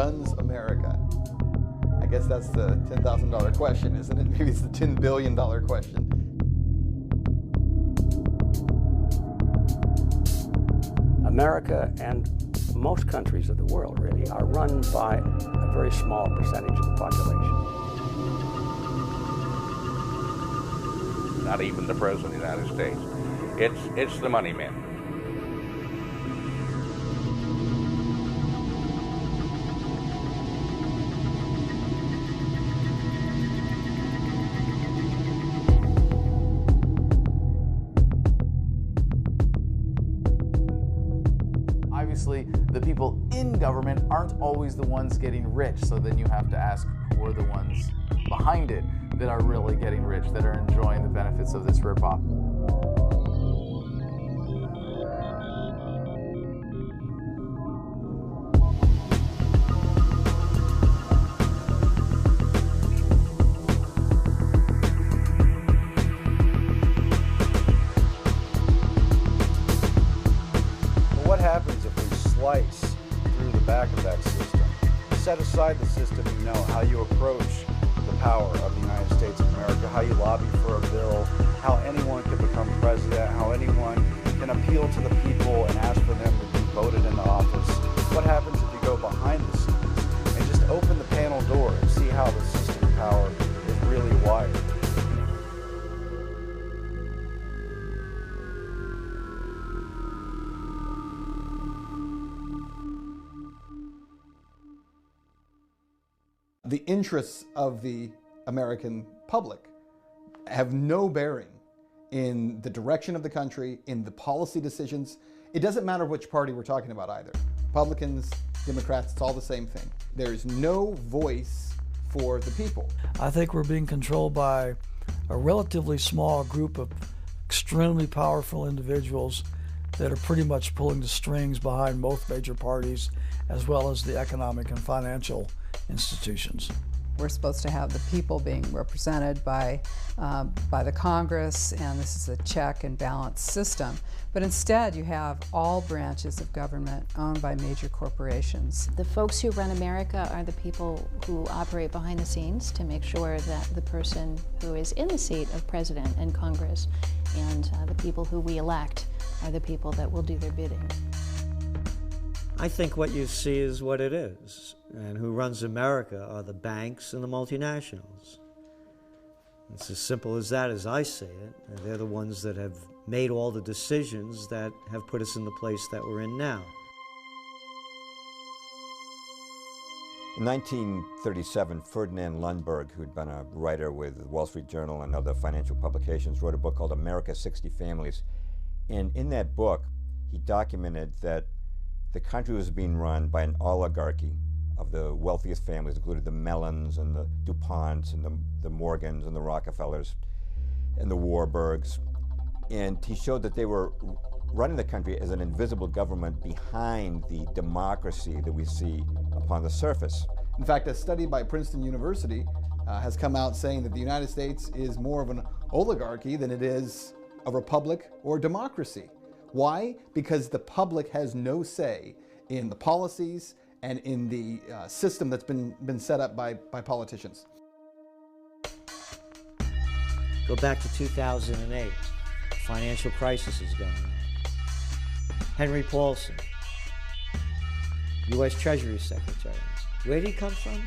runs America? I guess that's the $10,000 question, isn't it? Maybe it's the $10 billion question. America and most countries of the world really are run by a very small percentage of the population. Not even the President of the United States. It's the money men. Obviously, the people in government aren't always the ones getting rich, so then you have to ask who are the ones behind it that are really getting rich, that are enjoying the benefits of this ripoff. What happens if we slice through the back of that system? Set aside the system, you know, how you approach the power of the United States of America, how you lobby for a bill, how anyone can become president, how anyone can appeal to the people and ask for them to be voted into office. What happens if you go behind the scenes and just open the panel door and see how the system of power is really wired? The interests of the American public have no bearing in the direction of the country, in the policy decisions. It doesn't matter which party we're talking about either. Republicans, Democrats, it's all the same thing. There is no voice for the people. I think we're being controlled by a relatively small group of extremely powerful individuals that are pretty much pulling the strings behind both major parties, as well as the economic and financial institutions. We're supposed to have the people being represented by the Congress, and this is a check and balance system. But instead, you have all branches of government owned by major corporations. The folks who run America are the people who operate behind the scenes to make sure that the person who is in the seat of president and Congress and the people who we elect are the people that will do their bidding. I think what you see is what it is, and who runs America are the banks and the multinationals. It's as simple as that as I see it, and they're the ones that have made all the decisions that have put us in the place that we're in now. In 1937, Ferdinand Lundberg, who'd been a writer with the Wall Street Journal and other financial publications, wrote a book called America, 60 Families. And in that book, he documented that the country was being run by an oligarchy of the wealthiest families, including the Mellons and the DuPonts and the Morgans and the Rockefellers and the Warburgs. And he showed that they were running the country as an invisible government behind the democracy that we see upon the surface. In fact, a study by Princeton University has come out saying that the United States is more of an oligarchy than it is a republic or democracy. Why? Because the public has no say in the policies and in the system that's been set up by politicians. Go back to 2008. Financial crisis is going on. Henry Paulson, U.S. Treasury Secretary. Where did he come from?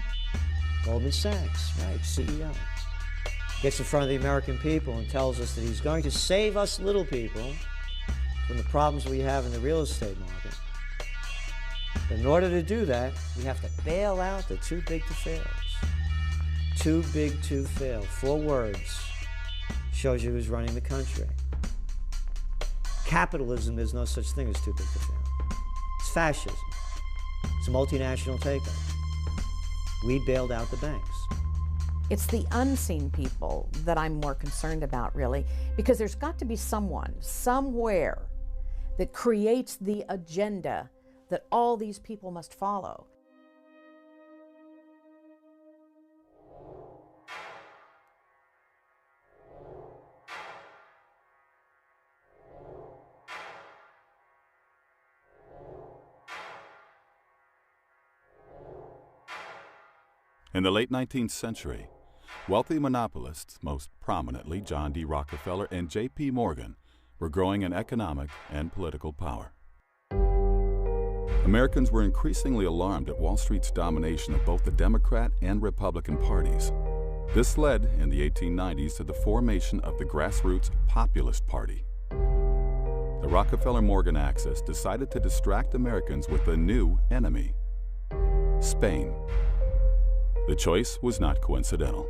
Goldman Sachs, right, CEO. Gets in front of the American people and tells us that he's going to save us little people from the problems we have in the real estate market. But in order to do that, we have to bail out the too big to fails. Too big to fail. 4 words. Shows you who's running the country. Capitalism, there's no such thing as too big to fail. It's fascism. It's a multinational takeover. We bailed out the banks. It's the unseen people that I'm more concerned about, really, because there's got to be someone, somewhere, that creates the agenda that all these people must follow. In the late 19th century, wealthy monopolists, most prominently John D. Rockefeller and J.P. Morgan, were growing in economic and political power. Americans were increasingly alarmed at Wall Street's domination of both the Democrat and Republican parties. This led, in the 1890s, to the formation of the grassroots Populist Party. The Rockefeller-Morgan axis decided to distract Americans with a new enemy: Spain. The choice was not coincidental.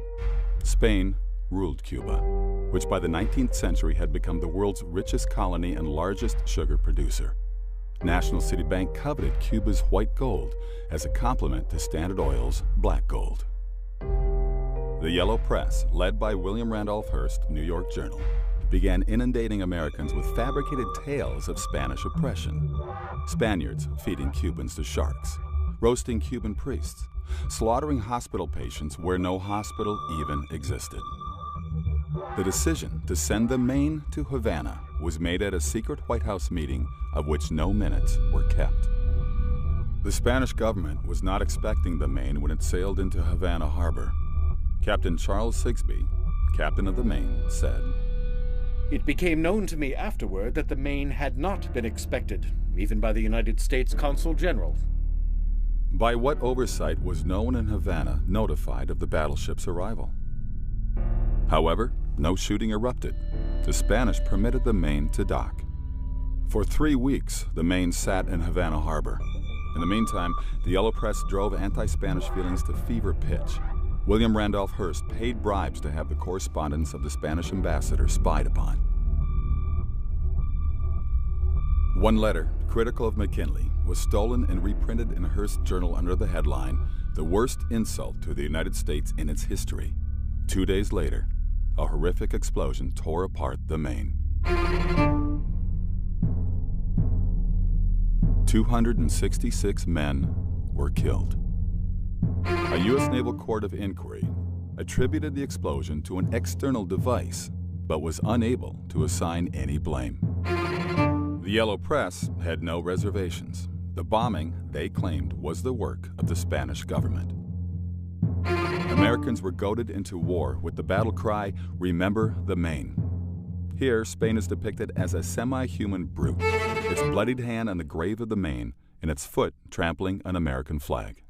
Spain ruled Cuba, which by the 19th century had become the world's richest colony and largest sugar producer. National City Bank coveted Cuba's white gold as a complement to Standard Oil's black gold. The Yellow Press, led by William Randolph Hearst, New York Journal, began inundating Americans with fabricated tales of Spanish oppression. Spaniards feeding Cubans to sharks, roasting Cuban priests, slaughtering hospital patients where no hospital even existed. The decision to send the Maine to Havana was made at a secret White House meeting of which no minutes were kept. The Spanish government was not expecting the Maine when it sailed into Havana Harbor. Captain Charles Sigsbee, captain of the Maine, said, "It became known to me afterward that the Maine had not been expected, even by the United States Consul General." By what oversight was no one in Havana notified of the battleship's arrival? However, no shooting erupted. The Spanish permitted the Maine to dock. For 3 weeks, the Maine sat in Havana Harbor. In the meantime, the Yellow Press drove anti-Spanish feelings to fever pitch. William Randolph Hearst paid bribes to have the correspondence of the Spanish ambassador spied upon. One letter, critical of McKinley, was stolen and reprinted in Hearst's journal under the headline, "The Worst Insult to the United States in Its History." 2 days later, a horrific explosion tore apart the Maine. 266 men were killed. A U.S. Naval Court of Inquiry attributed the explosion to an external device, but was unable to assign any blame. The Yellow Press had no reservations. The bombing, they claimed, was the work of the Spanish government. Americans were goaded into war with the battle cry, "Remember the Maine." Here, Spain is depicted as a semi-human brute, its bloodied hand on the grave of the Maine, and its foot trampling an American flag.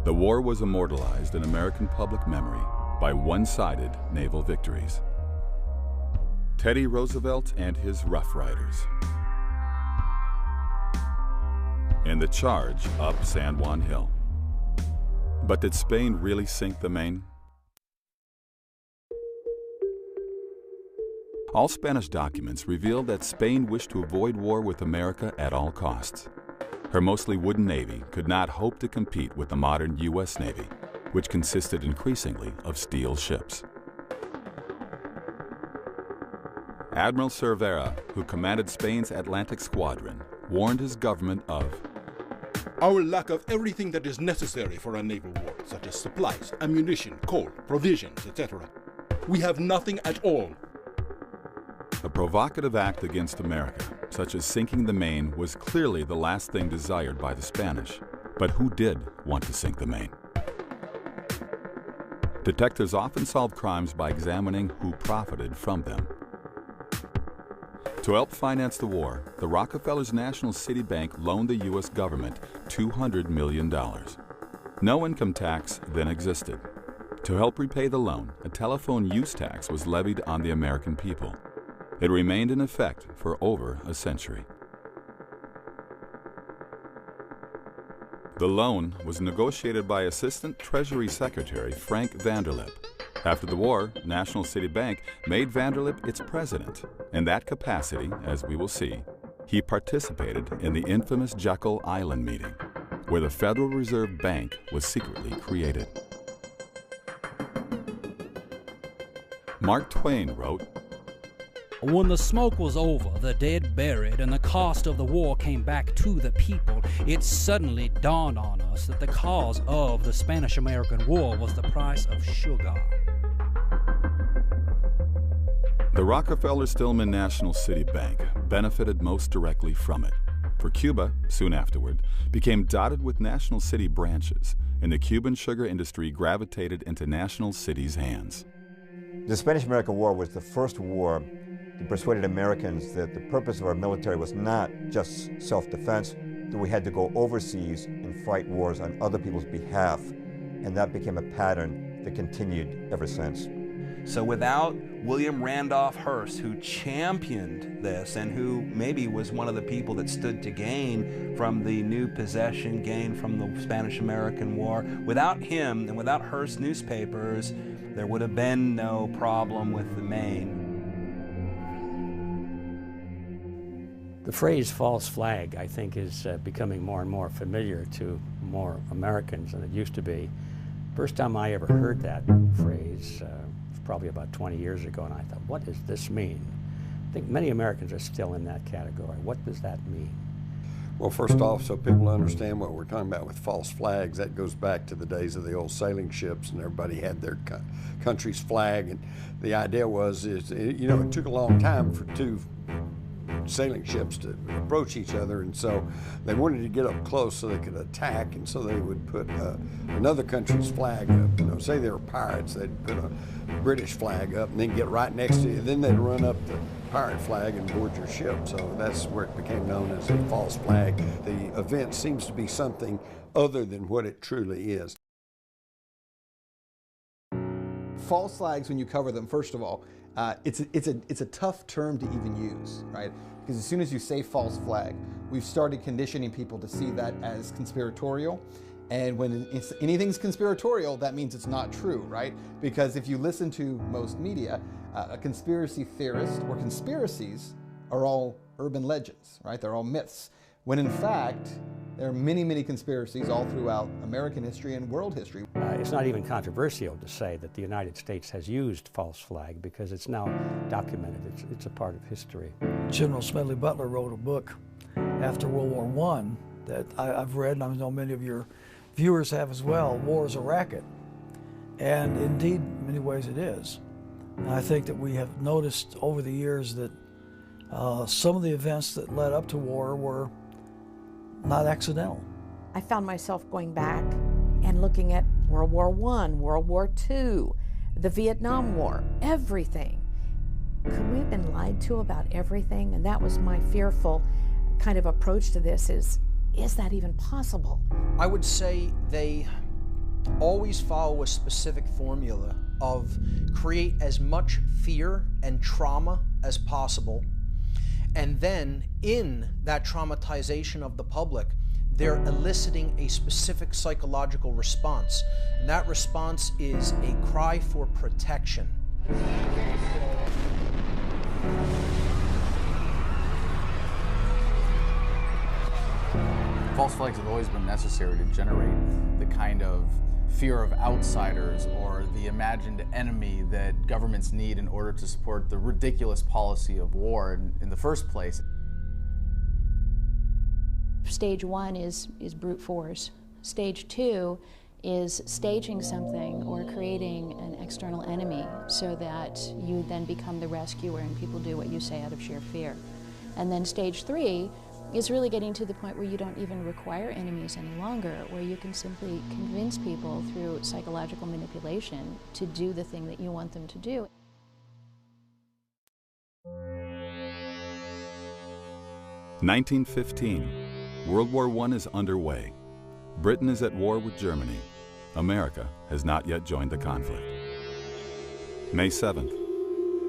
The war was immortalized in American public memory by one-sided naval victories. Teddy Roosevelt and his Rough Riders. And the charge up San Juan Hill. But did Spain really sink the Maine? All Spanish documents reveal that Spain wished to avoid war with America at all costs. Her mostly wooden navy could not hope to compete with the modern U.S. Navy, which consisted increasingly of steel ships. Admiral Cervera, who commanded Spain's Atlantic Squadron, warned his government of our lack of everything that is necessary for a naval war, such as supplies, ammunition, coal, provisions, etc. We have nothing at all. A provocative act against America, such as sinking the Maine, was clearly the last thing desired by the Spanish. But who did want to sink the Maine? Detectives often solve crimes by examining who profited from them. To help finance the war, the Rockefellers' National City Bank loaned the U.S. government $200 million. No income tax then existed. To help repay the loan, a telephone use tax was levied on the American people. It remained in effect for over a century. The loan was negotiated by Assistant Treasury Secretary Frank Vanderlip. After the war, National City Bank made Vanderlip its president. In that capacity, as we will see, he participated in the infamous Jekyll Island meeting, where the Federal Reserve Bank was secretly created. Mark Twain wrote, "When the smoke was over, the dead buried, and the cost of the war came back to the people, it suddenly dawned on us that the cause of the Spanish-American War was the price of sugar." The Rockefeller-Stillman National City Bank benefited most directly from it, for Cuba, soon afterward, became dotted with National City branches, and the Cuban sugar industry gravitated into national cities' hands. The Spanish-American War was the first war that persuaded Americans that the purpose of our military was not just self-defense, that we had to go overseas and fight wars on other people's behalf. And that became a pattern that continued ever since. So without William Randolph Hearst, who championed this and who maybe was one of the people that stood to gain from the new possession, gain from the Spanish-American War, without him and without Hearst newspapers, there would have been no problem with the Maine. The phrase false flag, I think, is becoming more and more familiar to more Americans than it used to be. First time I ever heard that phrase was probably about 20 years ago, and I thought, what does this mean? I think many Americans are still in that category. What does that mean? Well, first off, so people understand what we're talking about with false flags, that goes back to the days of the old sailing ships, and everybody had their country's flag. And the idea was, you know, it took a long time for two sailing ships to approach each other, and so they wanted to get up close so they could attack, and so they would put another country's flag up. You know, say they were pirates, they'd put a British flag up and then get right next to you. Then they'd run up the pirate flag and board your ship. So that's where it became known as a false flag. The event seems to be something other than what it truly is. False flags, when you cover them, first of all, it's a tough term to even use, right? Because as soon as you say false flag, we've started conditioning people to see that as conspiratorial. And when anything's conspiratorial, that means it's not true, right? Because if you listen to most media, a conspiracy theorist or conspiracies are all urban legends, right? They're all myths. When in fact, there are many, many conspiracies all throughout American history and world history. It's not even controversial to say that the United States has used false flag because it's now documented. It's a part of history. General Smedley Butler wrote a book after World War I that I've read, and I know many of your viewers have as well. War is a racket. And indeed, in many ways it is. And I think that we have noticed over the years that some of the events that led up to war were not accidental. I found myself going back and looking at World War I, World War II, the Vietnam War, everything. Could we have been lied to about everything? And that was my fearful kind of approach to this is that even possible? I would say they always follow a specific formula of create as much fear and trauma as possible. And then in that traumatization of the public, they're eliciting a specific psychological response. And that response is a cry for protection. False flags have always been necessary to generate the kind of fear of outsiders or the imagined enemy that governments need in order to support the ridiculous policy of war in the first place. Stage one is brute force. Stage two is staging something or creating an external enemy so that you then become the rescuer and people do what you say out of sheer fear. And then stage three is really getting to the point where you don't even require enemies any longer, where you can simply convince people through psychological manipulation to do the thing that you want them to do. (1915). World War I is underway. Britain is at war with Germany. America has not yet joined the conflict. May 7th.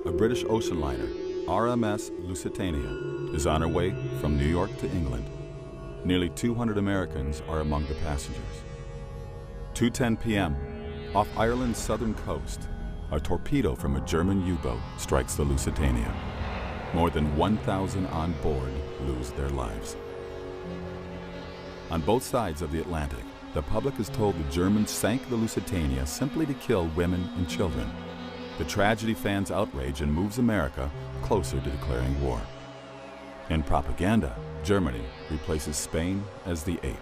A British ocean liner, RMS Lusitania, is on her way from New York to England. Nearly 200 Americans are among the passengers. 2:10 p.m., off Ireland's southern coast, a torpedo from a German U-boat strikes the Lusitania. More than 1,000 on board lose their lives. On both sides of the Atlantic, the public is told the Germans sank the Lusitania simply to kill women and children. The tragedy fans outrage and moves America closer to declaring war. In propaganda, Germany replaces Spain as the ape.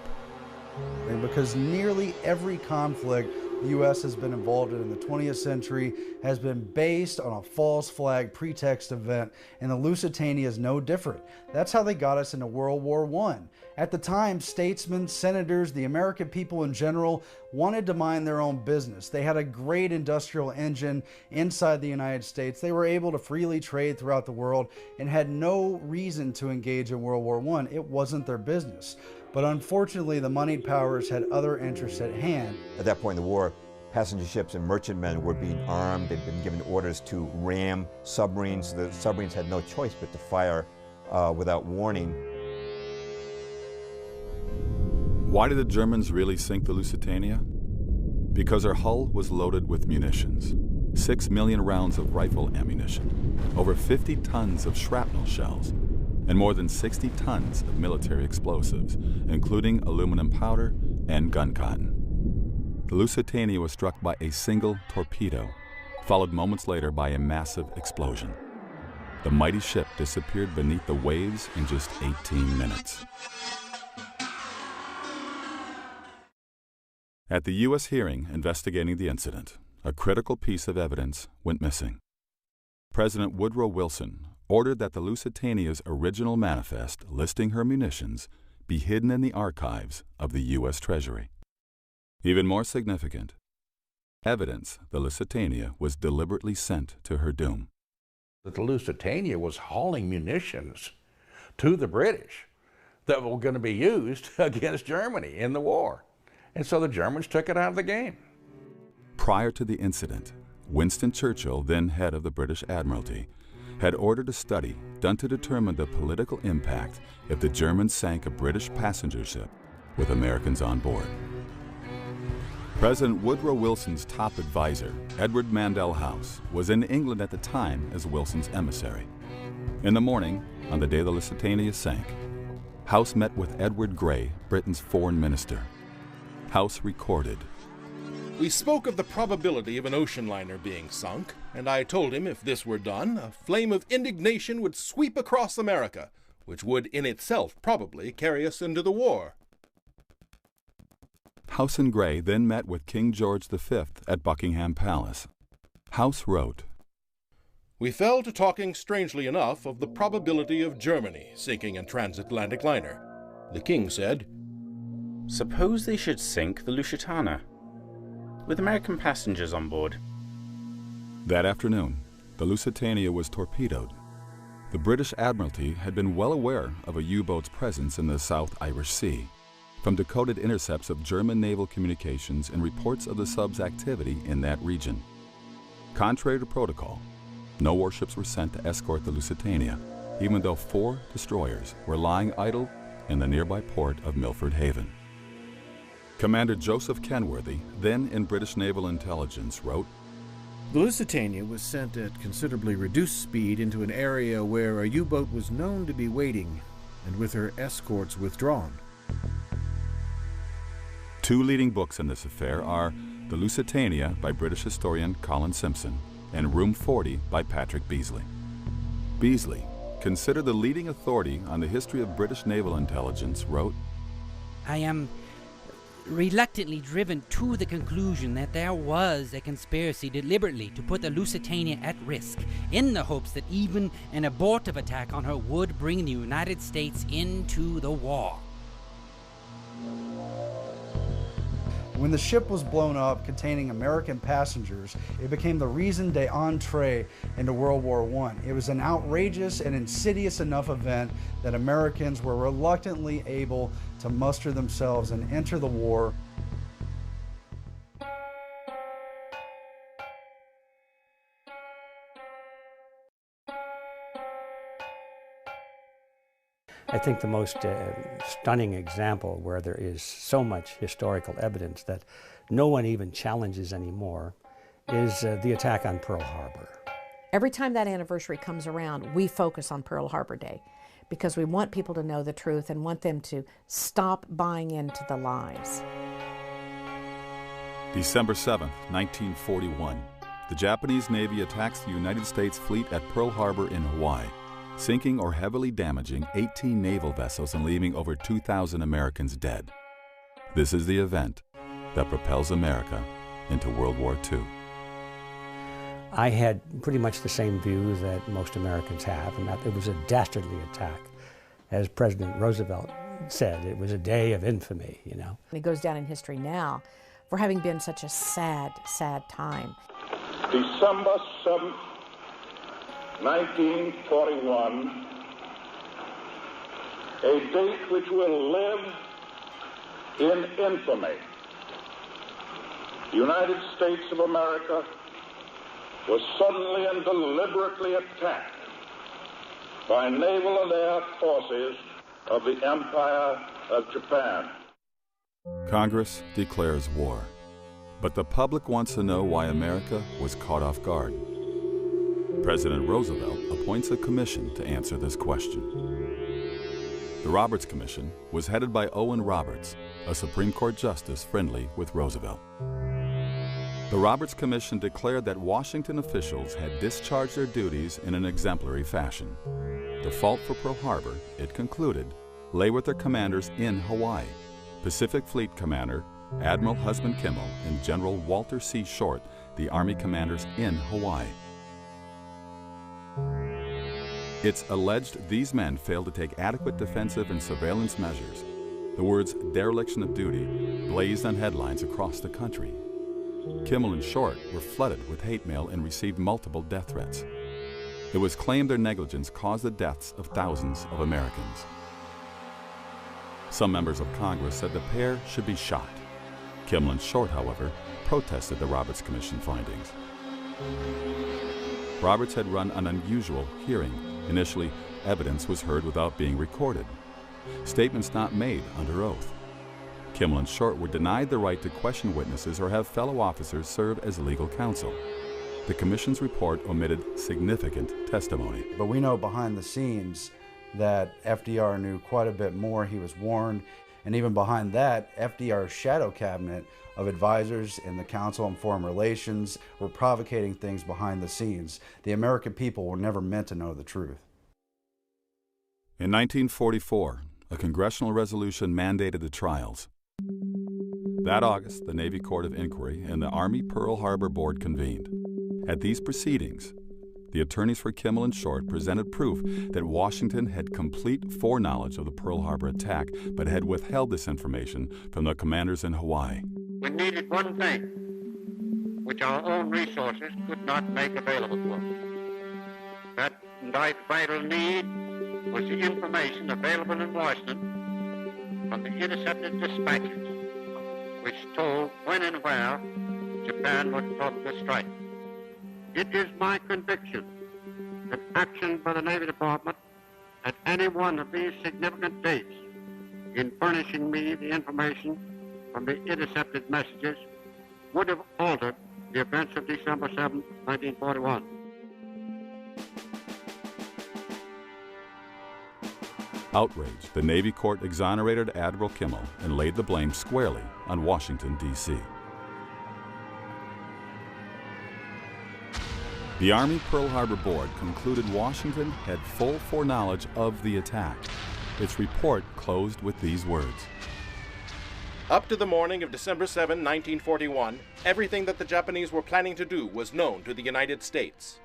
Because nearly every conflict the U.S. has been involved in the 20th century has been based on a false flag pretext event, and the Lusitania is no different. That's how they got us into World War I. At the time, statesmen, senators, the American people in general wanted to mind their own business. They had a great industrial engine inside the United States. They were able to freely trade throughout the world and had no reason to engage in World War I. It wasn't their business. But unfortunately, the moneyed powers had other interests at hand. At that point in the war, passenger ships and merchantmen were being armed. They'd been given orders to ram submarines. The submarines had no choice but to fire without warning. Why did the Germans really sink the Lusitania? Because her hull was loaded with munitions. 6 million rounds of rifle ammunition, over 50 tons of shrapnel shells, and more than 60 tons of military explosives, including aluminum powder and gun cotton. The Lusitania was struck by a single torpedo, followed moments later by a massive explosion. The mighty ship disappeared beneath the waves in just 18 minutes. At the U.S. hearing investigating the incident, a critical piece of evidence went missing. President Woodrow Wilson ordered that the Lusitania's original manifest listing her munitions be hidden in the archives of the U.S. Treasury. Even more significant, evidence the Lusitania was deliberately sent to her doom. That the Lusitania was hauling munitions to the British that were going to be used against Germany in the war. And so the Germans took it out of the game. Prior to the incident, Winston Churchill, then head of the British Admiralty, had ordered a study done to determine the political impact if the Germans sank a British passenger ship with Americans on board. President Woodrow Wilson's top advisor, Edward Mandell House, was in England at the time as Wilson's emissary. In the morning, on the day the Lusitania sank, House met with Edward Grey, Britain's foreign minister. House recorded, "We spoke of the probability of an ocean liner being sunk, and I told him if this were done, a flame of indignation would sweep across America, which would in itself probably carry us into the war." House and Grey then met with King George V at Buckingham Palace. House wrote, "We fell to talking strangely enough of the probability of Germany sinking a transatlantic liner. The king said, 'Suppose they should sink the Lusitania, with American passengers on board.'" That afternoon, the Lusitania was torpedoed. The British Admiralty had been well aware of a U-boat's presence in the South Irish Sea, from decoded intercepts of German naval communications and reports of the sub's activity in that region. Contrary to protocol, no warships were sent to escort the Lusitania, even though 4 destroyers were lying idle in the nearby port of Milford Haven. Commander Joseph Kenworthy, then in British Naval Intelligence, wrote, "The Lusitania was sent at considerably reduced speed into an area where a U-boat was known to be waiting, and with her escorts withdrawn." 2 leading books in this affair are The Lusitania by British historian Colin Simpson and Room 40 by Patrick Beasley. Beasley, considered the leading authority on the history of British naval intelligence, wrote, "I am reluctantly driven to the conclusion that there was a conspiracy deliberately to put the Lusitania at risk, in the hopes that even an abortive attack on her would bring the United States into the war." When the ship was blown up containing American passengers, it became the raison d'entrée into World War I. It was an outrageous and insidious enough event that Americans were reluctantly able to muster themselves and enter the war. I think the most stunning example where there is so much historical evidence that no one even challenges anymore is the attack on Pearl Harbor. Every time that anniversary comes around, we focus on Pearl Harbor Day because we want people to know the truth and want them to stop buying into the lies. December 7, 1941, the Japanese Navy attacks the United States fleet at Pearl Harbor in Hawaii, sinking or heavily damaging 18 naval vessels and leaving over 2,000 Americans dead. This is the event that propels America into World War II. I had pretty much the same view that most Americans have, and that it was a dastardly attack. As President Roosevelt said, it was a day of infamy, you know. It goes down in history now for having been such a sad, sad time. December 7th, 1941, a date which will live in infamy. The United States of America was suddenly and deliberately attacked by naval and air forces of the Empire of Japan. Congress declares war, but the public wants to know why America was caught off guard. President Roosevelt appoints a commission to answer this question. The Roberts Commission was headed by Owen Roberts, a Supreme Court justice friendly with Roosevelt. The Roberts Commission declared that Washington officials had discharged their duties in an exemplary fashion. The fault for Pearl Harbor, it concluded, lay with their commanders in Hawaii, Pacific Fleet Commander Admiral Husband Kimmel and General Walter C. Short, the Army commanders in Hawaii. It's alleged these men failed to take adequate defensive and surveillance measures. The words dereliction of duty blazed on headlines across the country. Kimmel and Short were flooded with hate mail and received multiple death threats. It was claimed their negligence caused the deaths of thousands of Americans. Some members of Congress said the pair should be shot. Kimmel and Short, however, protested the Roberts Commission findings. Roberts had run an unusual hearing. Initially, evidence was heard without being recorded. Statements not made under oath. Kimmel and Short were denied the right to question witnesses or have fellow officers serve as legal counsel. The Commission's report omitted significant testimony. But we know behind the scenes that FDR knew quite a bit more. He was warned. And even behind that, FDR's shadow cabinet of advisors in the Council on Foreign Relations were provocating things behind the scenes. The American people were never meant to know the truth. In 1944, a congressional resolution mandated the trials. That August, the Navy Court of Inquiry and the Army Pearl Harbor Board convened. At these proceedings, the attorneys for Kimmel and Short presented proof that Washington had complete foreknowledge of the Pearl Harbor attack, but had withheld this information from the commanders in Hawaii. We needed one thing, which our own resources could not make available to us. That vital need was the information available in Washington from the intercepted dispatches, which told when and where Japan would probably strike. It is my conviction that action by the Navy Department at any one of these significant dates in furnishing me the information from the intercepted messages would have altered the events of December 7, 1941. Outraged, the Navy court exonerated Admiral Kimmel and laid the blame squarely on Washington, D.C. The Army Pearl Harbor Board concluded Washington had full foreknowledge of the attack. Its report closed with these words. Up to the morning of December 7, 1941, everything that the Japanese were planning to do was known to the United States.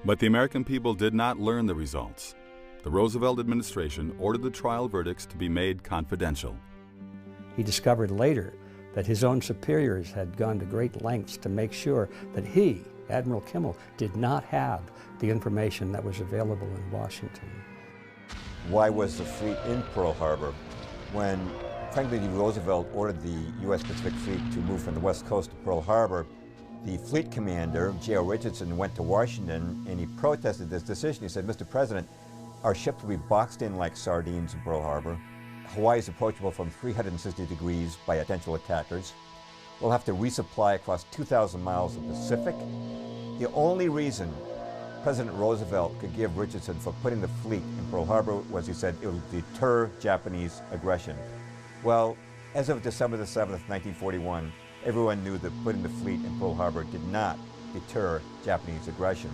But the American people did not learn the results. The Roosevelt administration ordered the trial verdicts to be made confidential. He discovered later that his own superiors had gone to great lengths to make sure that he, Admiral Kimmel, did not have the information that was available in Washington. Why was the fleet in Pearl Harbor when Franklin D. Roosevelt ordered the U.S. Pacific Fleet to move from the west coast to Pearl Harbor? The fleet commander, J.O. Richardson, went to Washington and he protested this decision. He said, Mr. President, our ships will be boxed in like sardines in Pearl Harbor. Hawaii is approachable from 360 degrees by potential attackers. We'll have to resupply across 2,000 miles of Pacific. The only reason President Roosevelt could give Richardson for putting the fleet in Pearl Harbor was he said it would deter Japanese aggression. Well, as of December the 7th, 1941, everyone knew that putting the fleet in Pearl Harbor did not deter Japanese aggression.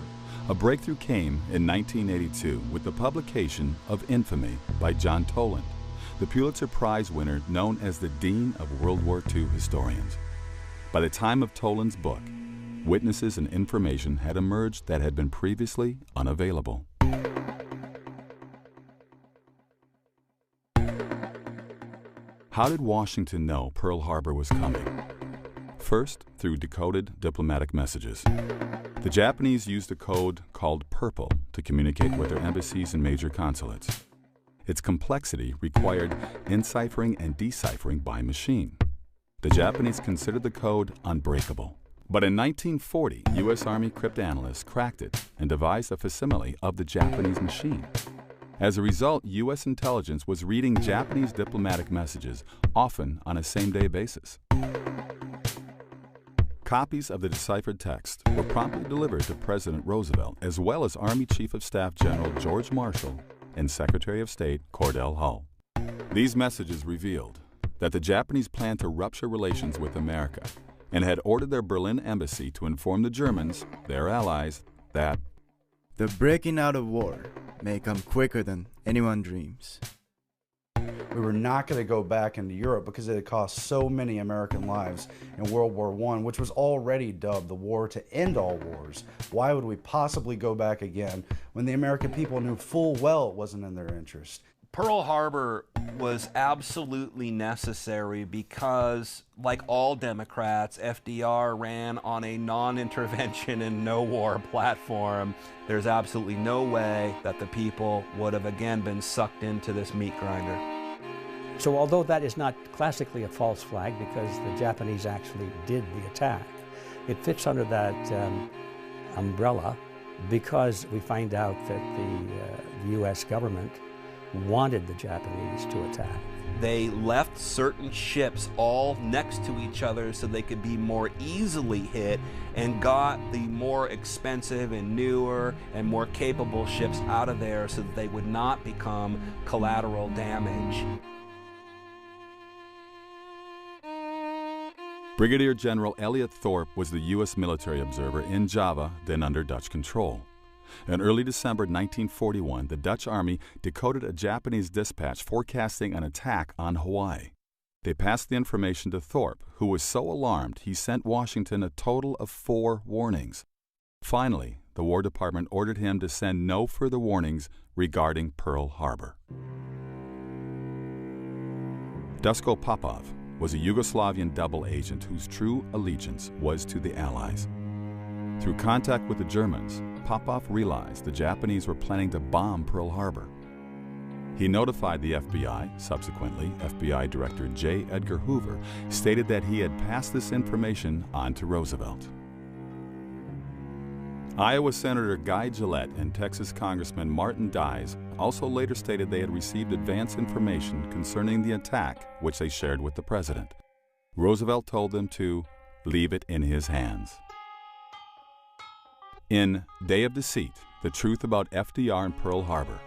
A breakthrough came in 1982 with the publication of Infamy by John Toland, the Pulitzer Prize winner known as the Dean of World War II historians. By the time of Toland's book, witnesses and information had emerged that had been previously unavailable. How did Washington know Pearl Harbor was coming? First, through decoded diplomatic messages. The Japanese used a code called Purple to communicate with their embassies and major consulates. Its complexity required enciphering and deciphering by machine. The Japanese considered the code unbreakable. But in 1940, U.S. Army cryptanalysts cracked it and devised a facsimile of the Japanese machine. As a result, U.S. intelligence was reading Japanese diplomatic messages, often on a same-day basis. Copies of the deciphered text were promptly delivered to President Roosevelt, as well as Army Chief of Staff General George Marshall and Secretary of State Cordell Hull. These messages revealed that the Japanese planned to rupture relations with America and had ordered their Berlin embassy to inform the Germans, their allies, that the breaking out of war may come quicker than anyone dreams. We were not going to go back into Europe because it had cost so many American lives in World War I, which was already dubbed the war to end all wars. Why would we possibly go back again when the American people knew full well it wasn't in their interest? Pearl Harbor was absolutely necessary because, like all Democrats, FDR ran on a non-intervention and no-war platform. There's absolutely no way that the people would have again been sucked into this meat grinder. So although that is not classically a false flag because the Japanese actually did the attack, it fits under that umbrella because we find out that the U.S. government wanted the Japanese to attack. They left certain ships all next to each other so they could be more easily hit and got the more expensive and newer and more capable ships out of there so that they would not become collateral damage. Brigadier General Elliot Thorpe was the U.S. military observer in Java, then under Dutch control. In early December 1941, the Dutch Army decoded a Japanese dispatch forecasting an attack on Hawaii. They passed the information to Thorpe, who was so alarmed he sent Washington a total of 4 warnings. Finally, the War Department ordered him to send no further warnings regarding Pearl Harbor. Duško Popov was a Yugoslavian double agent whose true allegiance was to the Allies. Through contact with the Germans, Popov realized the Japanese were planning to bomb Pearl Harbor. He notified the FBI. Subsequently, FBI Director J. Edgar Hoover stated that he had passed this information on to Roosevelt. Iowa Senator Guy Gillette and Texas Congressman Martin Dies also later stated they had received advance information concerning the attack, which they shared with the president. Roosevelt told them to leave it in his hands. In Day of Deceit, The Truth About FDR and Pearl Harbor,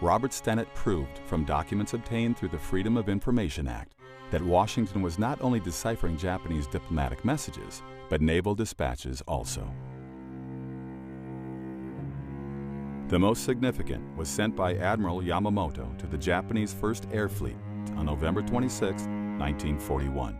Robert Stennett proved from documents obtained through the Freedom of Information Act that Washington was not only deciphering Japanese diplomatic messages, but naval dispatches also. The most significant was sent by Admiral Yamamoto to the Japanese First Air Fleet on November 26, 1941.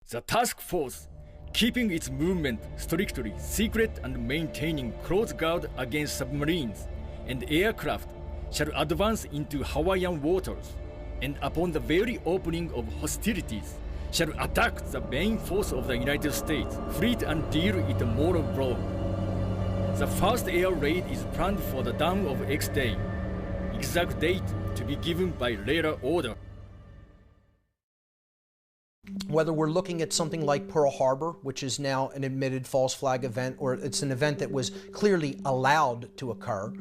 The task force, keeping its movement strictly secret and maintaining close guard against submarines and aircraft, shall advance into Hawaiian waters, and upon the very opening of hostilities, shall attack the main force of the United States fleet and deal it a mortal blow. The first air raid is planned for the dawn of X day. Exact date to be given by later order. Whether we're looking at something like Pearl Harbor, which is now an admitted false flag event, or it's an event that was clearly allowed to occur,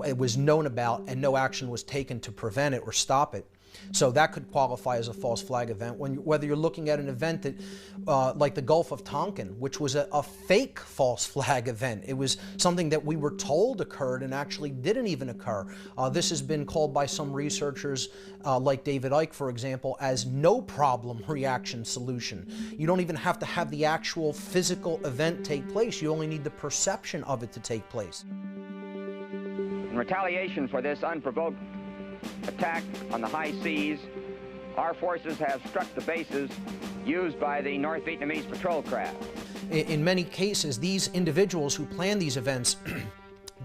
it was known about and no action was taken to prevent it or stop it. So that could qualify as a false flag event. Whether you're looking at an event that, like the Gulf of Tonkin, which was a fake false flag event. It was something that we were told occurred and actually didn't even occur. This has been called by some researchers, like David Icke, for example, as no problem reaction solution. You don't even have to have the actual physical event take place. You only need the perception of it to take place. In retaliation for this unprovoked attack on the high seas, our forces have struck the bases used by the North Vietnamese patrol craft. In many cases, these individuals who plan these events,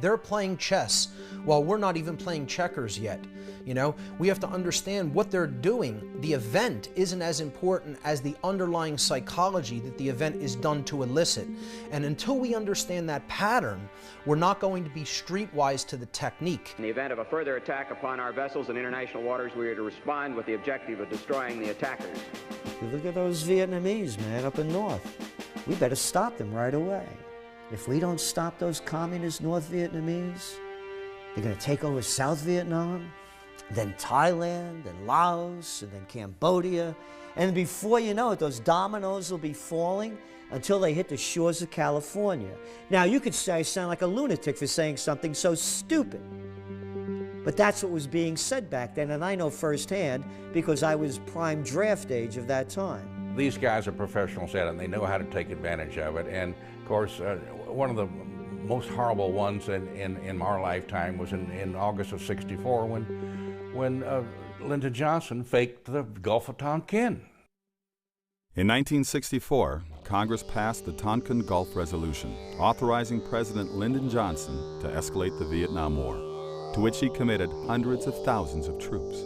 they're playing chess while we're not even playing checkers yet. You know, we have to understand what they're doing. The event isn't as important as the underlying psychology that the event is done to elicit. And until we understand that pattern, we're not going to be streetwise to the technique. In the event of a further attack upon our vessels in international waters, we are to respond with the objective of destroying the attackers. You look at those Vietnamese, man, up in north. We better stop them right away. If we don't stop those communist North Vietnamese, they're going to take over South Vietnam, then Thailand, then Laos, and then Cambodia. And before you know it, those dominoes will be falling until they hit the shores of California. Now, you could say I sound like a lunatic for saying something so stupid. But that's what was being said back then, and I know firsthand because I was prime draft age of that time. These guys are professionals at it, and they know how to take advantage of it. And, of course, one of the most horrible ones in our lifetime was in August of '64 when Lyndon Johnson faked the Gulf of Tonkin. In 1964, Congress passed the Tonkin Gulf Resolution, authorizing President Lyndon Johnson to escalate the Vietnam War, to which he committed hundreds of thousands of troops.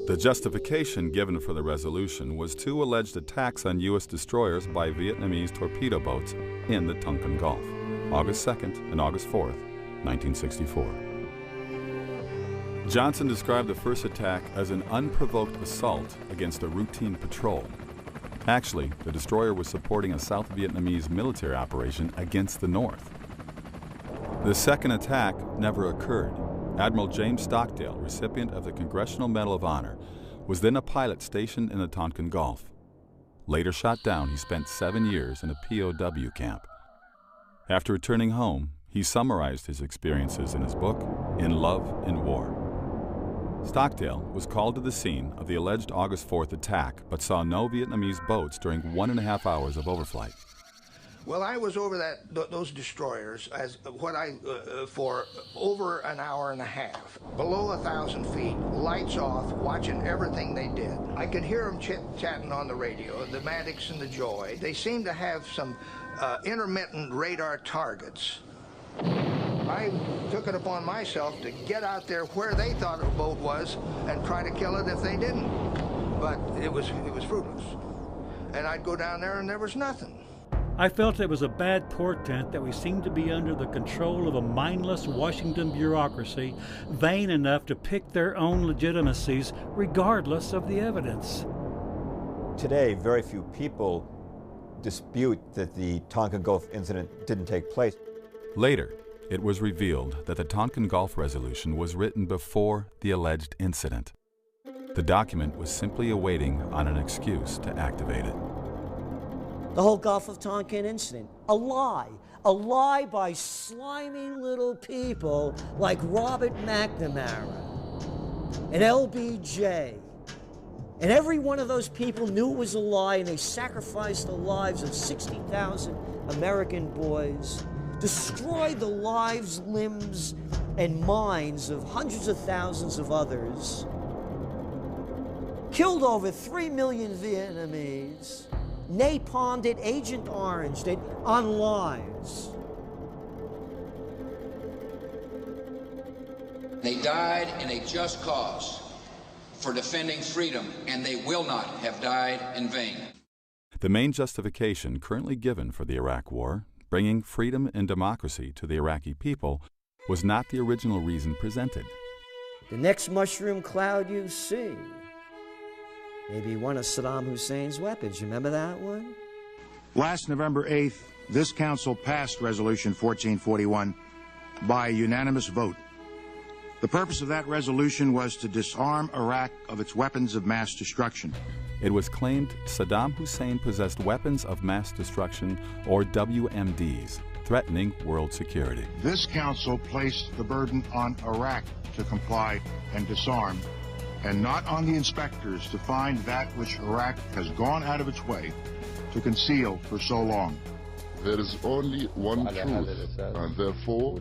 The justification given for the resolution was two alleged attacks on U.S. destroyers by Vietnamese torpedo boats in the Tonkin Gulf, August 2nd and August 4th, 1964. Johnson described the first attack as an unprovoked assault against a routine patrol. Actually, the destroyer was supporting a South Vietnamese military operation against the North. The second attack never occurred. Admiral James Stockdale, recipient of the Congressional Medal of Honor, was then a pilot stationed in the Tonkin Gulf. Later shot down, he spent 7 years in a POW camp. After returning home, he summarized his experiences in his book, In Love and War. Stockdale was called to the scene of the alleged August 4th attack, but saw no Vietnamese boats during 1.5 hours of overflight. Well, I was over those destroyers for over an hour and a half, below 1,000 feet, lights off, watching everything they did. I could hear them chit-chatting on the radio, the Maddox and the Joy. They seemed to have some intermittent radar targets. I took it upon myself to get out there where they thought a boat was and try to kill it if they didn't. But it was fruitless. And I'd go down there and there was nothing. I felt it was a bad portent that we seemed to be under the control of a mindless Washington bureaucracy, vain enough to pick their own legitimacies regardless of the evidence. Today, very few people dispute that the Tonkin Gulf incident didn't take place. Later, it was revealed that the Tonkin Gulf Resolution was written before the alleged incident. The document was simply awaiting on an excuse to activate it. The whole Gulf of Tonkin incident, a lie by slimy little people like Robert McNamara and LBJ. And every one of those people knew it was a lie, and they sacrificed the lives of 60,000 American boys, destroyed the lives, limbs, and minds of hundreds of thousands of others, killed over 3 million Vietnamese, napalmed it, Agent Oranged it on lies. They died in a just cause for defending freedom, and they will not have died in vain. The main justification currently given for the Iraq War, bringing freedom and democracy to the Iraqi people, was not the original reason presented. The next mushroom cloud you see, maybe one of Saddam Hussein's weapons. You remember that one? Last November 8th, this council passed Resolution 1441 by unanimous vote. The purpose of that resolution was to disarm Iraq of its weapons of mass destruction. It was claimed Saddam Hussein possessed weapons of mass destruction, or WMDs, threatening world security. This council placed the burden on Iraq to comply and disarm, and not on the inspectors to find that which Iraq has gone out of its way to conceal for so long. There is only one truth, and therefore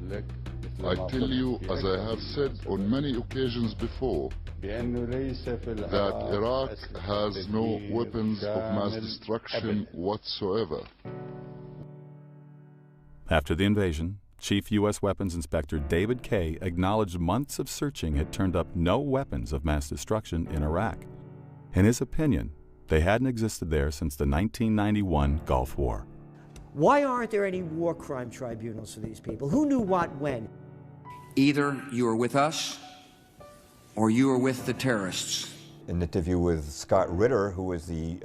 I tell you, as I have said on many occasions before, that Iraq has no weapons of mass destruction whatsoever. After the invasion, Chief U.S. Weapons Inspector David Kay acknowledged months of searching had turned up no weapons of mass destruction in Iraq. In his opinion, they hadn't existed there since the 1991 Gulf War. Why aren't there any war crime tribunals for these people? Who knew what when? Either you are with us or you are with the terrorists. In an interview with Scott Ritter, who was the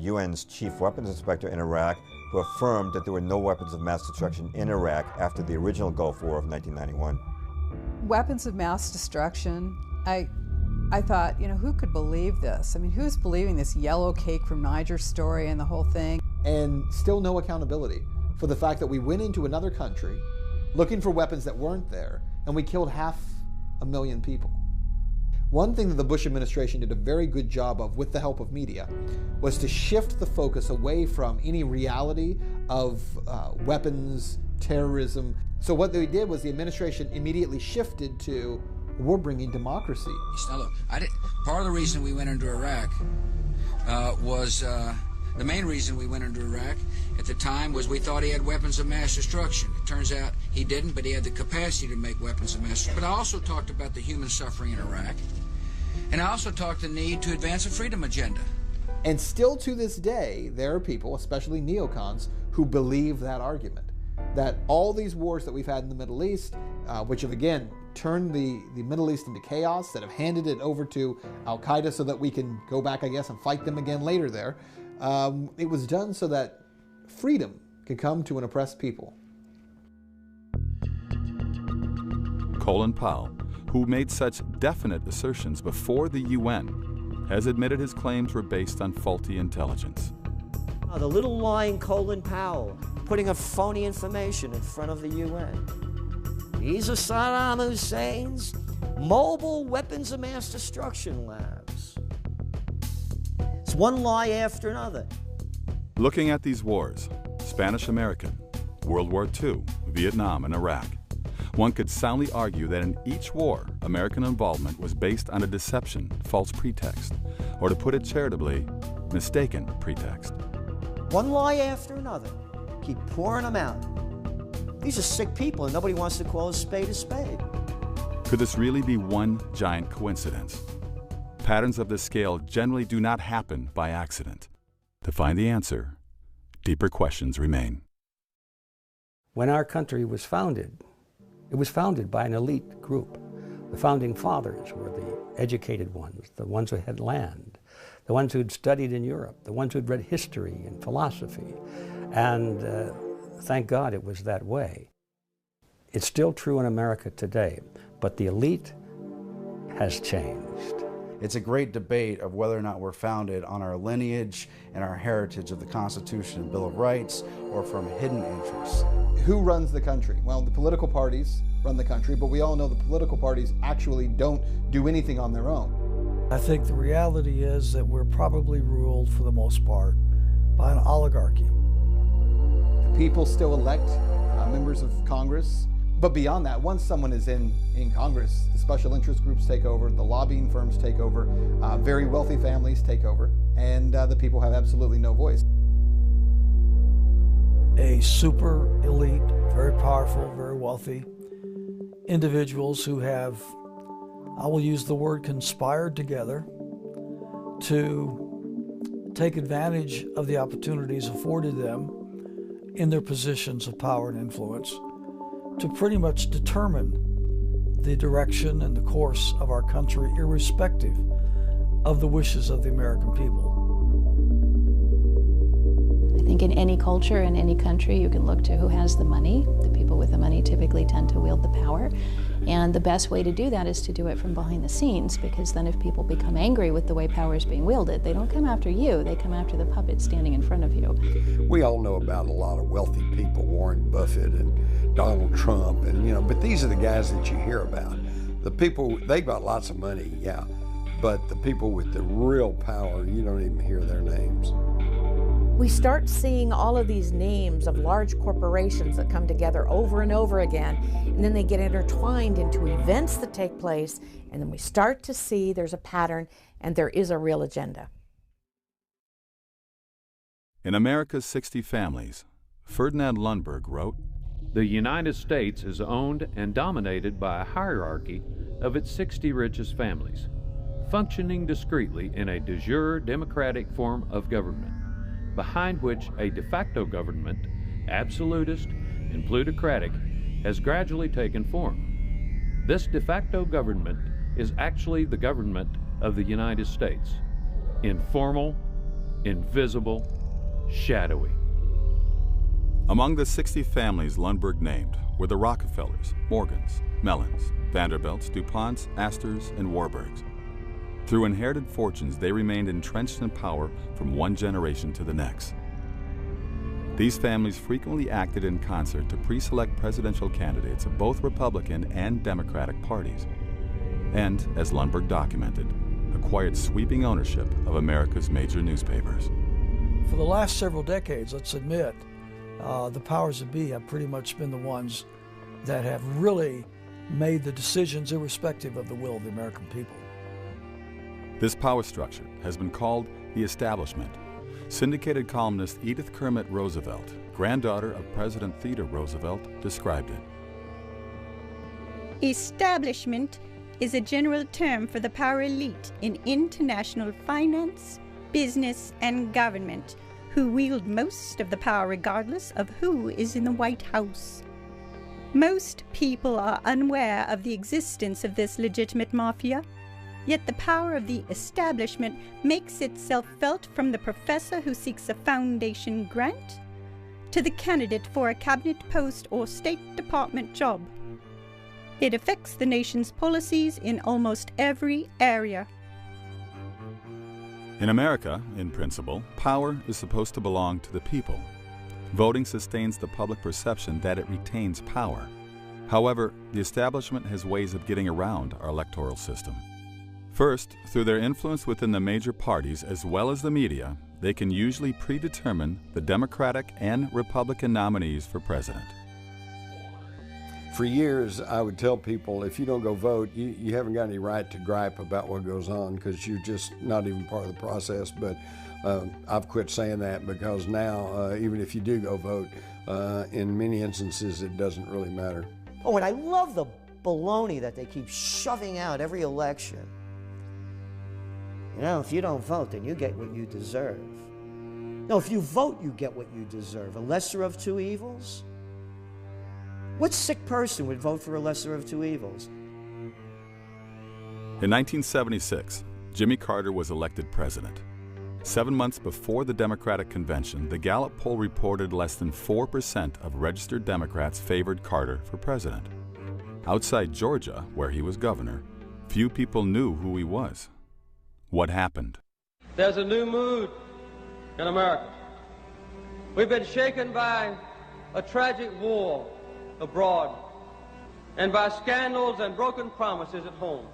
UN's chief weapons inspector in Iraq, who affirmed that there were no weapons of mass destruction in Iraq after the original Gulf War of 1991. Weapons of mass destruction, I thought, you know, who could believe this? I mean, who's believing this yellow cake from Niger story and the whole thing? And still no accountability for the fact that we went into another country looking for weapons that weren't there, and we killed 500,000 people. One thing that the Bush administration did a very good job of, with the help of media, was to shift the focus away from any reality of weapons, terrorism. So what they did was the administration immediately shifted to, we're bringing democracy. Now look, part of the reason we went into Iraq was, the main reason we went into Iraq at the time was we thought he had weapons of mass destruction. It turns out he didn't, but he had the capacity to make weapons of mass destruction. But I also talked about the human suffering in Iraq. And I also talked the need to advance a freedom agenda. And still to this day, there are people, especially neocons, who believe that argument. That all these wars that we've had in the Middle East, which have again turned the Middle East into chaos, that have handed it over to Al-Qaeda so that we can go back, I guess, and fight them again later there, it was done so that freedom could come to an oppressed people. Colin Powell, who made such definite assertions before the UN, has admitted his claims were based on faulty intelligence. The little lying Colin Powell putting up phony information in front of the UN. These are Saddam Hussein's mobile weapons of mass destruction labs. It's one lie after another. Looking at these wars, Spanish-American, World War II, Vietnam, and Iraq, one could soundly argue that in each war, American involvement was based on a deception, false pretext, or to put it charitably, mistaken pretext. One lie after another. Keep pouring them out. These are sick people and nobody wants to call a spade a spade. Could this really be one giant coincidence? Patterns of this scale generally do not happen by accident. To find the answer, deeper questions remain. When our country was founded, it was founded by an elite group. The founding fathers were the educated ones, the ones who had land, the ones who'd studied in Europe, the ones who'd read history and philosophy. And thank God it was that way. It's still true in America today, but the elite has changed. It's a great debate of whether or not we're founded on our lineage and our heritage of the Constitution and Bill of Rights or from hidden interests. Who runs the country? Well, the political parties run the country, but we all know the political parties actually don't do anything on their own. I think the reality is that we're probably ruled, for the most part, by an oligarchy. The people still elect members of Congress, but beyond that, once someone is in Congress, the special interest groups take over, the lobbying firms take over, very wealthy families take over, and the people have absolutely no voice. A super elite, very powerful, very wealthy individuals who have, I will use the word, conspired together to take advantage of the opportunities afforded them in their positions of power and influence to pretty much determine the direction and the course of our country, irrespective of the wishes of the American people. I think in any culture, in any country, you can look to who has the money. The people with the money typically tend to wield the power. And the best way to do that is to do it from behind the scenes, because then if people become angry with the way power is being wielded, they don't come after you, they come after the puppet standing in front of you. We all know about a lot of wealthy people, Warren Buffett and Donald Trump, and but these are the guys that you hear about. The people, they've got lots of money, yeah, but the people with the real power, you don't even hear their names. we start seeing all of these names of large corporations that come together over and over again, and then they get intertwined into events that take place, and then we start to see there's a pattern and there is a real agenda. In America's 60 Families, Ferdinand Lundberg wrote, "The United States is owned and dominated by a hierarchy of its 60 richest families, functioning discreetly in a de jure democratic form of government, behind which a de facto government, absolutist and plutocratic, has gradually taken form. This de facto government is actually the government of the United States, informal, invisible, shadowy." Among the 60 families Lundberg named were the Rockefellers, Morgans, Mellons, Vanderbilts, DuPonts, Astors, and Warburgs. Through inherited fortunes, they remained entrenched in power from one generation to the next. These families frequently acted in concert to pre-select presidential candidates of both Republican and Democratic parties, and, as Lundberg documented, acquired sweeping ownership of America's major newspapers. For the last several decades, let's admit, the powers that be have pretty much been the ones that have really made the decisions irrespective of the will of the American people. This power structure has been called the establishment. Syndicated columnist Edith Kermit Roosevelt, granddaughter of President Theodore Roosevelt, described it. Establishment is a general term for the power elite in international finance, business, and government, who wield most of the power regardless of who is in the White House. Most people are unaware of the existence of this legitimate mafia, yet the power of the establishment makes itself felt from the professor who seeks a foundation grant to the candidate for a cabinet post or State Department job. It affects the nation's policies in almost every area. In America, in principle, power is supposed to belong to the people. Voting sustains the public perception that it retains power. However, the establishment has ways of getting around our electoral system. First, through their influence within the major parties as well as the media, they can usually predetermine the Democratic and Republican nominees for president. For years, I would tell people, if you don't go vote, you haven't got any right to gripe about what goes on because you're just not even part of the process. But I've quit saying that because now, even if you do go vote, in many instances, it doesn't really matter. Oh, and I love the baloney that they keep shoving out every election. You know, if you don't vote, then you get what you deserve. No, if you vote, you get what you deserve. A lesser of two evils? What sick person would vote for a lesser of two evils? In 1976, Jimmy Carter was elected president. 7 months before the Democratic convention, the Gallup poll reported less than 4% of registered Democrats favored Carter for president. Outside Georgia, where he was governor, few people knew who he was. What happened? There's a new mood in America. We've been shaken by a tragic war abroad and by scandals and broken promises at home.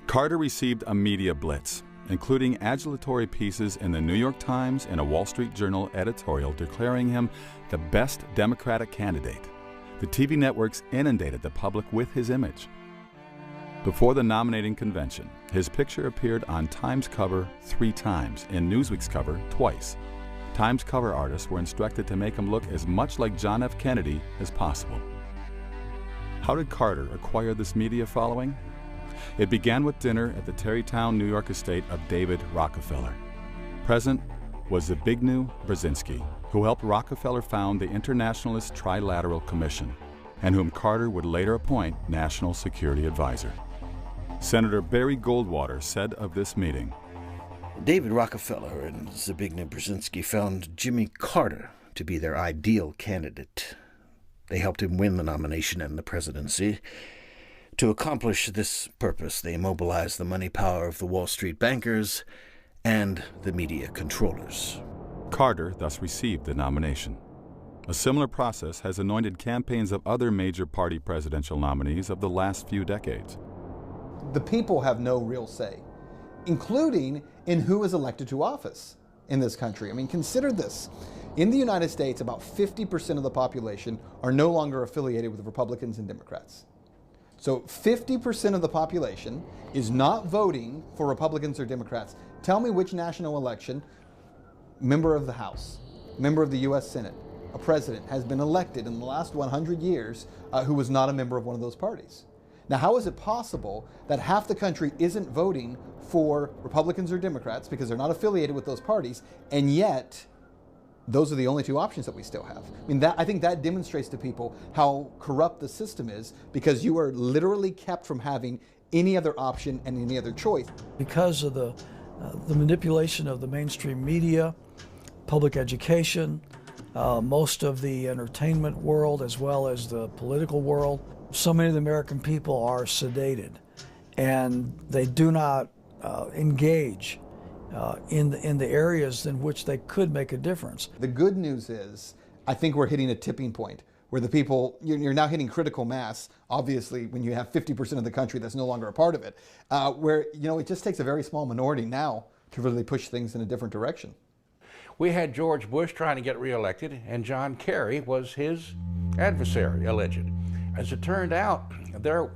Carter received a media blitz, including adulatory pieces in the New York Times and a Wall Street Journal editorial declaring him the best Democratic candidate. The TV networks inundated the public with his image. Before the nominating convention, his picture appeared on Time's cover 3 times and Newsweek's cover twice. Time's cover artists were instructed to make him look as much like John F. Kennedy as possible. How did Carter acquire this media following? It began with dinner at the Tarrytown, New York estate of David Rockefeller. Present was Zbigniew Brzezinski, who helped Rockefeller found the Internationalist Trilateral Commission, and whom Carter would later appoint National Security Advisor. Senator Barry Goldwater said of this meeting, David Rockefeller and Zbigniew Brzezinski found Jimmy Carter to be their ideal candidate. They helped him win the nomination and the presidency. To accomplish this purpose, they mobilized the money power of the Wall Street bankers and the media controllers. Carter thus received the nomination. A similar process has anointed campaigns of other major party presidential nominees of the last few decades. The people have no real say, including in who is elected to office. in this country. I mean, consider this. In the United States, about 50% of the population are no longer affiliated with Republicans and Democrats. So 50% of the population is not voting for Republicans or Democrats. Tell me which national election, member of the House, member of the U.S. Senate, a president has been elected in the last 100 years who was not a member of one of those parties. Now, how is it possible that half the country isn't voting for Republicans or Democrats because they're not affiliated with those parties, and yet those are the only two options that we still have? I mean, I think that demonstrates to people how corrupt the system is, because you are literally kept from having any other option and any other choice. Because of the manipulation of the mainstream media, public education, most of the entertainment world as well as the political world, so many of the American people are sedated, and they do not engage in the areas in which they could make a difference. The good news is, I think we're hitting a tipping point where the people, you're now hitting critical mass, obviously, when you have 50% of the country that's no longer a part of it, where, you know, it just takes a very small minority now to really push things in a different direction. We had George Bush trying to get reelected, and John Kerry was his adversary, alleged. As it turned out, there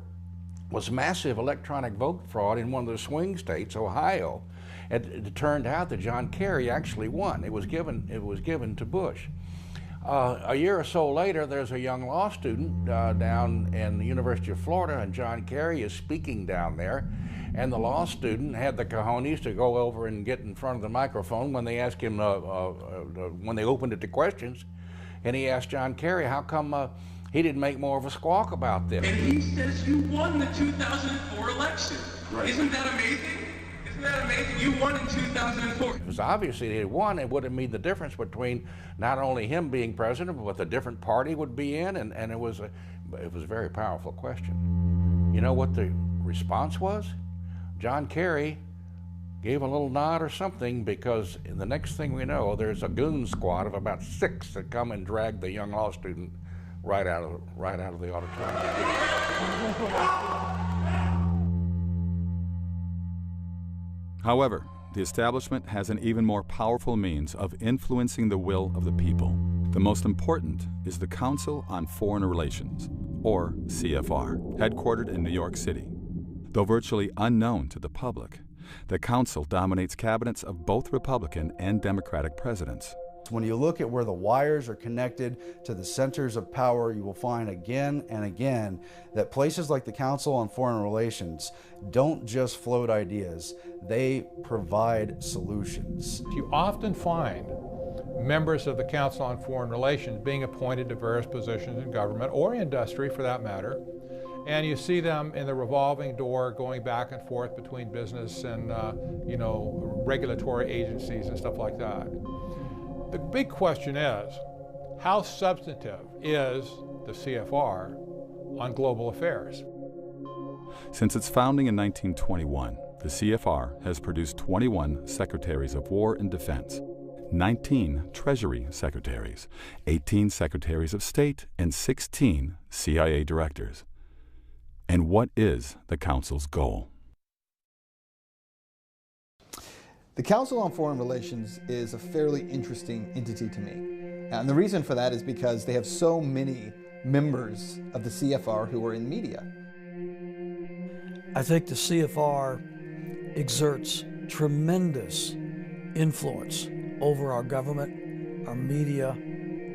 was massive electronic vote fraud in one of the swing states, Ohio. It turned out that John Kerry actually won. It was given to Bush. A year or so later, there's a young law student down in the University of Florida, and John Kerry is speaking down there. And the law student had the cojones to go over and get in front of the microphone when they asked him, when they opened it to questions. And he asked John Kerry, how come he didn't make more of a squawk about this? And he says you won the 2004 election. Right. Isn't that amazing? Isn't that amazing? You won in 2004. It was obvious he had won. It would have made the difference between not only him being president, but what a different party would be in, and it was a very powerful question. You know what the response was? John Kerry gave a little nod or something, because in the next thing we know, there's a goon squad of about 6 that come and drag the young law student right out of the auditorium. However, the establishment has an even more powerful means of influencing the will of the people. The most important is the Council on Foreign Relations, or CFR, headquartered in New York City. Though virtually unknown to the public, the Council dominates cabinets of both Republican and Democratic presidents. When you look at where the wires are connected to the centers of power, you will find again and again that places like the Council on Foreign Relations don't just float ideas, they provide solutions. You often find members of the Council on Foreign Relations being appointed to various positions in government or industry, for that matter, and you see them in the revolving door going back and forth between business and regulatory agencies and stuff like that. The big question is, how substantive is the CFR on global affairs? Since its founding in 1921, the CFR has produced 21 Secretaries of War and Defense, 19 Treasury Secretaries, 18 Secretaries of State, and 16 CIA Directors. And what is the Council's goal? The Council on Foreign Relations is a fairly interesting entity to me. And the reason for that is because they have so many members of the CFR who are in media. I think the CFR exerts tremendous influence over our government, our media,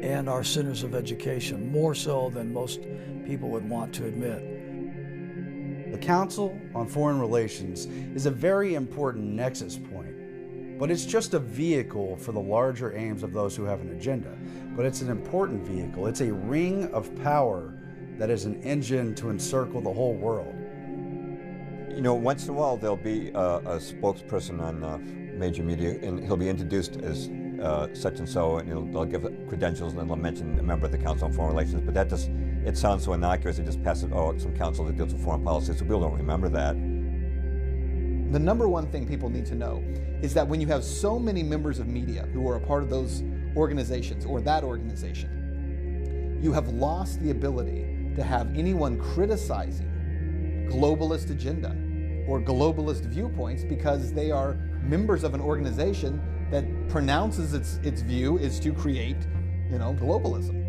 and our centers of education, more so than most people would want to admit. The Council on Foreign Relations is a very important nexus point, but it's just a vehicle for the larger aims of those who have an agenda. But it's an important vehicle. It's a ring of power that is an engine to encircle the whole world. You know, once in a while there'll be a spokesperson on major media, and he'll be introduced as such and so, and they'll give credentials, and then they'll mention a member of the Council on Foreign Relations. But that just, it sounds so innocuous, it just passes, oh, it's some council that deals with foreign policy, so people don't remember that. The number one thing people need to know is that when you have so many members of media who are a part of those organizations or that organization, you have lost the ability to have anyone criticizing globalist agenda or globalist viewpoints, because they are members of an organization that pronounces its view is to create, globalism.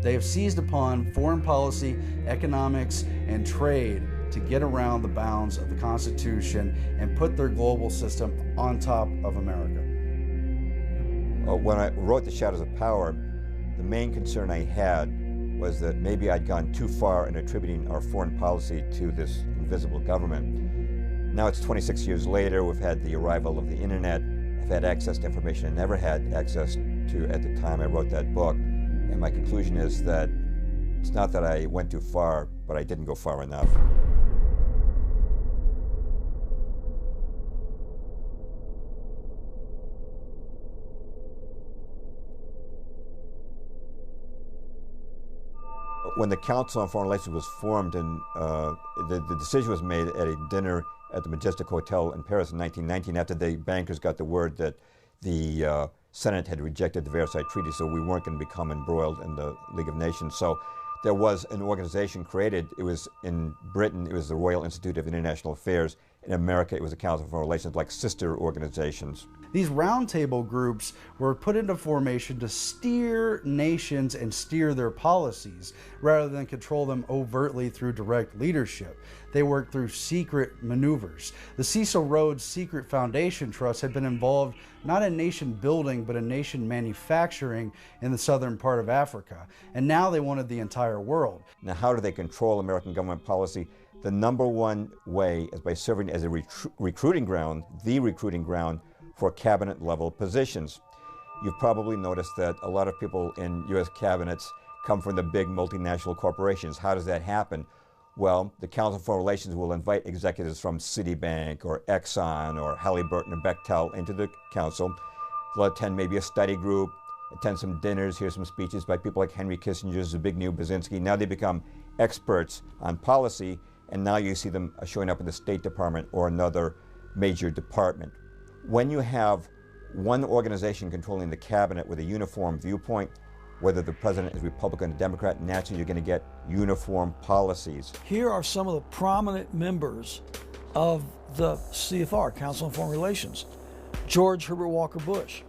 They have seized upon foreign policy, economics, and trade to get around the bounds of the Constitution and put their global system on top of America. When I wrote The Shadows of Power, the main concern I had was that maybe I'd gone too far in attributing our foreign policy to this invisible government. Now it's 26 years later, we've had the arrival of the internet, I've had access to information I never had access to at the time I wrote that book, and my conclusion is that it's not that I went too far, but I didn't go far enough. When the Council on Foreign Relations was formed, and the decision was made at a dinner at the Majestic Hotel in Paris in 1919, after the bankers got the word that the Senate had rejected the Versailles Treaty, so we weren't going to become embroiled in the League of Nations. So there was an organization created. It was in Britain, it was the Royal Institute of International Affairs. In America, it was the Council on Foreign Relations, like sister organizations. These roundtable groups were put into formation to steer nations and steer their policies, rather than control them overtly through direct leadership. They worked through secret maneuvers. The Cecil Rhodes Secret Foundation Trust had been involved not in nation building, but in nation manufacturing in the southern part of Africa. And now they wanted the entire world. Now, how do they control American government policy? The number one way is by serving as a recruiting ground, the recruiting ground for cabinet level positions. You've probably noticed that a lot of people in U.S. cabinets come from the big multinational corporations. How does that happen? Well, the Council on Foreign Relations will invite executives from Citibank or Exxon or Halliburton or Bechtel into the council. They'll attend maybe a study group, attend some dinners, hear some speeches by people like Henry Kissinger, Zbigniew Brzezinski. Now they become experts on policy, and now you see them showing up in the State Department or another major department. When you have one organization controlling the cabinet with a uniform viewpoint, whether the president is Republican or Democrat, naturally you're going to get uniform policies. Here are some of the prominent members of the CFR, Council on Foreign Relations. George Herbert Walker Bush,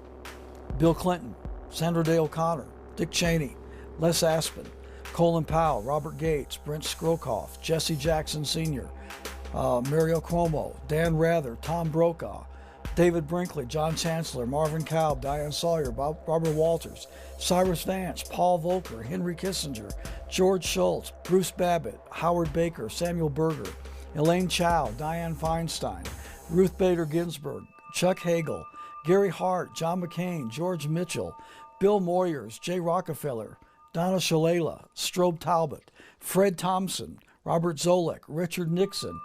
Bill Clinton, Sandra Day O'Connor, Dick Cheney, Les Aspin, Colin Powell, Robert Gates, Brent Scowcroft, Jesse Jackson Sr., Mario Cuomo, Dan Rather, Tom Brokaw, David Brinkley, John Chancellor, Marvin Kalb, Diane Sawyer, Barbara Walters, Cyrus Vance, Paul Volcker, Henry Kissinger, George Shultz, Bruce Babbitt, Howard Baker, Samuel Berger, Elaine Chao, Dianne Feinstein, Ruth Bader Ginsburg, Chuck Hagel, Gary Hart, John McCain, George Mitchell, Bill Moyers, Jay Rockefeller, Donna Shalala, Strobe Talbot, Fred Thompson, Robert Zoellick, Richard Nixon,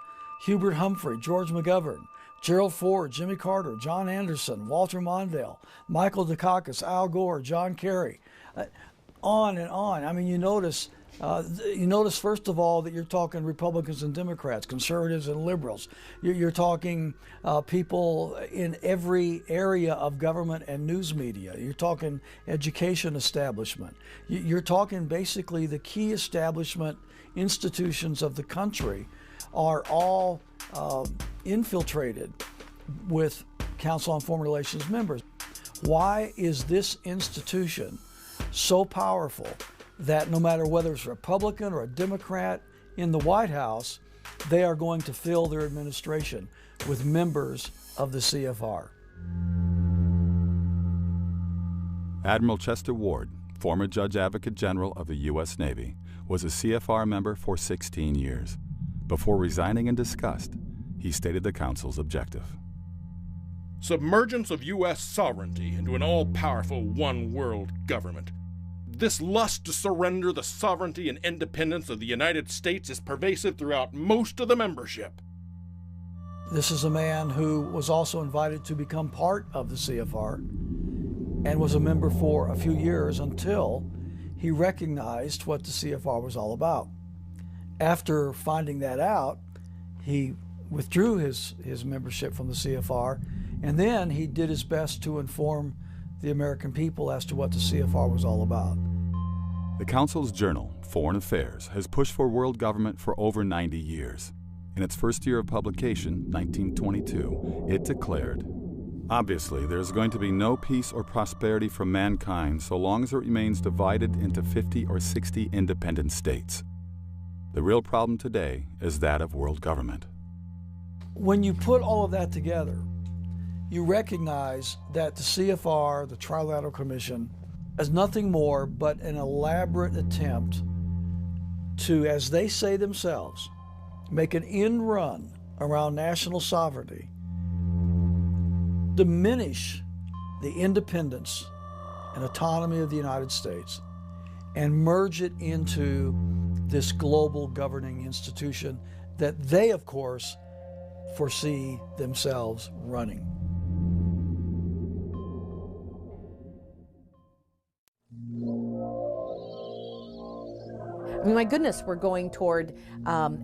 Hubert Humphrey, George McGovern, Gerald Ford, Jimmy Carter, John Anderson, Walter Mondale, Michael Dukakis, Al Gore, John Kerry, on and on. I mean, you notice first of all that you're talking Republicans and Democrats, conservatives and liberals. You're talking people in every area of government and news media. You're talking education establishment. You're talking basically the key establishment institutions of the country are all infiltrated with Council on Foreign Relations members. Why is this institution so powerful that no matter whether it's a Republican or a Democrat in the White House, they are going to fill their administration with members of the CFR? Admiral Chester Ward, former Judge Advocate General of the U.S. Navy, was a CFR member for 16 years. Before resigning in disgust, he stated the Council's objective. Submergence of U.S. sovereignty into an all-powerful one-world government. This lust to surrender the sovereignty and independence of the United States is pervasive throughout most of the membership. This is a man who was also invited to become part of the CFR and was a member for a few years until he recognized what the CFR was all about. After finding that out, he withdrew his membership from the CFR, and then he did his best to inform the American people as to what the CFR was all about. The Council's journal, Foreign Affairs, has pushed for world government for over 90 years. In its first year of publication, 1922, it declared, Obviously, there's going to be no peace or prosperity for mankind so long as it remains divided into 50 or 60 independent states. The real problem today is that of world government. When you put all of that together, you recognize that the CFR, the Trilateral Commission, is nothing more but an elaborate attempt to, as they say themselves, make an end run around national sovereignty, diminish the independence and autonomy of the United States, and merge it into this global governing institution that they, of course, foresee themselves running. I mean, my goodness, we're going toward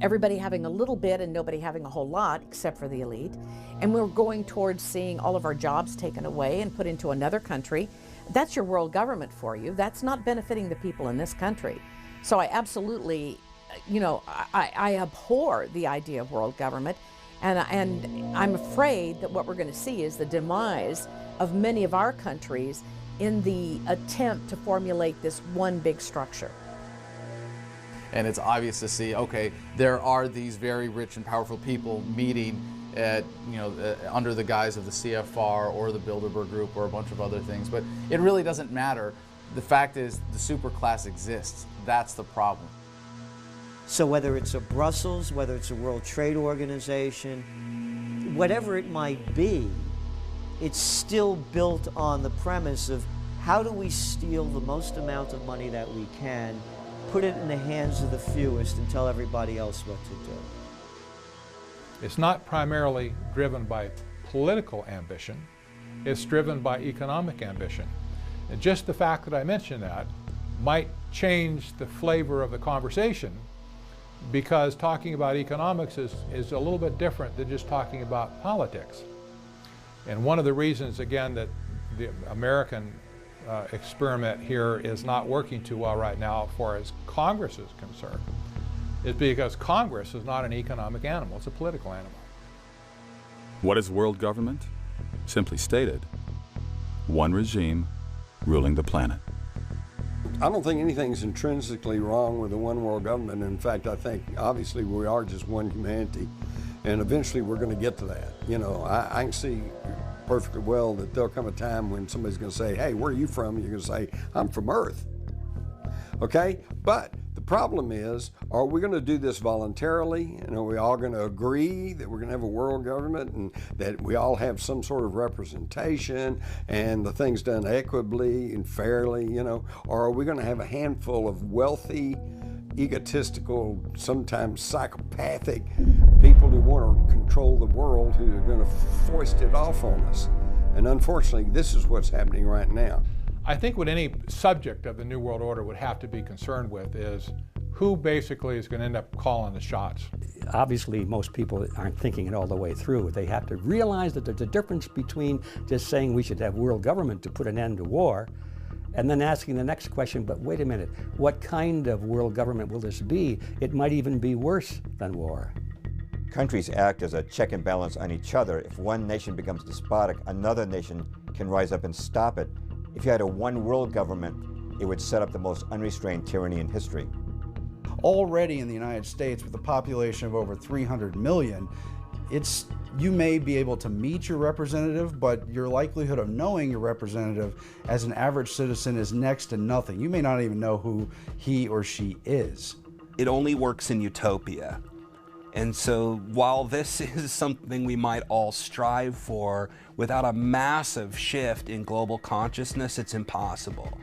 everybody having a little bit and nobody having a whole lot, except for the elite. And we're going towards seeing all of our jobs taken away and put into another country. That's your world government for you. That's not benefiting the people in this country. So I absolutely, you know, I abhor the idea of world government. And I'm afraid that what we're going to see is the demise of many of our countries in the attempt to formulate this one big structure. And it's obvious to see, okay, there are these very rich and powerful people meeting at, under the guise of the CFR or the Bilderberg Group or a bunch of other things. But it really doesn't matter. The fact is the superclass exists. That's the problem. So whether it's a Brussels, whether it's a World Trade Organization, whatever it might be, it's still built on the premise of how do we steal the most amount of money that we can, put it in the hands of the fewest, and tell everybody else what to do. It's not primarily driven by political ambition, it's driven by economic ambition. And just the fact that I mentioned that might change the flavor of the conversation, because talking about economics is a little bit different than just talking about politics. And one of the reasons, again, that the American experiment here is not working too well right now as far as Congress is concerned is because Congress is not an economic animal, it's a political animal. What is world government? Simply stated, one regime ruling the planet. I don't think anything's intrinsically wrong with the one world government. In fact, I think obviously we are just one humanity, and eventually we're going to get to that. You know, I can see perfectly well that there'll come a time when somebody's going to say, hey, where are you from? You're going to say, I'm from Earth. Okay? But the problem is, are we going to do this voluntarily? And are we all going to agree that we're going to have a world government and that we all have some sort of representation and the thing's done equitably and fairly, you know? Or are we going to have a handful of wealthy, egotistical, sometimes psychopathic people who want to control the world, who are going to foist it off on us? And unfortunately, this is what's happening right now. I think what any subject of the New World Order would have to be concerned with is who basically is going to end up calling the shots. Obviously, most people aren't thinking it all the way through. They have to realize that there's a difference between just saying we should have world government to put an end to war, and then asking the next question, but wait a minute, what kind of world government will this be? It might even be worse than war. Countries act as a check and balance on each other. If one nation becomes despotic, another nation can rise up and stop it. If you had a one world government, it would set up the most unrestrained tyranny in history. Already in the United States, with a population of over 300 million, you may be able to meet your representative, but your likelihood of knowing your representative as an average citizen is next to nothing. You may not even know who he or she is. It only works in utopia. And so while this is something we might all strive for, without a massive shift in global consciousness, it's impossible.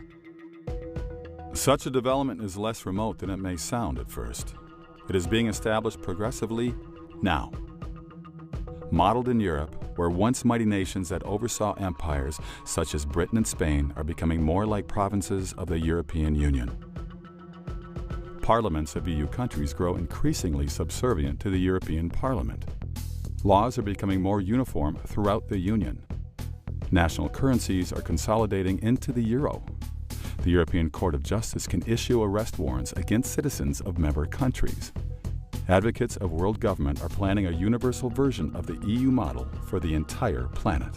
Such a development is less remote than it may sound at first. It is being established progressively now. Modeled in Europe, where once mighty nations that oversaw empires such as Britain and Spain are becoming more like provinces of the European Union. Parliaments of EU countries grow increasingly subservient to the European Parliament. Laws are becoming more uniform throughout the Union. National currencies are consolidating into the euro. The European Court of Justice can issue arrest warrants against citizens of member countries. Advocates of world government are planning a universal version of the EU model for the entire planet.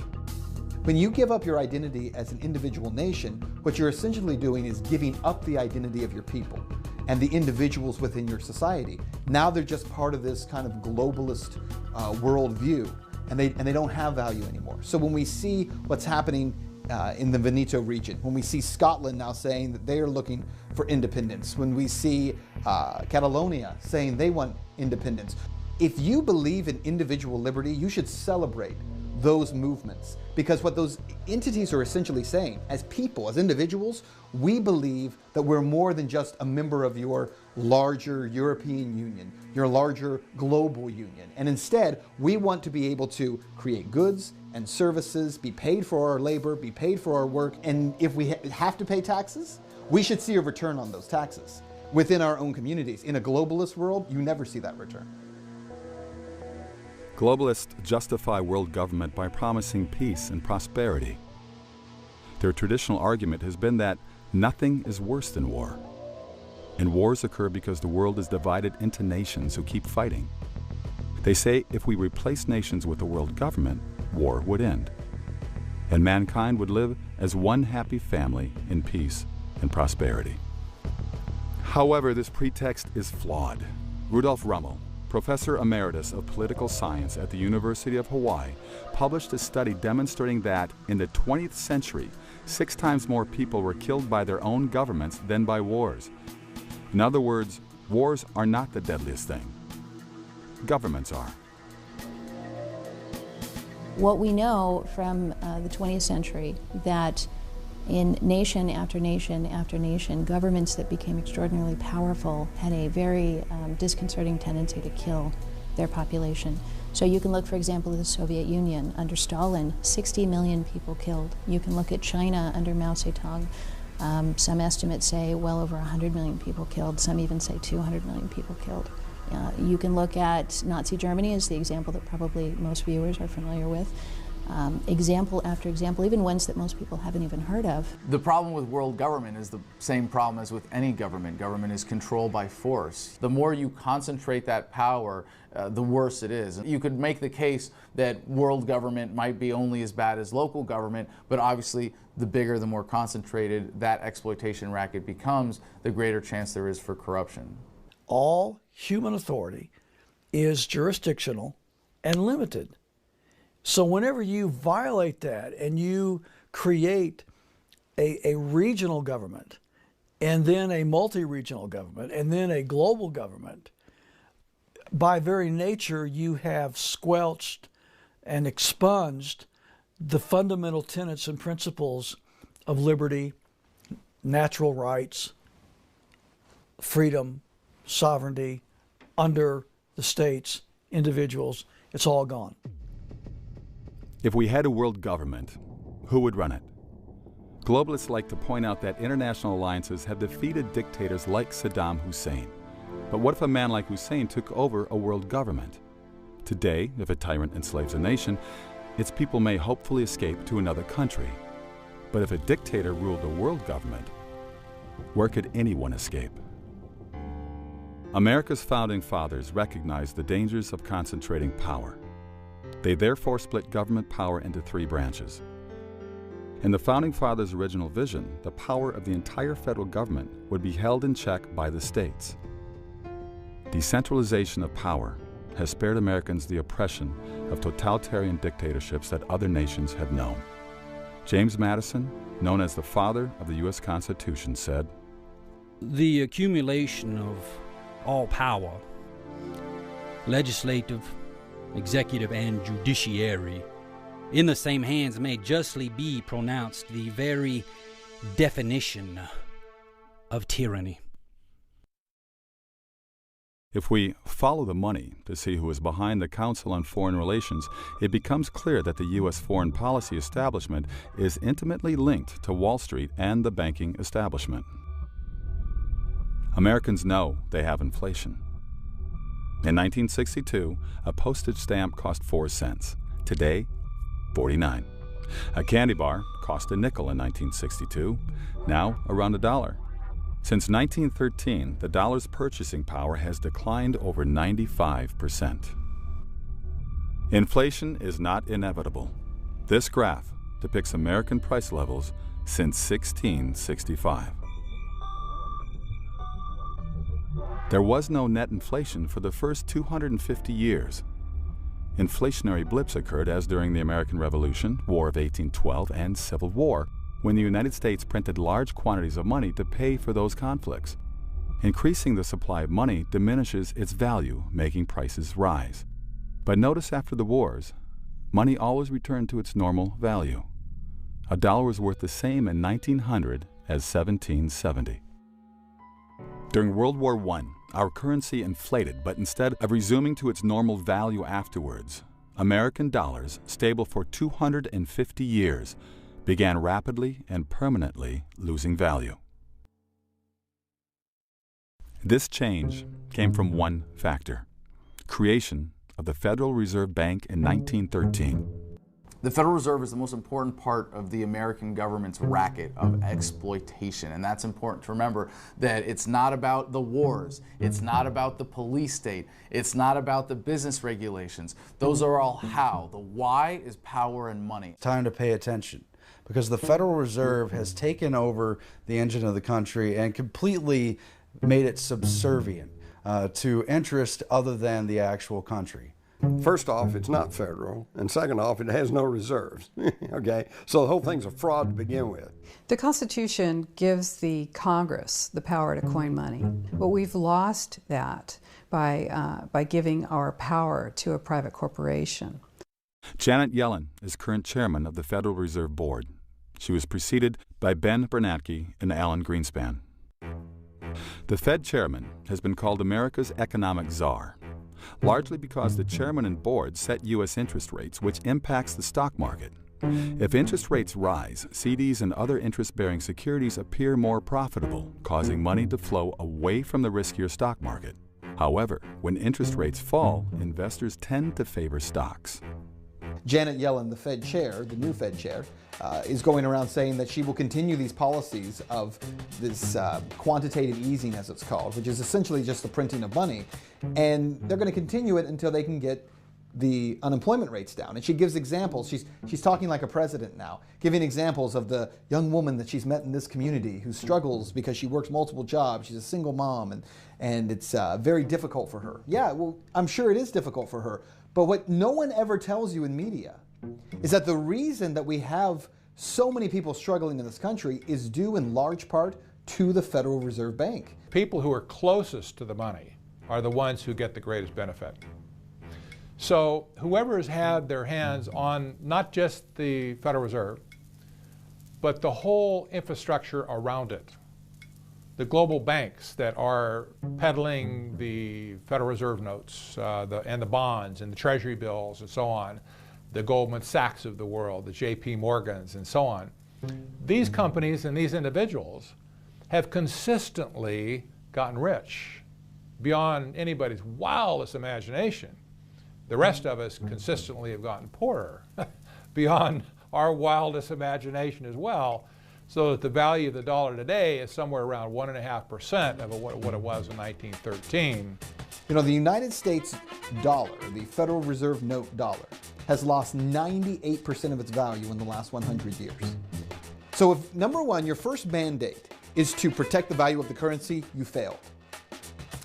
When you give up your identity as an individual nation, what you're essentially doing is giving up the identity of your people and the individuals within your society. Now they're just part of this kind of globalist worldview, and they don't have value anymore. So when we see what's happening in the Veneto region, when we see Scotland now saying that they are looking for independence, when we see Catalonia saying they want independence, if you believe in individual liberty, you should celebrate those movements, because what those entities are essentially saying, as people, as individuals, we believe that we're more than just a member of your larger European Union, your larger global union, and instead we want to be able to create goods and services, be paid for our labor, be paid for our work, and if we have to pay taxes, we should see a return on those taxes within our own communities. In a globalist world, you never see that return. Globalists justify world government by promising peace and prosperity. Their traditional argument has been that nothing is worse than war. And wars occur because the world is divided into nations who keep fighting. They say if we replace nations with a world government, war would end. And mankind would live as one happy family in peace and prosperity. However, this pretext is flawed. Rudolf Rummel, Professor Emeritus of Political Science at the University of Hawaii, published a study demonstrating that in the 20th century, 6 times more people were killed by their own governments than by wars. In other words, wars are not the deadliest thing. Governments are. What we know from the 20th century, that in nation after nation after nation, governments that became extraordinarily powerful had a very disconcerting tendency to kill their population. So you can look, for example, at the Soviet Union. Under Stalin, 60 million people killed. You can look at China under Mao Zedong. Some estimates say well over 100 million people killed. Some even say 200 million people killed. You can look at Nazi Germany as the example that probably most viewers are familiar with. Example after example, even ones that most people haven't even heard of. The problem with world government is the same problem as with any government. Government is controlled by force. The more you concentrate that power, the worse it is. You could make the case that world government might be only as bad as local government, but obviously the bigger, the more concentrated that exploitation racket becomes, the greater chance there is for corruption. All human authority is jurisdictional and limited. So whenever you violate that and you create a regional government and then a multi-regional government and then a global government, by very nature you have squelched and expunged the fundamental tenets and principles of liberty, natural rights, freedom, sovereignty under the states, individuals. It's all gone. If we had a world government, who would run it? Globalists like to point out that international alliances have defeated dictators like Saddam Hussein. But what if a man like Hussein took over a world government? Today, if a tyrant enslaves a nation, its people may hopefully escape to another country. But if a dictator ruled a world government, where could anyone escape? America's founding fathers recognized the dangers of concentrating power. They therefore split government power into 3 branches. In the Founding Fathers' original vision, the power of the entire federal government would be held in check by the states. Decentralization of power has spared Americans the oppression of totalitarian dictatorships that other nations have known. James Madison, known as the father of the U.S. Constitution, said, "The accumulation of all power, legislative, executive, and judiciary, in the same hands may justly be pronounced the very definition of tyranny." If we follow the money to see who is behind the Council on Foreign Relations, it becomes clear that the U.S. foreign policy establishment is intimately linked to Wall Street and the banking establishment. Americans know they have inflation. In 1962, a postage stamp cost 4 cents. Today, 49. A candy bar cost a nickel in 1962, now around $1. Since 1913, the dollar's purchasing power has declined over 95%. Inflation is not inevitable. This graph depicts American price levels since 1665. There was no net inflation for the first 250 years. Inflationary blips occurred as during the American Revolution, War of 1812, and Civil War, when the United States printed large quantities of money to pay for those conflicts. Increasing the supply of money diminishes its value, making prices rise. But notice after the wars, money always returned to its normal value. A dollar was worth the same in 1900 as 1770. During World War I, our currency inflated, but instead of resuming to its normal value afterwards, American dollars, stable for 250 years, began rapidly and permanently losing value. This change came from one factor: creation of the Federal Reserve Bank in 1913. The Federal Reserve is the most important part of the American government's racket of exploitation, and that's important to remember, that it's not about the wars, it's not about the police state, it's not about the business regulations. Those are all how. The why is power and money. Time to pay attention, because the Federal Reserve has taken over the engine of the country and completely made it subservient to interest other than the actual country. First off, it's not federal, and second off, it has no reserves. Okay, so the whole thing's a fraud to begin with. The Constitution gives the Congress the power to coin money, but we've lost that by giving our power to a private corporation. Janet Yellen is current chairman of the Federal Reserve Board. She was preceded by Ben Bernanke and Alan Greenspan. The Fed chairman has been called America's economic czar, largely because the chairman and board set U.S. interest rates, which impacts the stock market. If interest rates rise, CDs and other interest-bearing securities appear more profitable, causing money to flow away from the riskier stock market. However, when interest rates fall, investors tend to favor stocks. Janet Yellen, the Fed chair, the new Fed chair, is going around saying that she will continue these policies of this quantitative easing, as it's called, which is essentially just the printing of money. And they're going to continue it until they can get the unemployment rates down. And she gives examples. She's talking like a president now, giving examples of the young woman that she's met in this community who struggles because she works multiple jobs. She's a single mom, and it's very difficult for her. Yeah, well, I'm sure it is difficult for her. But what no one ever tells you in media is that the reason that we have so many people struggling in this country is due in large part to the Federal Reserve Bank. People who are closest to the money are the ones who get the greatest benefit. So whoever has had their hands on not just the Federal Reserve, but the whole infrastructure around it, the global banks that are peddling the Federal Reserve notes and the bonds and the Treasury bills and so on, the Goldman Sachs of the world, the JP Morgans and so on. These companies and these individuals have consistently gotten rich beyond anybody's wildest imagination. The rest of us consistently have gotten poorer beyond our wildest imagination as well, so that the value of the dollar today is somewhere around 1.5% of what it was in 1913. You know, the United States dollar, the Federal Reserve note dollar, has lost 98% of its value in the last 100 years. So if, number one, your first mandate is to protect the value of the currency, you failed.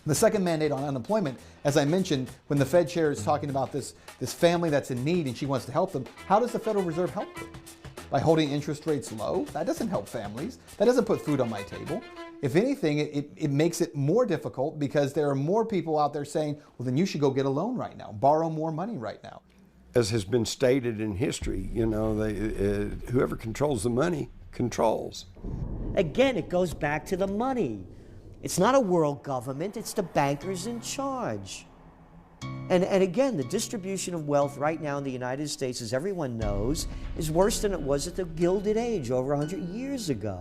The second mandate on unemployment, as I mentioned, when the Fed chair is talking about this family that's in need and she wants to help them, how does the Federal Reserve help them? By holding interest rates low? That doesn't help families. That doesn't put food on my table. If anything, it makes it more difficult because there are more people out there saying, well, then you should go get a loan right now, borrow more money right now. As has been stated in history, you know, whoever controls the money controls. Again, it goes back to the money. It's not a world government, it's the bankers in charge. And again, the distribution of wealth right now in the United States, as everyone knows, is worse than it was at the Gilded Age over 100 years ago.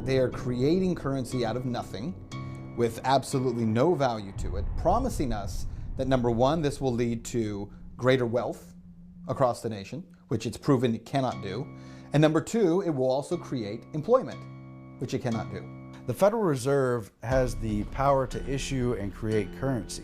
They are creating currency out of nothing with absolutely no value to it, promising us that, number one, this will lead to greater wealth across the nation, which it's proven it cannot do. And number two, it will also create employment, which it cannot do. The Federal Reserve has the power to issue and create currency,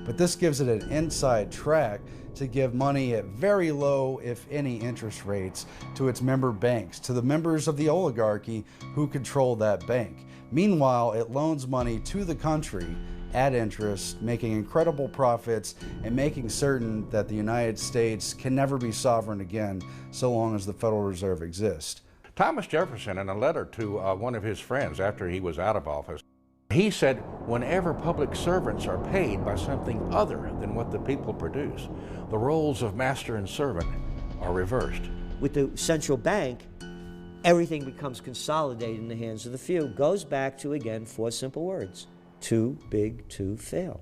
but this gives it an inside track to give money at very low, if any, interest rates to its member banks, to the members of the oligarchy who control that bank. Meanwhile, it loans money to the country at interest, making incredible profits and making certain that the United States can never be sovereign again so long as the Federal Reserve exists. Thomas Jefferson, in a letter to one of his friends after he was out of office, he said, whenever public servants are paid by something other than what the people produce, the roles of master and servant are reversed. With the central bank, everything becomes consolidated in the hands of the few. Goes back to, again, 4 simple words. Too big to fail.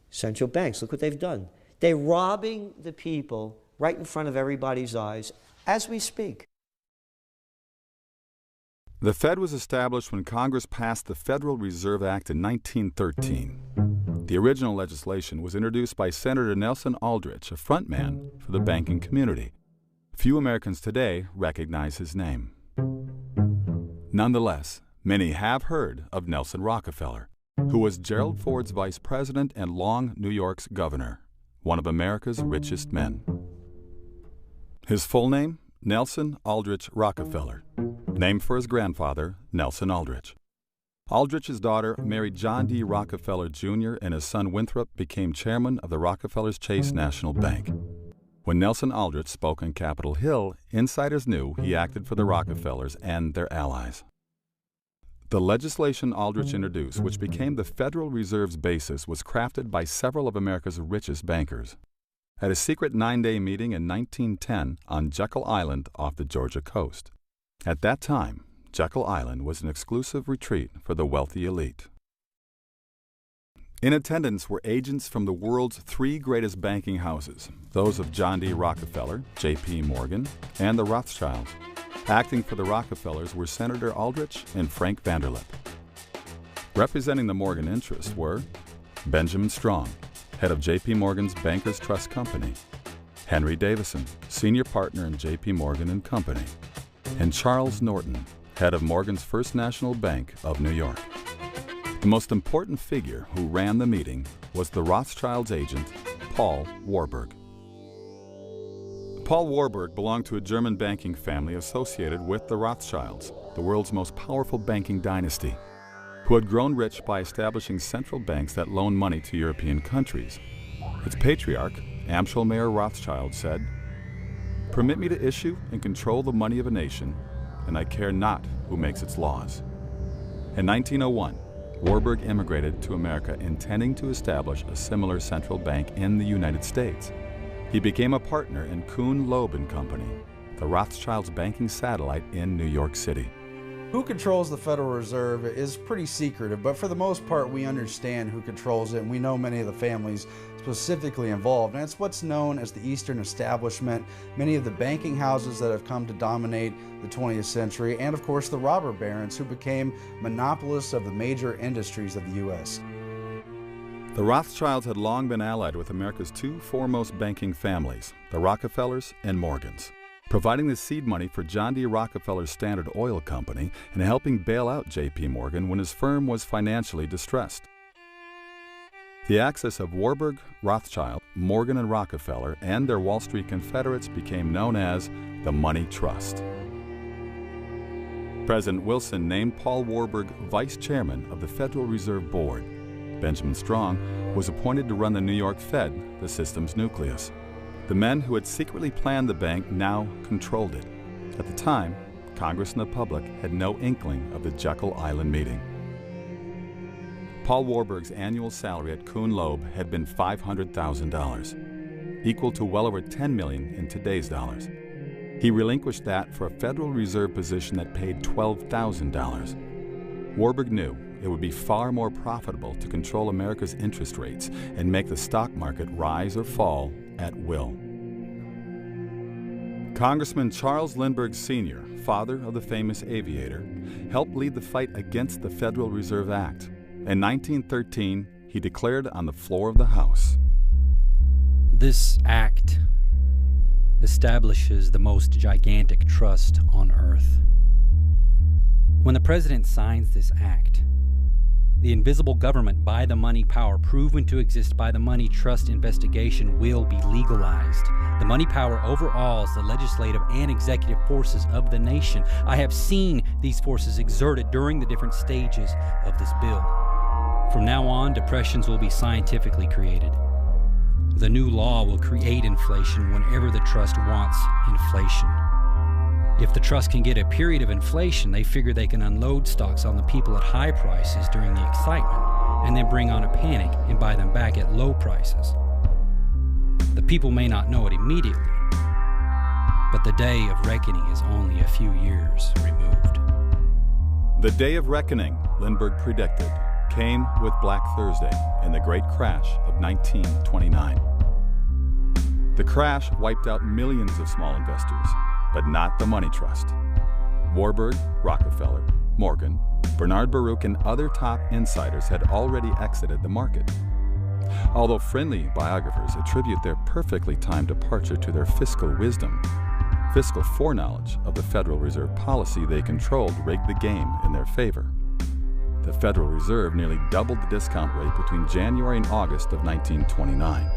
Central banks, look what they've done. They're robbing the people right in front of everybody's eyes as we speak. The Fed was established when Congress passed the Federal Reserve Act in 1913. The original legislation was introduced by Senator Nelson Aldrich, a frontman for the banking community. Few Americans today recognize his name. Nonetheless, many have heard of Nelson Rockefeller, who was Gerald Ford's vice president and long New York's governor, one of America's richest men. His full name? Nelson Aldrich Rockefeller, named for his grandfather, Nelson Aldrich. Aldrich's daughter married John D. Rockefeller Jr., and his son Winthrop became chairman of the Rockefeller's Chase National Bank. When Nelson Aldrich spoke on Capitol Hill, insiders knew he acted for the Rockefellers and their allies. The legislation Aldrich introduced, which became the Federal Reserve's basis, was crafted by several of America's richest bankers. At a secret 9-day meeting in 1910 on Jekyll Island off the Georgia coast. At that time, Jekyll Island was an exclusive retreat for the wealthy elite. In attendance were agents from the world's 3 greatest banking houses, those of John D. Rockefeller, J.P. Morgan, and the Rothschilds. Acting for the Rockefellers were Senator Aldrich and Frank Vanderlip. Representing the Morgan interests were Benjamin Strong, head of J.P. Morgan's Bankers Trust Company, Henry Davison, senior partner in J.P. Morgan & Company, and Charles Norton, head of Morgan's First National Bank of New York. The most important figure who ran the meeting was the Rothschilds' agent, Paul Warburg. Paul Warburg belonged to a German banking family associated with the Rothschilds, the world's most powerful banking dynasty, who had grown rich by establishing central banks that loaned money to European countries. Its patriarch, Amschel Mayer Rothschild, said, "Permit me to issue and control the money of a nation, and I care not who makes its laws." In 1901, Warburg immigrated to America intending to establish a similar central bank in the United States. He became a partner in Kuhn, Loeb & Company, the Rothschilds' banking satellite in New York City. Who controls the Federal Reserve is pretty secretive, but for the most part we understand who controls it, and we know many of the families specifically involved, and it's what's known as the Eastern Establishment, many of the banking houses that have come to dominate the 20th century, and of course the robber barons who became monopolists of the major industries of the U.S. The Rothschilds had long been allied with America's 2 foremost banking families, the Rockefellers and Morgans, providing the seed money for John D. Rockefeller's Standard Oil Company and helping bail out J.P. Morgan when his firm was financially distressed. The axis of Warburg, Rothschild, Morgan, and Rockefeller and their Wall Street confederates became known as the Money Trust. President Wilson named Paul Warburg vice chairman of the Federal Reserve Board. Benjamin Strong was appointed to run the New York Fed, the system's nucleus. The men who had secretly planned the bank now controlled it. At the time, Congress and the public had no inkling of the Jekyll Island meeting. Paul Warburg's annual salary at Kuhn Loeb had been $500,000, equal to well over $10 million in today's dollars. He relinquished that for a Federal Reserve position that paid $12,000. Warburg knew it would be far more profitable to control America's interest rates and make the stock market rise or fall at will. Congressman Charles Lindbergh Sr., father of the famous aviator, helped lead the fight against the Federal Reserve Act. In 1913, he declared on the floor of the House, "This act establishes the most gigantic trust on earth. When the President signs this act, The invisible government by the money power, proven to exist by the money trust investigation, will be legalized. The money power overawes the legislative and executive forces of the nation. I have seen these forces exerted during the different stages of this bill. From now on, depressions will be scientifically created. The new law will create inflation whenever the trust wants inflation. If the trust can get a period of inflation, they figure they can unload stocks on the people at high prices during the excitement, and then bring on a panic and buy them back at low prices. The people may not know it immediately, but the day of reckoning is only a few years removed. The day of reckoning, Lindbergh predicted, came with Black Thursday and the great crash of 1929. The crash wiped out millions of small investors, but not the money trust. Warburg, Rockefeller, Morgan, Bernard Baruch, and other top insiders had already exited the market. Although friendly biographers attribute their perfectly timed departure to their fiscal wisdom, fiscal foreknowledge of the Federal Reserve policy they controlled rigged the game in their favor. The Federal Reserve nearly doubled the discount rate between January and August of 1929.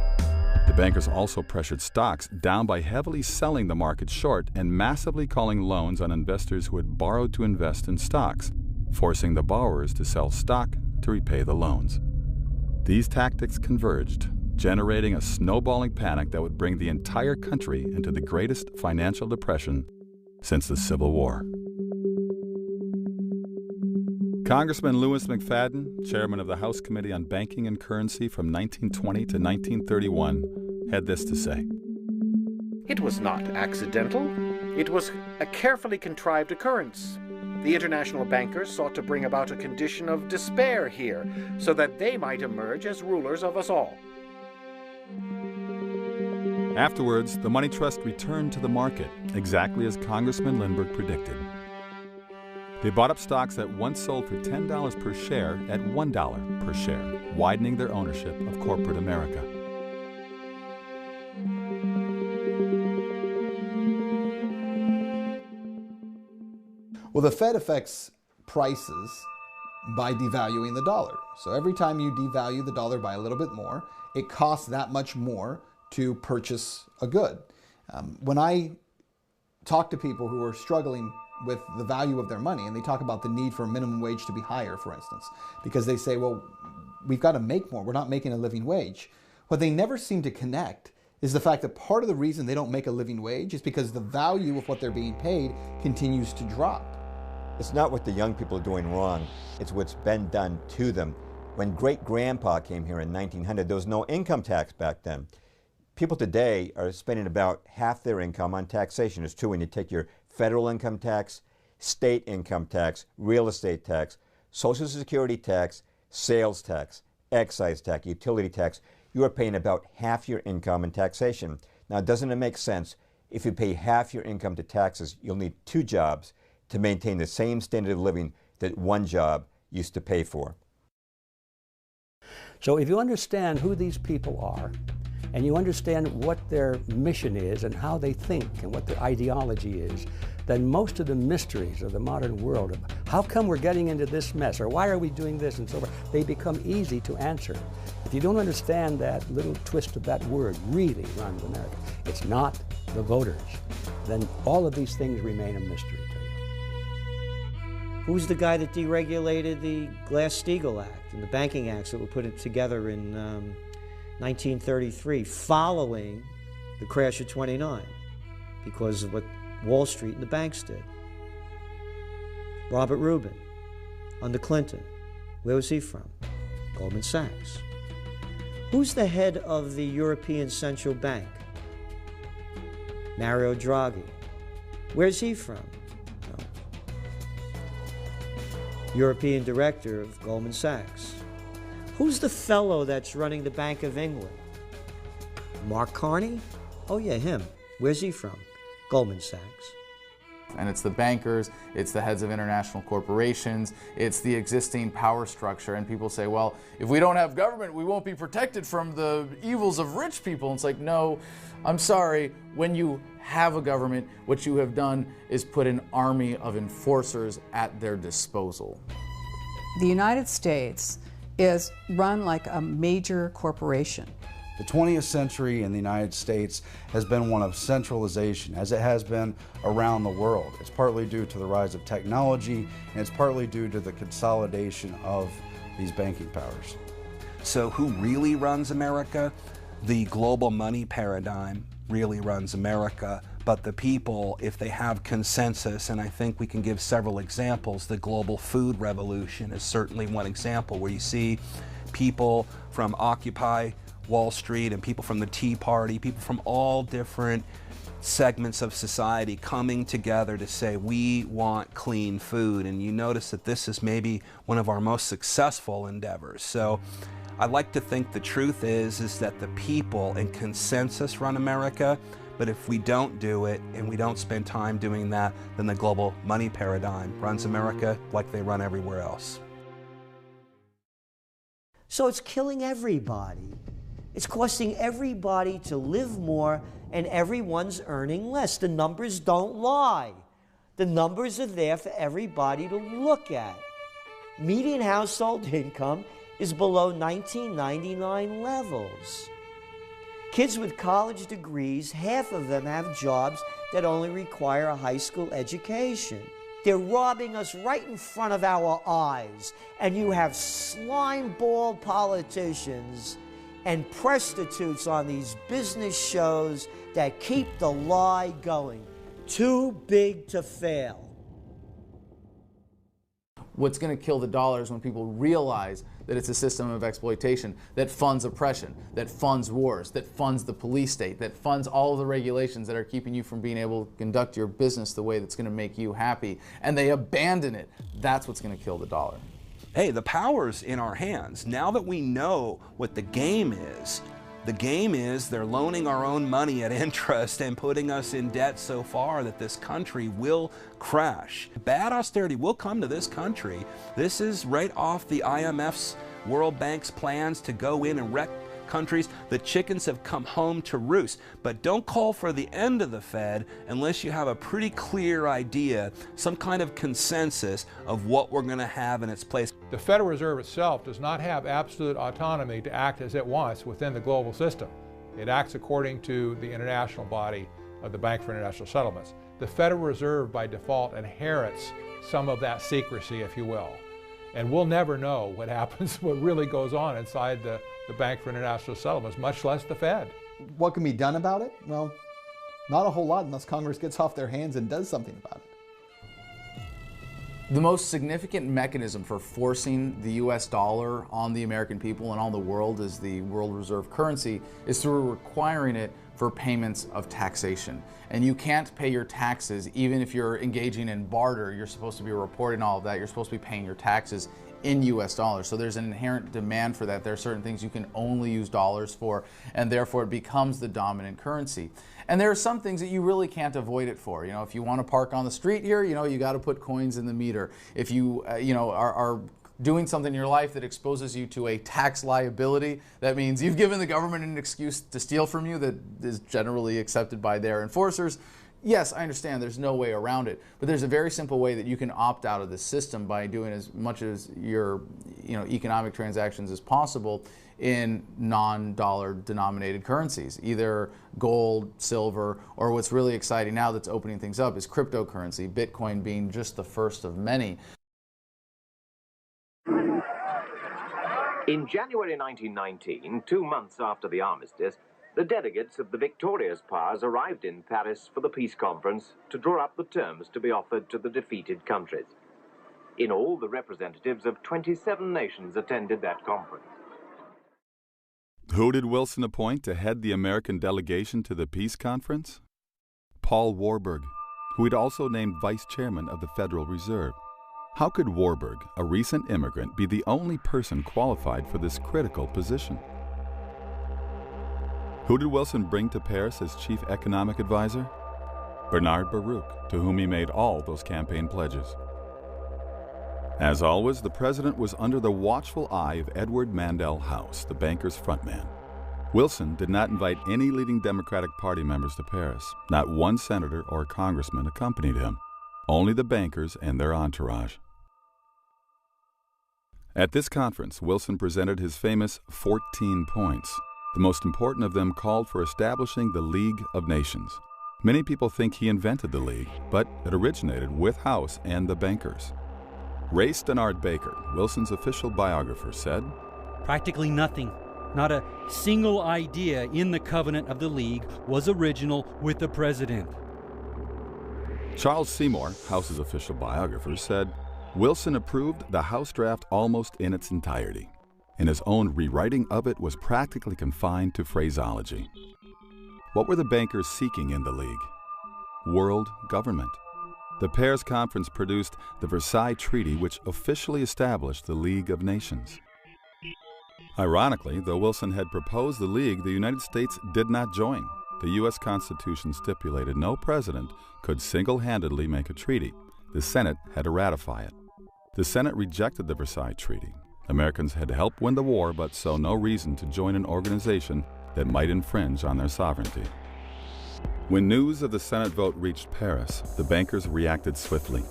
The bankers also pressured stocks down by heavily selling the market short and massively calling loans on investors who had borrowed to invest in stocks, forcing the borrowers to sell stock to repay the loans. These tactics converged, generating a snowballing panic that would bring the entire country into the greatest financial depression since the Civil War. Congressman Louis McFadden, chairman of the House Committee on Banking and Currency from 1920 to 1931, had this to say. It was not accidental. It was a carefully contrived occurrence. The international bankers sought to bring about a condition of despair here, so that they might emerge as rulers of us all. Afterwards, the money trust returned to the market, exactly as Congressman Lindbergh predicted. They bought up stocks that once sold for $10 per share at $1 per share, widening their ownership of corporate America. Well, the Fed affects prices by devaluing the dollar. So every time you devalue the dollar by a little bit more, it costs that much more to purchase a good. When I talk to people who are struggling with the value of their money, and they talk about the need for minimum wage to be higher, for instance, because they say, well, we've got to make more. We're not making a living wage. What they never seem to connect is the fact that part of the reason they don't make a living wage is because the value of what they're being paid continues to drop. It's not what the young people are doing wrong, it's what's been done to them. When great-grandpa came here in 1900, there was no income tax back then. People today are spending about half their income on taxation. It's true when you take your federal income tax, state income tax, real estate tax, Social Security tax, sales tax, excise tax, utility tax. You are paying about half your income in taxation. Now, doesn't it make sense? If you pay half your income to taxes, you'll need 2 jobs to maintain the same standard of living that 1 job used to pay for. So if you understand who these people are, and you understand what their mission is and how they think and what their ideology is, then most of the mysteries of the modern world, of how come we're getting into this mess, or why are we doing this and so forth, they become easy to answer. If you don't understand that little twist of that word really runs America, it's not the voters, then all of these things remain a mystery to you. Who's the guy that deregulated the Glass-Steagall Act and the banking acts that were put together in 1933, following the crash of '29, because of what Wall Street and the banks did? Robert Rubin, under Clinton. Where was he from? Goldman Sachs. Who's the head of the European Central Bank? Mario Draghi. Where's he from? No. European director of Goldman Sachs. Who's the fellow that's running the Bank of England? Mark Carney? Oh yeah, him. Where's he from? Goldman Sachs. And it's the bankers, it's the heads of international corporations, it's the existing power structure. And people say, well, if we don't have government, we won't be protected from the evils of rich people. And it's like, no, I'm sorry. When you have a government, what you have done is put an army of enforcers at their disposal. The United States is run like a major corporation. The 20th century in the United States has been one of centralization, as it has been around the world. It's partly due to the rise of technology, and it's partly due to the consolidation of these banking powers. So who really runs America? The global money paradigm really runs America, but the people, if they have consensus, and I think we can give several examples, the global food revolution is certainly one example where you see people from Occupy Wall Street and people from the Tea Party, people from all different segments of society coming together to say we want clean food. And you notice that this is maybe one of our most successful endeavors. So I like to think the truth is that the people and consensus run America, but if we don't do it and we don't spend time doing that, then the global money paradigm runs America like they run everywhere else. So it's killing everybody. It's costing everybody to live more, and everyone's earning less. The numbers don't lie. The numbers are there for everybody to look at. Median household income is below 1999 levels. Kids with college degrees, half of them have jobs that only require a high school education. They're robbing us right in front of our eyes. And you have slime-ball politicians and prostitutes on these business shows that keep the lie going. Too big to fail. What's going to kill the dollar is when people realize that it's a system of exploitation that funds oppression, that funds wars, that funds the police state, that funds all of the regulations that are keeping you from being able to conduct your business the way that's going to make you happy, and they abandon it. That's what's going to kill the dollar. Hey, the power's in our hands. Now that we know what the game is they're loaning our own money at interest and putting us in debt so far that this country will crash. Bad austerity will come to this country. This is right off the IMF's, World Bank's plans to go in and wreck countries. The chickens have come home to roost. But don't call for the end of the Fed unless you have a pretty clear idea, some kind of consensus of what we're going to have in its place. The Federal Reserve itself does not have absolute autonomy to act as it wants within the global system. It acts according to the international body of the Bank for International Settlements. The Federal Reserve, by default, inherits some of that secrecy, if you will. And we'll never know what happens, what really goes on inside the Bank for International Settlements, much less the Fed. What can be done about it? Well, not a whole lot unless Congress gets off their hands and does something about it. The most significant mechanism for forcing the US dollar on the American people and on the world as the world reserve currency is through requiring it for payments of taxation. And you can't pay your taxes even if you're engaging in barter. You're supposed to be reporting all of that. You're supposed to be paying your taxes in US dollars. So there's an inherent demand for that. There are certain things you can only use dollars for, and therefore it becomes the dominant currency. And there are some things that you really can't avoid it for. You know, if you want to park on the street here, you know, you got to put coins in the meter. If you, are doing something in your life that exposes you to a tax liability, that means you've given the government an excuse to steal from you that is generally accepted by their enforcers. Yes, I understand there's no way around it, but there's a very simple way that you can opt out of the system by doing as much as your economic transactions as possible in non-dollar denominated currencies, either gold, silver, or what's really exciting now that's opening things up is cryptocurrency, Bitcoin being just the first of many. In January 1919, 2 months after the armistice, the delegates of the victorious powers arrived in Paris for the peace conference to draw up the terms to be offered to the defeated countries. In all, the representatives of 27 nations attended that conference. Who did Wilson appoint to head the American delegation to the peace conference? Paul Warburg, who he'd also named vice chairman of the Federal Reserve. How could Warburg, a recent immigrant, be the only person qualified for this critical position? Who did Wilson bring to Paris as chief economic advisor? Bernard Baruch, to whom he made all those campaign pledges. As always, the president was under the watchful eye of Edward Mandell House, the banker's frontman. Wilson did not invite any leading Democratic Party members to Paris. Not one senator or congressman accompanied him. Only the bankers and their entourage. At this conference, Wilson presented his famous 14 points. The most important of them called for establishing the League of Nations. Many people think he invented the League, but it originated with House and the bankers. Ray Stannard Baker, Wilson's official biographer, said, "Practically nothing, not a single idea in the covenant of the League was original with the president." Charles Seymour, House's official biographer, said, Wilson approved the House draft almost in its entirety, and his own rewriting of it was practically confined to phraseology. What were the bankers seeking in the League? World government. The Paris Conference produced the Versailles Treaty, which officially established the League of Nations. Ironically, though Wilson had proposed the League, the United States did not join. The U.S. Constitution stipulated no president could single-handedly make a treaty. The Senate had to ratify it. The Senate rejected the Versailles Treaty. Americans had helped win the war, but saw no reason to join an organization that might infringe on their sovereignty. When news of the Senate vote reached Paris, the bankers reacted swiftly.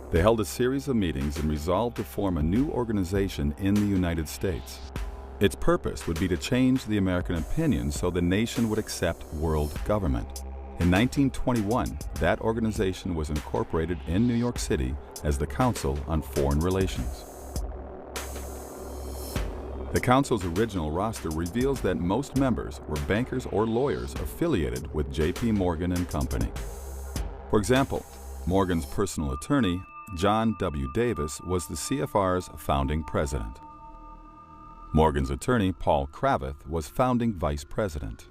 They held a series of meetings and resolved to form a new organization in the United States. Its purpose would be to change the American opinion so the nation would accept world government. In 1921, that organization was incorporated in New York City as the Council on Foreign Relations. The Council's original roster reveals that most members were bankers or lawyers affiliated with J.P. Morgan and Company. For example, Morgan's personal attorney, John W. Davis, was the CFR's founding president. Morgan's attorney, Paul Cravath, was founding vice president.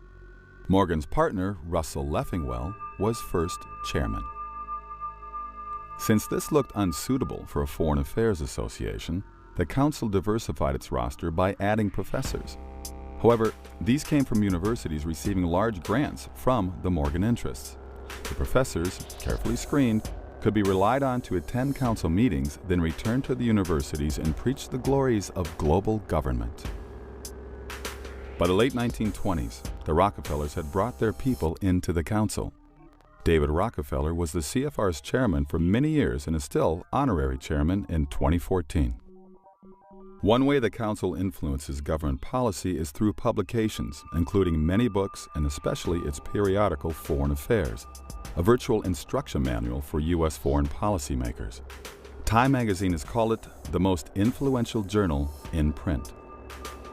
Morgan's partner, Russell Leffingwell, was first chairman. Since this looked unsuitable for a Foreign Affairs Association, the Council diversified its roster by adding professors. However, these came from universities receiving large grants from the Morgan interests. The professors, carefully screened, could be relied on to attend Council meetings, then return to the universities and preach the glories of global government. By the late 1920s, the Rockefellers had brought their people into the Council. David Rockefeller was the CFR's chairman for many years and is still honorary chairman in 2014. One way the Council influences government policy is through publications, including many books and especially its periodical Foreign Affairs, a virtual instruction manual for U.S. foreign policymakers. Time magazine has called it the most influential journal in print.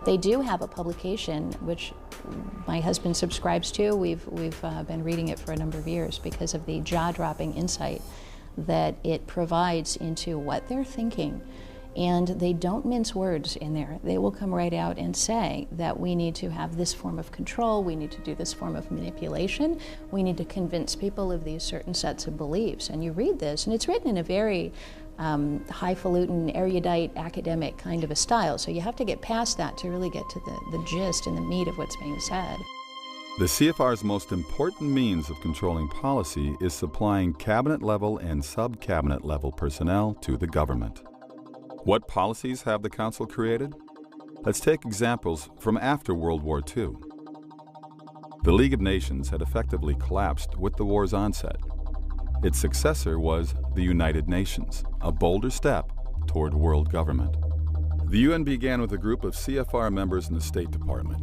They do have a publication which my husband subscribes to. We've been reading it for a number of years because of the jaw-dropping insight that it provides into what they're thinking. And they don't mince words in there. They will come right out and say that we need to have this form of control, we need to do this form of manipulation, we need to convince people of these certain sets of beliefs. And you read this, and it's written in a very highfalutin, erudite, academic kind of a style. So you have to get past that to really get to the gist and the meat of what's being said. The CFR's most important means of controlling policy is supplying cabinet-level and sub-cabinet-level personnel to the government. What policies have the Council created? Let's take examples from after World War II. The League of Nations had effectively collapsed with the war's onset. Its successor was the United Nations, a bolder step toward world government. The UN began with a group of CFR members in the State Department.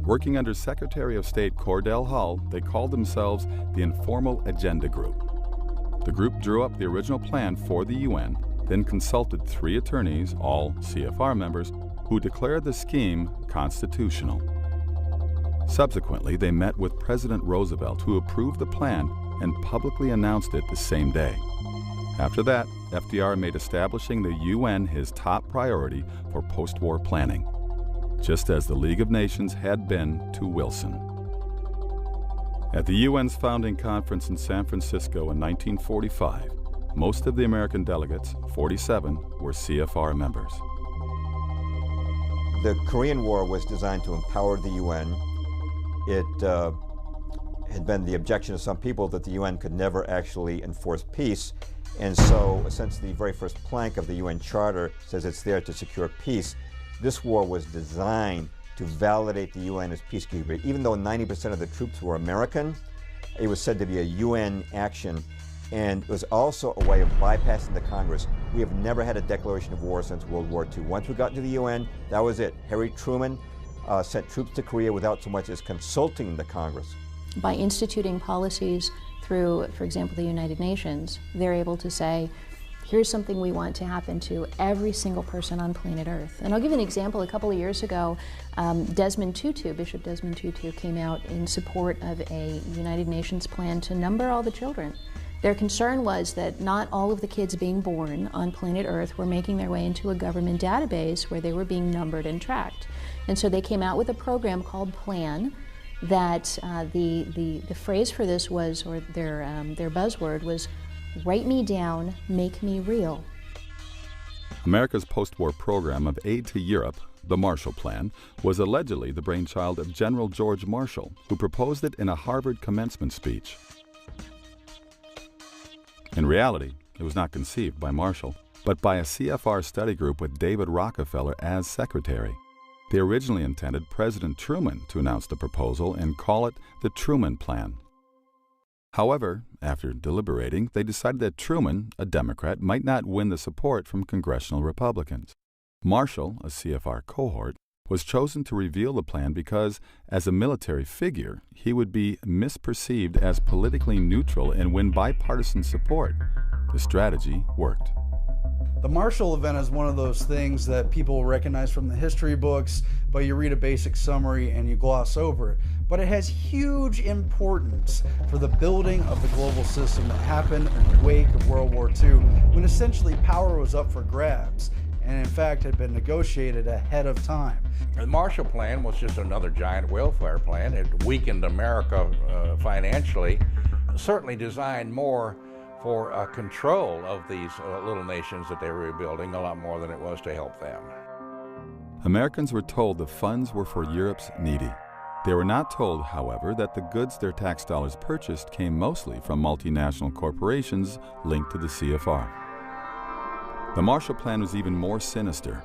Working under Secretary of State Cordell Hull, they called themselves the Informal Agenda Group. The group drew up the original plan for the UN, then consulted 3 attorneys, all CFR members, who declared the scheme constitutional. Subsequently, they met with President Roosevelt, who approved the plan and publicly announced it the same day. After that, FDR made establishing the UN his top priority for post-war planning, just as the League of Nations had been to Wilson. At the UN's founding conference in San Francisco in 1945, most of the American delegates, 47, were CFR members. The Korean War was designed to empower the UN. It had been the objection of some people that the UN could never actually enforce peace. And so, since the very first plank of the UN Charter says it's there to secure peace, this war was designed to validate the UN as peacekeeper. Even though 90% of the troops were American, it was said to be a UN action And it was also a way of bypassing the Congress. We have never had a declaration of war since World War II. Once we got into the UN, that was it. Harry Truman sent troops to Korea without so much as consulting the Congress. By instituting policies through, for example, the United Nations, they're able to say, here's something we want to happen to every single person on planet Earth. And I'll give you an example. A couple of years ago, Desmond Tutu, Bishop Desmond Tutu, came out in support of a United Nations plan to number all the children. Their concern was that not all of the kids being born on planet Earth were making their way into a government database where they were being numbered and tracked. And so they came out with a program called PLAN that the phrase for this was, or their buzzword was, write me down, make me real. America's post-war program of aid to Europe, the Marshall Plan, was allegedly the brainchild of General George Marshall, who proposed it in a Harvard commencement speech. In reality, it was not conceived by Marshall, but by a CFR study group with David Rockefeller as secretary. They originally intended President Truman to announce the proposal and call it the Truman Plan. However, after deliberating, they decided that Truman, a Democrat, might not win the support from congressional Republicans. Marshall, a CFR cohort, was chosen to reveal the plan because, as a military figure, he would be misperceived as politically neutral and win bipartisan support. The strategy worked. The Marshall Event is one of those things that people recognize from the history books, but you read a basic summary and you gloss over it. But it has huge importance for the building of the global system that happened in the wake of World War II, when essentially power was up for grabs, and in fact had been negotiated ahead of time. The Marshall Plan was just another giant welfare plan. It weakened America financially, certainly designed more for control of these little nations that they were rebuilding, a lot more than it was to help them. Americans were told the funds were for Europe's needy. They were not told, however, that the goods their tax dollars purchased came mostly from multinational corporations linked to the CFR. The Marshall Plan was even more sinister.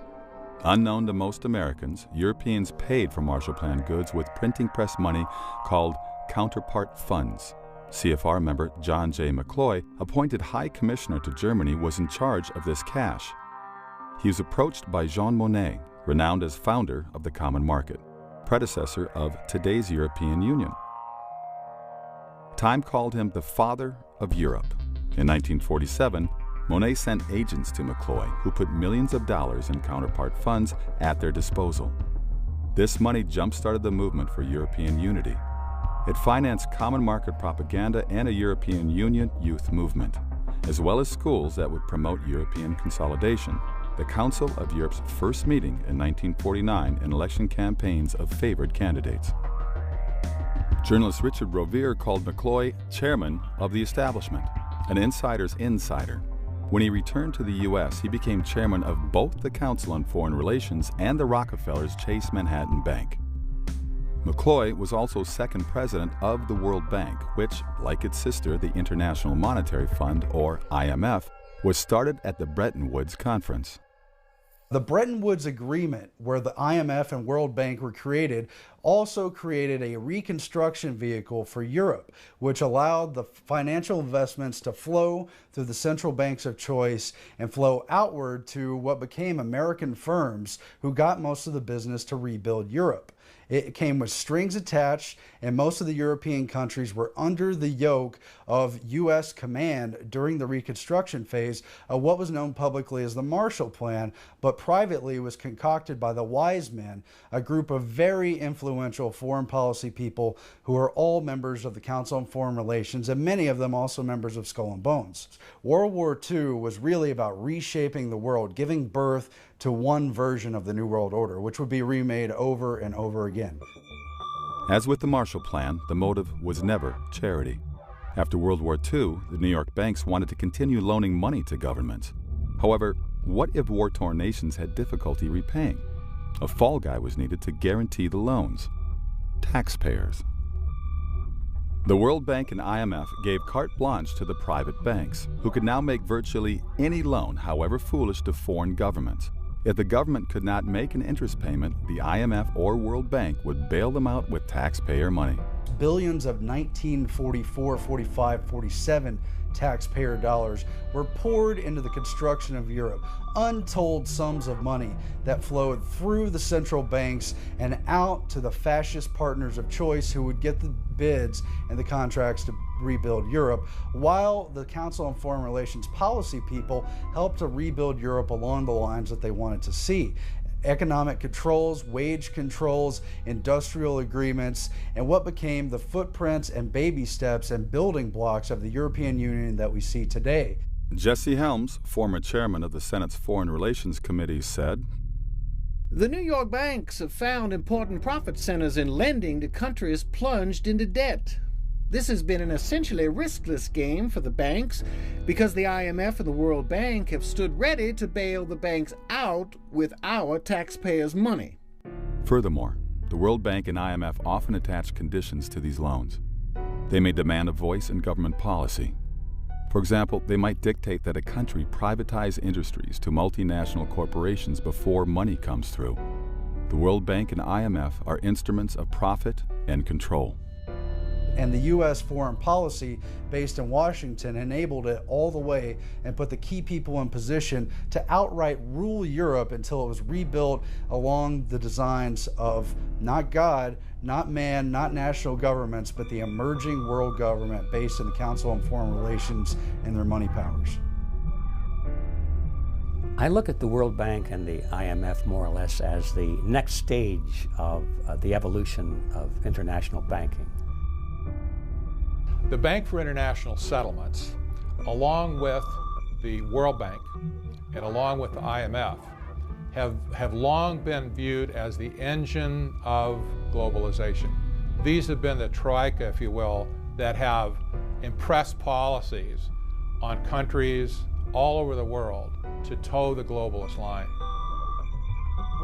Unknown to most Americans, Europeans paid for Marshall Plan goods with printing press money called counterpart funds. CFR member John J. McCloy, appointed High Commissioner to Germany, was in charge of this cash. He was approached by Jean Monnet, renowned as founder of the Common Market, predecessor of today's European Union. Time called him the father of Europe. In 1947, Monnet sent agents to McCloy who put millions of dollars in counterpart funds at their disposal. This money jump-started the movement for European unity. It financed common market propaganda and a European Union youth movement, as well as schools that would promote European consolidation, the Council of Europe's first meeting in 1949 and election campaigns of favored candidates. Journalist Richard Rovere called McCloy chairman of the establishment, an insider's insider. When he returned to the U.S., he became chairman of both the Council on Foreign Relations and the Rockefellers' Chase Manhattan Bank. McCloy was also second president of the World Bank, which, like its sister, the International Monetary Fund, or IMF, was started at the Bretton Woods Conference. The Bretton Woods Agreement, where the IMF and World Bank were created, also created a reconstruction vehicle for Europe, which allowed the financial investments to flow through the central banks of choice and flow outward to what became American firms who got most of the business to rebuild Europe. It came with strings attached, and most of the European countries were under the yoke of U.S. command during the Reconstruction phase of what was known publicly as the Marshall Plan, but privately was concocted by the Wise Men, a group of very influential foreign policy people who are all members of the Council on Foreign Relations, and many of them also members of Skull and Bones. World War II was really about reshaping the world, giving birth to one version of the New World Order, which would be remade over and over again. As with the Marshall Plan, the motive was never charity. After World War II, the New York banks wanted to continue loaning money to governments. However, what if war-torn nations had difficulty repaying? A fall guy was needed to guarantee the loans: taxpayers. The World Bank and IMF gave carte blanche to the private banks, who could now make virtually any loan, however foolish, to foreign governments. If the government could not make an interest payment, the IMF or World Bank would bail them out with taxpayer money. Billions of 1944, 45, 47 taxpayer dollars were poured into the construction of Europe. Untold sums of money that flowed through the central banks and out to the fascist partners of choice who would get the bids and the contracts to rebuild Europe, while the Council on Foreign Relations policy people helped to rebuild Europe along the lines that they wanted to see. Economic controls, wage controls, industrial agreements, and what became the footprints and baby steps and building blocks of the European Union that we see today. Jesse Helms, former chairman of the Senate's Foreign Relations Committee, said, "The New York banks have found important profit centers in lending to countries plunged into debt. This has been an essentially riskless game for the banks because the IMF and the World Bank have stood ready to bail the banks out with our taxpayers' money." Furthermore, the World Bank and IMF often attach conditions to these loans. They may demand a voice in government policy. For example, they might dictate that a country privatize industries to multinational corporations before money comes through. The World Bank and IMF are instruments of profit and control. And the U.S. foreign policy based in Washington enabled it all the way and put the key people in position to outright rule Europe until it was rebuilt along the designs of not God, not man, not national governments, but the emerging world government based in the Council on Foreign Relations and their money powers. I look at the World Bank and the IMF more or less as the next stage of the evolution of international banking. The Bank for International Settlements, along with the World Bank and along with the IMF, have long been viewed as the engine of globalization. These have been the troika, if you will, that have impressed policies on countries all over the world to toe the globalist line.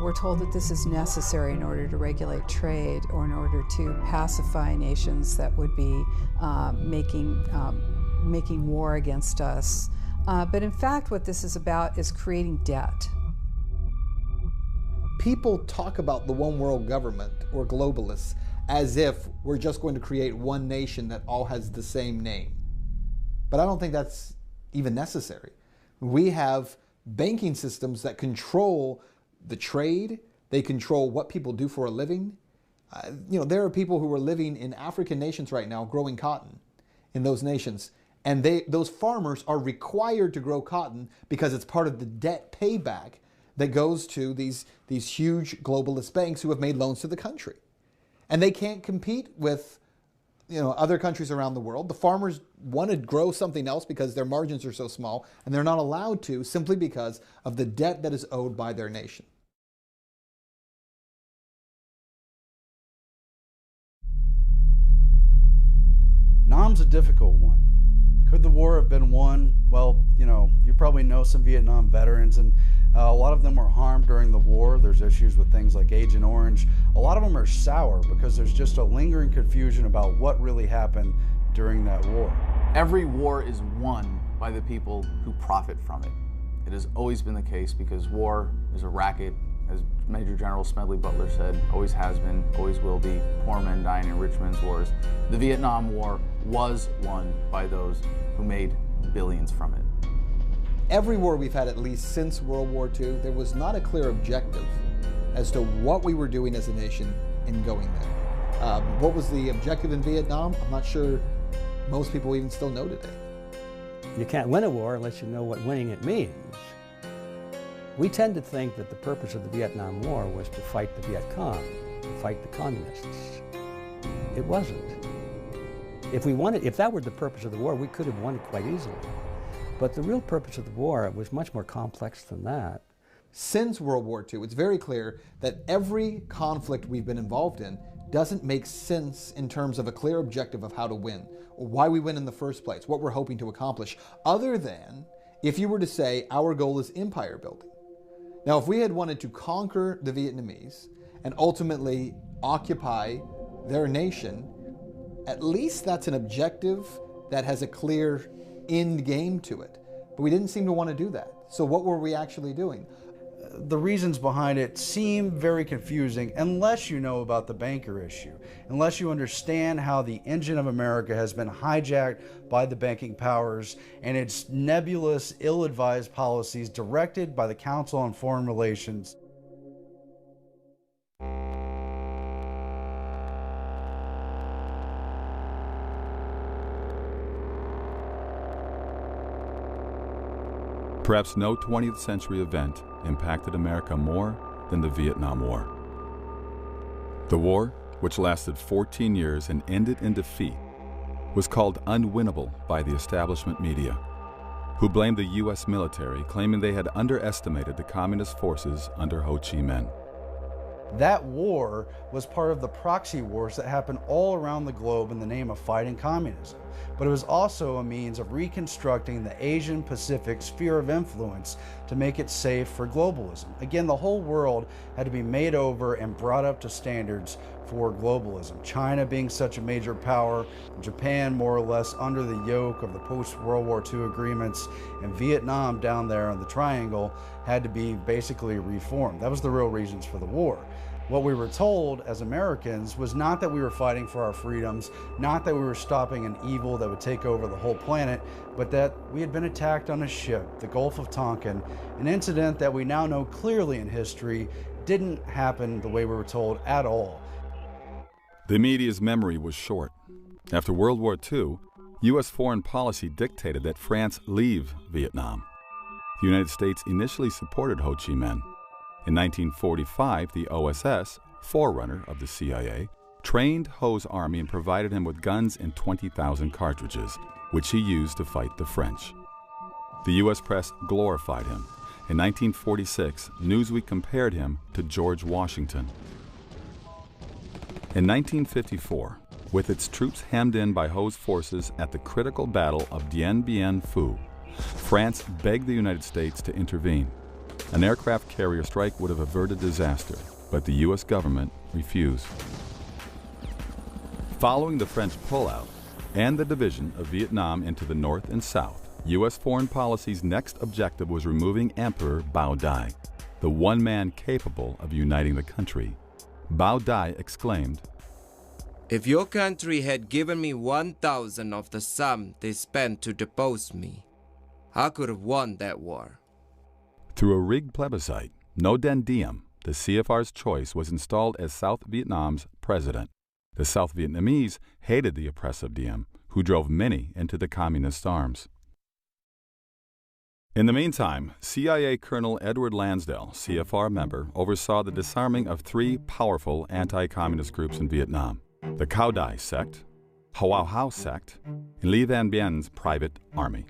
We're told that this is necessary in order to regulate trade or in order to pacify nations that would be making war against us. But in fact, what this is about is creating debt. People talk about the one world government or globalists as if we're just going to create one nation that all has the same name. But I don't think that's even necessary. We have banking systems that control the trade, they control what people do for a living. There are people who are living in African nations right now growing cotton in those nations. And those farmers are required to grow cotton because it's part of the debt payback that goes to these huge globalist banks who have made loans to the country. And they can't compete with other countries around the world. The farmers want to grow something else because their margins are so small, and they're not allowed to simply because of the debt that is owed by their nation. Nam's a difficult one. Could the war have been won? Well, you probably know some Vietnam veterans, and a lot of them were harmed during the war. There's issues with things like Agent Orange. A lot of them are sour because there's just a lingering confusion about what really happened during that war. Every war is won by the people who profit from it. It has always been the case because war is a racket, as Major General Smedley Butler said, always has been, always will be, poor men dying in rich men's wars. The Vietnam War was won by those who made billions from it. Every war we've had, at least since World War II, there was not a clear objective as to what we were doing as a nation in going there. What was the objective in Vietnam? I'm not sure most people even still know today. You can't win a war unless you know what winning it means. We tend to think that the purpose of the Vietnam War was to fight the Viet Cong, to fight the communists. It wasn't. If that were the purpose of the war, we could have won it quite easily. But the real purpose of the war was much more complex than that. Since World War II, it's very clear that every conflict we've been involved in doesn't make sense in terms of a clear objective of how to win, or why we win in the first place, what we're hoping to accomplish, other than if you were to say our goal is empire building. Now, if we had wanted to conquer the Vietnamese and ultimately occupy their nation, at least that's an objective that has a clear end game to it. But we didn't seem to want to do that. So what were we actually doing? the reasons behind it seem very confusing unless you know about the banker issue, unless you understand how the engine of America has been hijacked by the banking powers and its nebulous, ill-advised policies directed by the Council on Foreign Relations. Perhaps no 20th century event impacted America more than the Vietnam War. The war, which lasted 14 years and ended in defeat, was called unwinnable by the establishment media, who blamed the U.S. military, claiming they had underestimated the communist forces under Ho Chi Minh. That war was part of the proxy wars that happened all around the globe in the name of fighting communism. But it was also a means of reconstructing the Asian Pacific sphere of influence to make it safe for globalism. Again, the whole world had to be made over and brought up to standards for globalism. China being such a major power, Japan more or less under the yoke of the post-World War II agreements, and Vietnam down there on the triangle had to be basically reformed. That was the real reasons for the war. What we were told as Americans was not that we were fighting for our freedoms, not that we were stopping an evil that would take over the whole planet, but that we had been attacked on a ship, the Gulf of Tonkin, an incident that we now know clearly in history didn't happen the way we were told at all. The media's memory was short. After World War II, U.S. foreign policy dictated that France leave Vietnam. The United States initially supported Ho Chi Minh. In 1945, the OSS, forerunner of the CIA, trained Ho's army and provided him with guns and 20,000 cartridges, which he used to fight the French. The U.S. press glorified him. In 1946, Newsweek compared him to George Washington. In 1954, with its troops hemmed in by Ho's forces at the critical battle of Dien Bien Phu, France begged the United States to intervene. An aircraft carrier strike would have averted disaster, but the U.S. government refused. Following the French pullout and the division of Vietnam into the North and South, U.S. foreign policy's next objective was removing Emperor Bao Dai, the one man capable of uniting the country. Bao Dai exclaimed, "If your country had given me 1,000 of the sum they spent to depose me, I could have won that war." Through a rigged plebiscite, Ngo Dinh Diem, the CFR's choice, was installed as South Vietnam's president. The South Vietnamese hated the oppressive Diem, who drove many into the communist arms. In the meantime, CIA Colonel Edward Lansdale, CFR member, oversaw the disarming of three powerful anti-communist groups in Vietnam: the Cao Dai sect, Hoa Hao sect, and Le Van Bien's private army.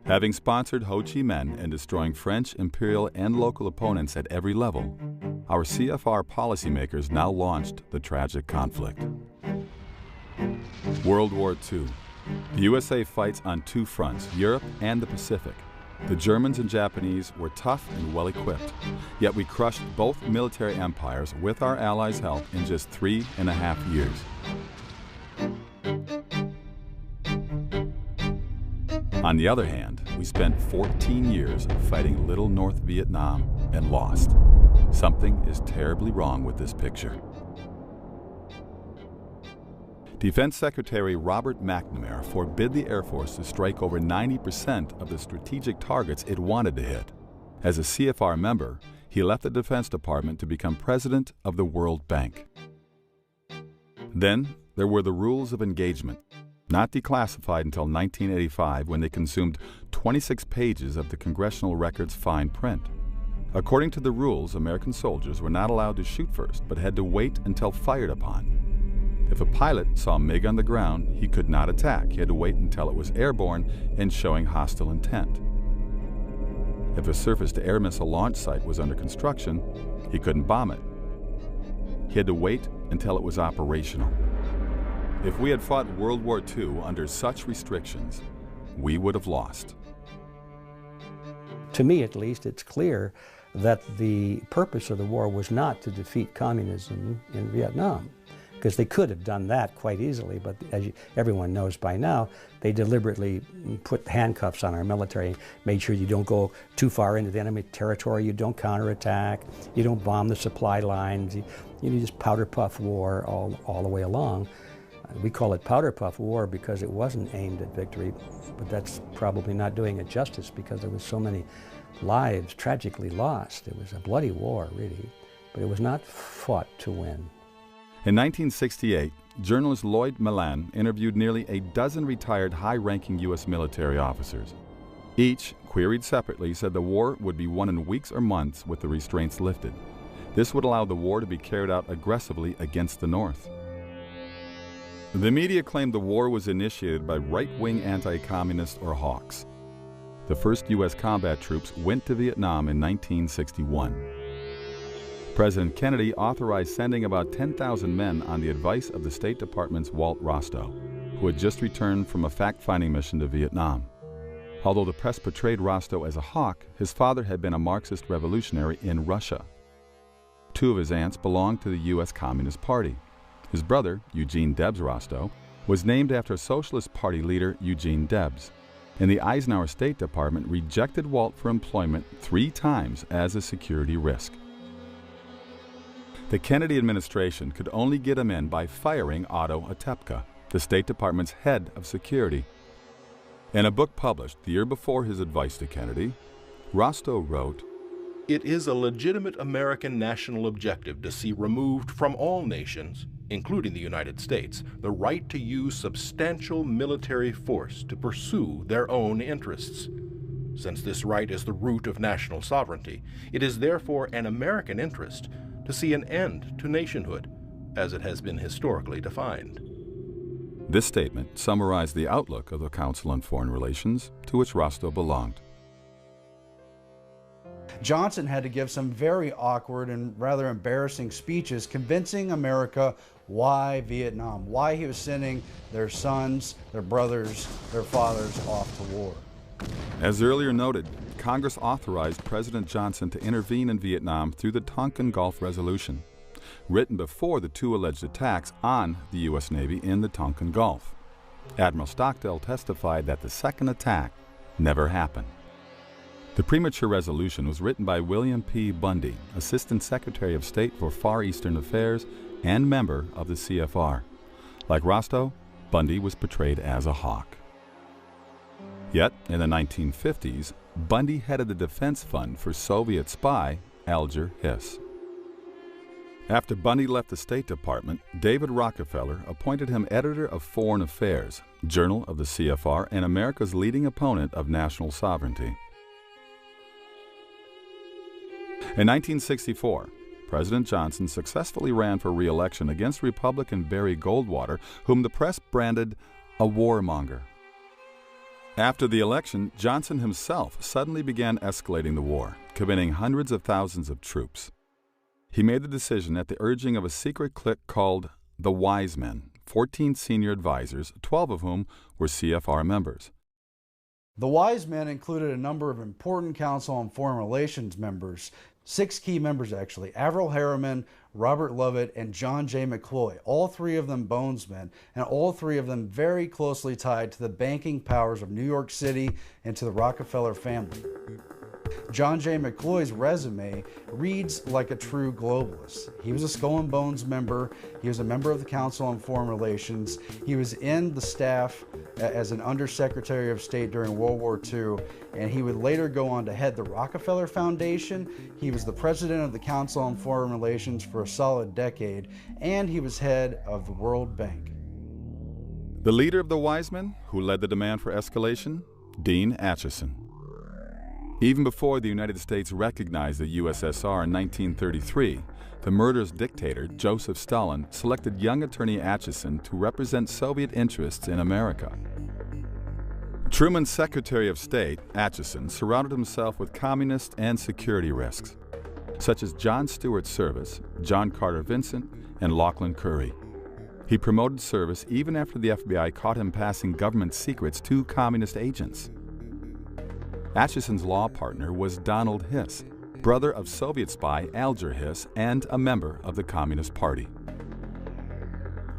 Having sponsored Ho Chi Minh in destroying French, imperial, and local opponents at every level, our CFR policymakers now launched the tragic conflict. World War II. The USA fights on two fronts, Europe and the Pacific. The Germans and Japanese were tough and well-equipped, yet we crushed both military empires with our allies' help in just 3.5 years. On the other hand, we spent 14 years fighting Little North Vietnam and lost. Something is terribly wrong with this picture. Defense Secretary Robert McNamara forbid the Air Force to strike over 90% of the strategic targets it wanted to hit. As a CFR member, he left the Defense Department to become president of the World Bank. Then there were the rules of engagement, not declassified until 1985, when they consumed 26 pages of the Congressional Record's fine print. According to the rules, American soldiers were not allowed to shoot first, but had to wait until fired upon. If a pilot saw a MiG on the ground, he could not attack. He had to wait until it was airborne and showing hostile intent. If a surface-to-air missile launch site was under construction, he couldn't bomb it. He had to wait until it was operational. If we had fought World War II under such restrictions, we would have lost. To me, at least, it's clear that the purpose of the war was not to defeat communism in Vietnam. because they could have done that quite easily, but as everyone knows by now, they deliberately put handcuffs on our military, made sure you don't go too far into the enemy territory, you don't counterattack, you don't bomb the supply lines, you just powder puff war all the way along. We call it powder puff war because it wasn't aimed at victory, but that's probably not doing it justice because there was so many lives tragically lost. It was a bloody war, really, but it was not fought to win. In 1968, journalist Lloyd Millan interviewed nearly a dozen retired high-ranking U.S. military officers. Each, queried separately, said the war would be won in weeks or months with the restraints lifted. This would allow the war to be carried out aggressively against the North. The media claimed the war was initiated by right-wing anti-communists or hawks. The first U.S. combat troops went to Vietnam in 1961. President Kennedy authorized sending about 10,000 men on the advice of the State Department's Walt Rostow, who had just returned from a fact-finding mission to Vietnam. Although the press portrayed Rostow as a hawk, his father had been a Marxist revolutionary in Russia. Two of his aunts belonged to the U.S. Communist Party. His brother, Eugene Debs Rostow, was named after Socialist Party leader Eugene Debs, and the Eisenhower State Department rejected Walt for employment 3 times as a security risk. The Kennedy administration could only get him in by firing Otto Otepka, the State Department's head of security. In a book published the year before his advice to Kennedy, Rostow wrote, "It is a legitimate American national objective to see removed from all nations, including the United States, the right to use substantial military force to pursue their own interests. Since this right is the root of national sovereignty, it is therefore an American interest to see an end to nationhood, as it has been historically defined." This statement summarized the outlook of the Council on Foreign Relations, to which Rostow belonged. Johnson had to give some very awkward and rather embarrassing speeches convincing America why Vietnam, why he was sending their sons, their brothers, their fathers off to war. As earlier noted, Congress authorized President Johnson to intervene in Vietnam through the Tonkin Gulf Resolution, written before the 2 alleged attacks on the U.S. Navy in the Tonkin Gulf. Admiral Stockdale testified that the second attack never happened. The premature resolution was written by William P. Bundy, Assistant Secretary of State for Far Eastern Affairs and member of the CFR. Like Rostow, Bundy was portrayed as a hawk. Yet, in the 1950s, Bundy headed the defense fund for Soviet spy Alger Hiss. After Bundy left the State Department, David Rockefeller appointed him editor of Foreign Affairs, Journal of the CFR, and America's leading opponent of national sovereignty. In 1964, President Johnson successfully ran for re-election against Republican Barry Goldwater, whom the press branded a warmonger. After the election, Johnson himself suddenly began escalating the war, committing hundreds of thousands of troops. He made the decision at the urging of a secret clique called the Wise Men, 14 senior advisors, 12 of whom were CFR members. The Wise Men included a number of important Council on Foreign Relations members, 6 key members actually: Averell Harriman, Robert Lovett, and John J. McCloy, all 3 of them Bonesmen, and all 3 of them very closely tied to the banking powers of New York City and to the Rockefeller family. John J. McCloy's resume reads like a true globalist. He was a Skull and Bones member. He was a member of the Council on Foreign Relations. He was in the staff as an Undersecretary of State during World War II, and he would later go on to head the Rockefeller Foundation. He was the president of the Council on Foreign Relations for a solid decade, and he was head of the World Bank. The leader of the Wise Men, who led the demand for escalation, Dean Acheson. Even before the United States recognized the USSR in 1933, the murderous dictator Joseph Stalin selected young attorney Acheson to represent Soviet interests in America. Truman's Secretary of State, Acheson, surrounded himself with communist and security risks, such as John Stewart Service, John Carter Vincent, and Lachlan Curry. He promoted Service even after the FBI caught him passing government secrets to communist agents. Acheson's law partner was Donald Hiss, brother of Soviet spy Alger Hiss and a member of the Communist Party.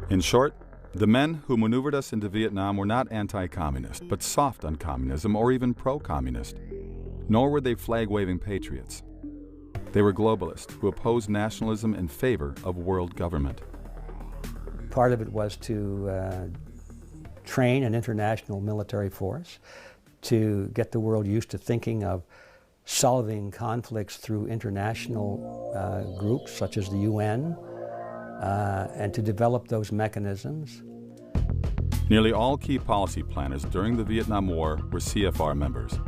In short, the men who maneuvered us into Vietnam were not anti-communist, but soft on communism or even pro-communist. Nor were they flag-waving patriots. They were globalists who opposed nationalism in favor of world government. Part of it was to train an international military force, to get the world used to thinking of solving conflicts through international groups such as the UN, and to develop those mechanisms. Nearly all key policy planners during the Vietnam War were CFR members.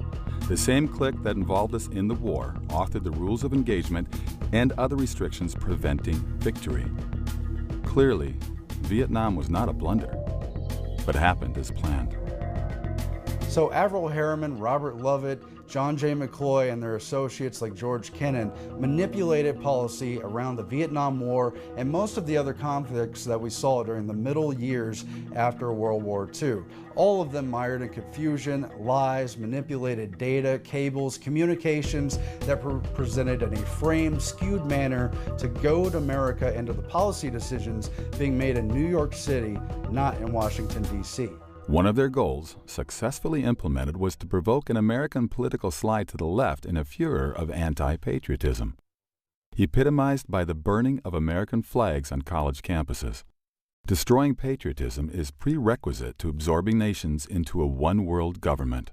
The same clique that involved us in the war authored the rules of engagement and other restrictions preventing victory. Clearly, Vietnam was not a blunder, but happened as planned. So Averell Harriman, Robert Lovett, John J. McCloy, and their associates like George Kennan manipulated policy around the Vietnam War and most of the other conflicts that we saw during the middle years after World War II. All of them mired in confusion, lies, manipulated data, cables, communications that were presented in a framed, skewed manner to goad America into the policy decisions being made in New York City, not in Washington, D.C. One of their goals, successfully implemented, was to provoke an American political slide to the left in a furor of anti-patriotism, epitomized by the burning of American flags on college campuses. Destroying patriotism is prerequisite to absorbing nations into a one-world government.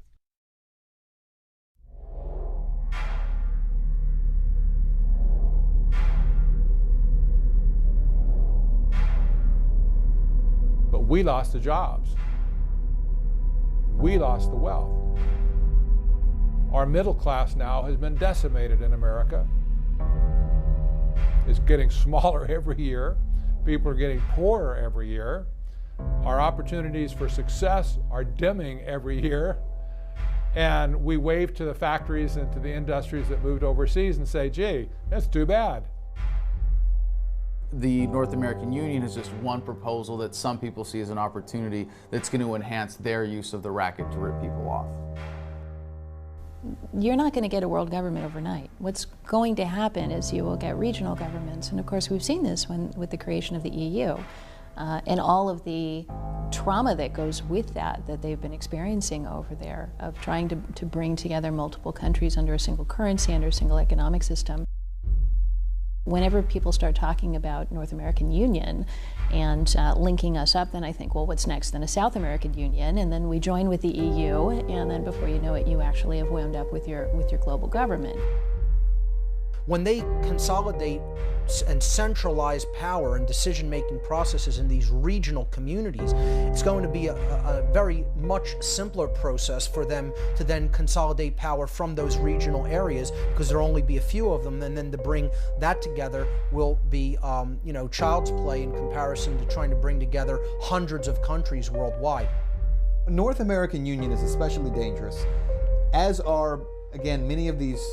But we lost the jobs. We lost the wealth. Our middle class now has been decimated in America. It's getting smaller every year. People are getting poorer every year. Our opportunities for success are dimming every year. And we wave to the factories and to the industries that moved overseas and say, gee, that's too bad. The North American Union is just one proposal that some people see as an opportunity that's going to enhance their use of the racket to rip people off. You're not going to get a world government overnight. What's going to happen is you will get regional governments, and of course we've seen this with the creation of the EU and all of the trauma that goes with that they've been experiencing over there of trying to bring together multiple countries under a single currency, under a single economic system. Whenever people start talking about North American Union and linking us up, then I think, well, what's next? Then a South American Union, and then we join with the EU, and then before you know it, you actually have wound up with your global government. When they consolidate and centralize power and decision-making processes in these regional communities, it's going to be a very much simpler process for them to then consolidate power from those regional areas, because there'll only be a few of them, and then to bring that together will be child's play in comparison to trying to bring together hundreds of countries worldwide. North American Union is especially dangerous, as are, again, many of these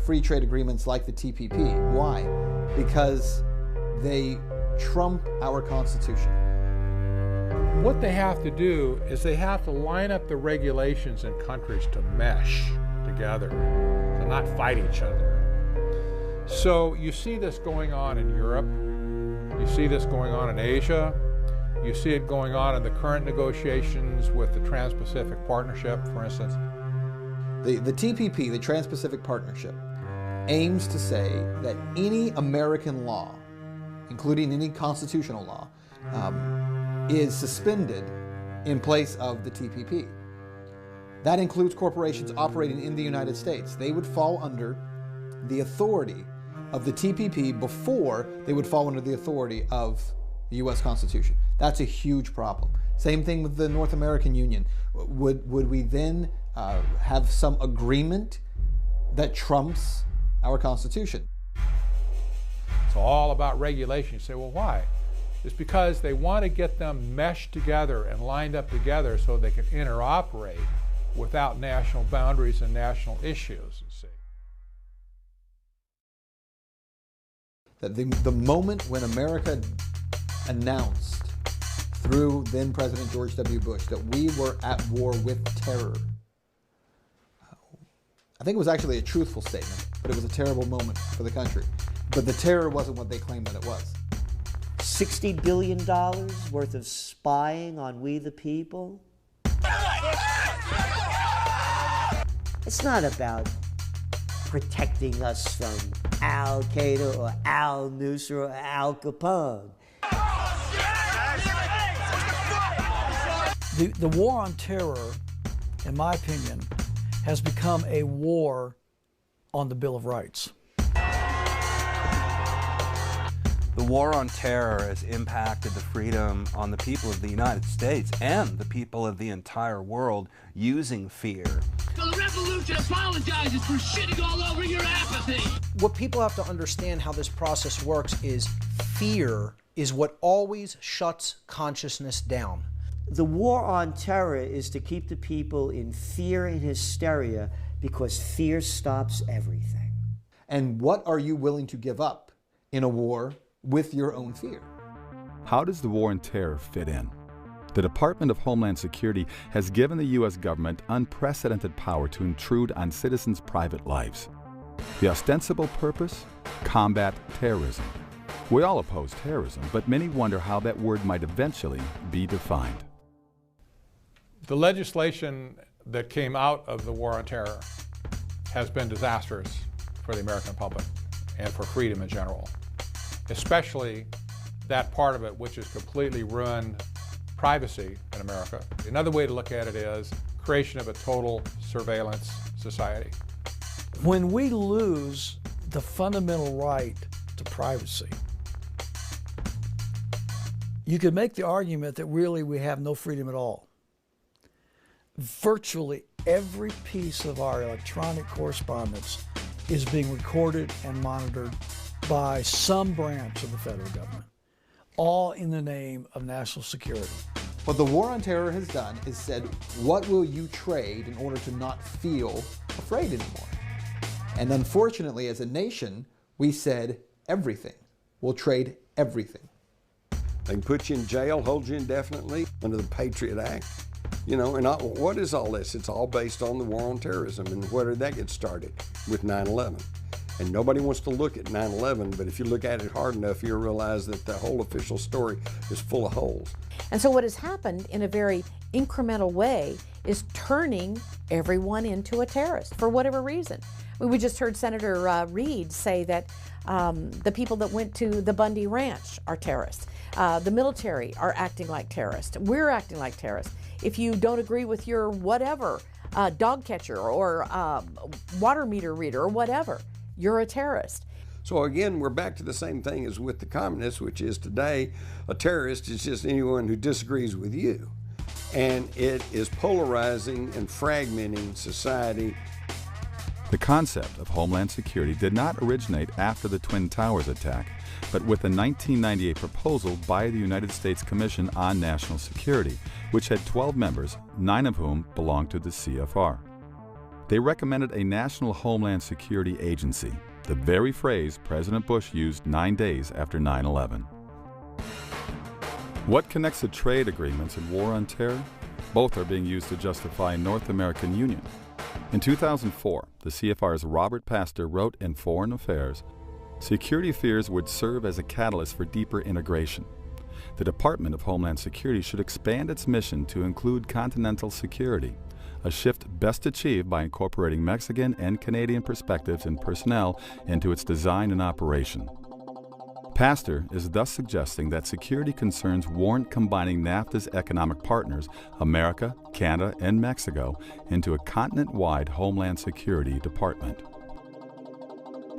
free trade agreements like the TPP. Why? Because they trump our Constitution. What they have to do is they have to line up the regulations in countries to mesh together, to not fight each other. So you see this going on in Europe, you see this going on in Asia, you see it going on in the current negotiations with the Trans-Pacific Partnership, for instance. The TPP, the Trans-Pacific Partnership, aims to say that any American law, including any constitutional law, is suspended in place of the TPP. That includes corporations operating in the United States. They would fall under the authority of the TPP before they would fall under the authority of the U.S. Constitution. That's a huge problem. Same thing with the North American Union. Would we then have some agreement that trumps our Constitution? It's all about regulation. You say, well, why? It's because they want to get them meshed together and lined up together so they can interoperate without national boundaries and national issues. You see. That the moment when America announced through then President George W. Bush that we were at war with terror, I think it was actually a truthful statement, but it was a terrible moment for the country. But the terror wasn't what they claimed that it was. $60 billion worth of spying on we the people? It's not about protecting us from Al Qaeda or Al Nusra or Al Capone. The war on terror, in my opinion, has become a war on the Bill of Rights. The war on terror has impacted the freedom on the people of the United States and the people of the entire world using fear. So the revolution apologizes for shitting all over your apathy. What people have to understand how this process works is fear is what always shuts consciousness down. The war on terror is to keep the people in fear and hysteria because fear stops everything. And what are you willing to give up in a war with your own fear? How does the war on terror fit in? The Department of Homeland Security has given the U.S. government unprecedented power to intrude on citizens' private lives. The ostensible purpose? Combat terrorism. We all oppose terrorism, but many wonder how that word might eventually be defined. The legislation that came out of the war on terror has been disastrous for the American public and for freedom in general, especially that part of it which has completely ruined privacy in America. Another way to look at it is creation of a total surveillance society. When we lose the fundamental right to privacy, you could make the argument that really we have no freedom at all. Virtually every piece of our electronic correspondence is being recorded and monitored by some branch of the federal government, all in the name of national security. What the war on terror has done is said, what will you trade in order to not feel afraid anymore? And unfortunately, as a nation, we said everything. We'll trade everything. They can put you in jail, hold you indefinitely under the Patriot Act. You know, and what is all this? It's all based on the war on terrorism. And where did that get started? With 9/11. And nobody wants to look at 9/11, but if you look at it hard enough, you'll realize that the whole official story is full of holes. And so what has happened in a very incremental way is turning everyone into a terrorist for whatever reason. We just heard Senator Reid say that the people that went to the Bundy Ranch are terrorists. The military are acting like terrorists. We're acting like terrorists. If you don't agree with your whatever, dog catcher or water meter reader or whatever, you're a terrorist. So again, we're back to the same thing as with the communists, which is today a terrorist is just anyone who disagrees with you. And it is polarizing and fragmenting society. The concept of Homeland Security did not originate after the Twin Towers attack, but with a 1998 proposal by the United States Commission on National Security, which had 12 members, 9 of whom belonged to the CFR. They recommended a National Homeland Security Agency, the very phrase President Bush used 9 days after 9/11. What connects the trade agreements and war on terror? Both are being used to justify North American Union. In 2004, the CFR's Robert Pastor wrote in Foreign Affairs, security fears would serve as a catalyst for deeper integration. The Department of Homeland Security should expand its mission to include continental security, a shift best achieved by incorporating Mexican and Canadian perspectives and personnel into its design and operation. Pastor is thus suggesting that security concerns warrant combining NAFTA's economic partners, America, Canada, and Mexico, into a continent-wide Homeland Security Department.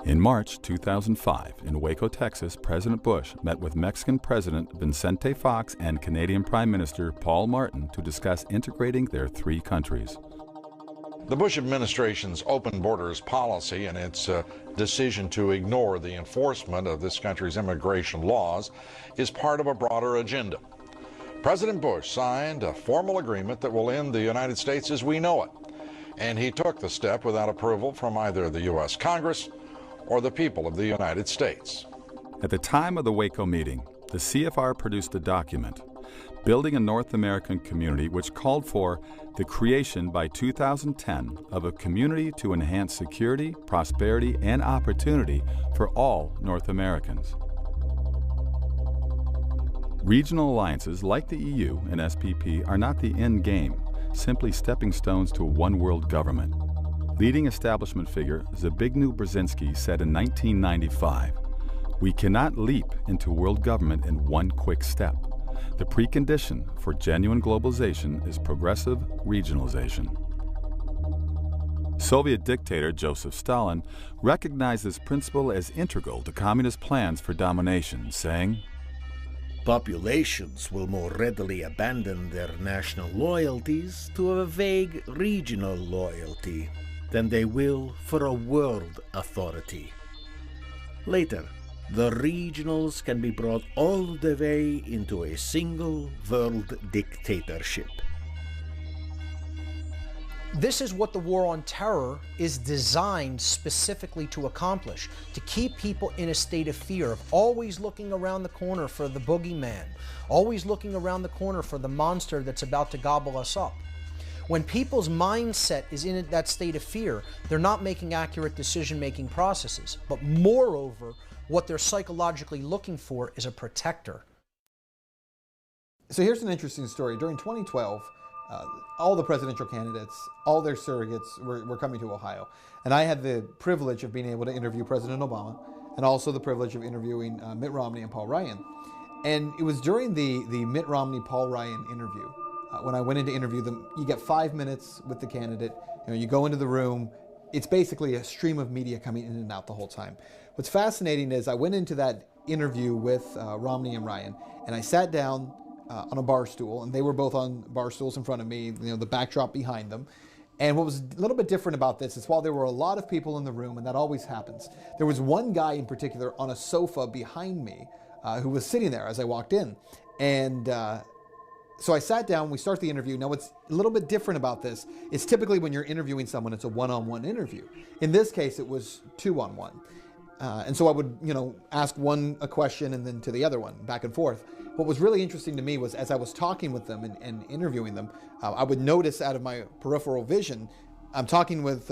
In March 2005, in Waco, Texas, President Bush met with Mexican President Vicente Fox and Canadian Prime Minister Paul Martin to discuss integrating their 3 countries. The Bush administration's open borders policy and its decision to ignore the enforcement of this country's immigration laws is part of a broader agenda. President Bush signed a formal agreement that will end the United States as we know it, and he took the step without approval from either the U.S. Congress or the people of the United States. At the time of the Waco meeting, the CFR produced a document, Building a North American Community, which called for the creation by 2010 of a community to enhance security, prosperity, and opportunity for all North Americans. Regional alliances like the EU and SPP are not the end game, simply stepping stones to a one-world government. Leading establishment figure Zbigniew Brzezinski said in 1995, "We cannot leap into world government in one quick step. The precondition for genuine globalization is progressive regionalization." Soviet dictator Joseph Stalin recognized this principle as integral to communist plans for domination, saying, "Populations will more readily abandon their national loyalties to a vague regional loyalty than they will for a world authority. Later, the regionals can be brought all the way into a single world dictatorship." This is what the war on terror is designed specifically to accomplish, to keep people in a state of fear, of always looking around the corner for the boogeyman, always looking around the corner for the monster that's about to gobble us up. When people's mindset is in that state of fear, they're not making accurate decision-making processes, but moreover, what they're psychologically looking for is a protector. So here's an interesting story. During 2012, all the presidential candidates, all their surrogates were coming to Ohio. And I had the privilege of being able to interview President Obama and also the privilege of interviewing Mitt Romney and Paul Ryan. And it was during the Mitt Romney-Paul Ryan interview, when I went in to interview them, you get 5 minutes with the candidate, you go into the room, it's basically a stream of media coming in and out the whole time. What's fascinating is I went into that interview with Romney and Ryan, and I sat down on a bar stool, and they were both on bar stools in front of me, the backdrop behind them. And what was a little bit different about this is while there were a lot of people in the room, and that always happens, there was one guy in particular on a sofa behind me who was sitting there as I walked in. And so I sat down, we start the interview. Now what's a little bit different about this is typically when you're interviewing someone, it's a one-on-one interview. In this case, it was two-on-one. And so I would, ask one a question and then to the other one, back and forth. What was really interesting to me was as I was talking with them and interviewing them, I would notice out of my peripheral vision, I'm talking with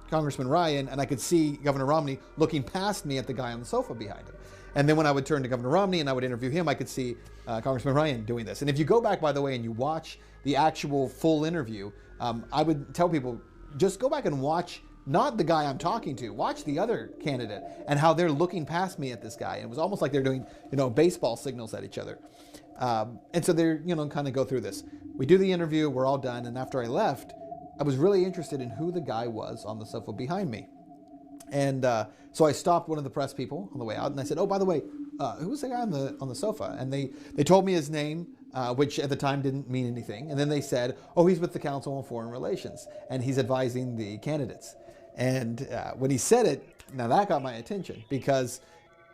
Congressman Ryan, and I could see Governor Romney looking past me at the guy on the sofa behind him. And then when I would turn to Governor Romney and I would interview him, I could see Congressman Ryan doing this. And if you go back, by the way, and you watch the actual full interview, I would tell people, just go back and watch not the guy I'm talking to, watch the other candidate and how they're looking past me at this guy. And it was almost like they're doing, baseball signals at each other. And so they're, kind of go through this. We do the interview, we're all done. And after I left, I was really interested in who the guy was on the sofa behind me. And so I stopped one of the press people on the way out and I said, "Oh, by the way, who was the guy on the sofa?" And they told me his name, which at the time didn't mean anything. And then they said, "Oh, he's with the Council on Foreign Relations and he's advising the candidates." And when he said it, now that got my attention because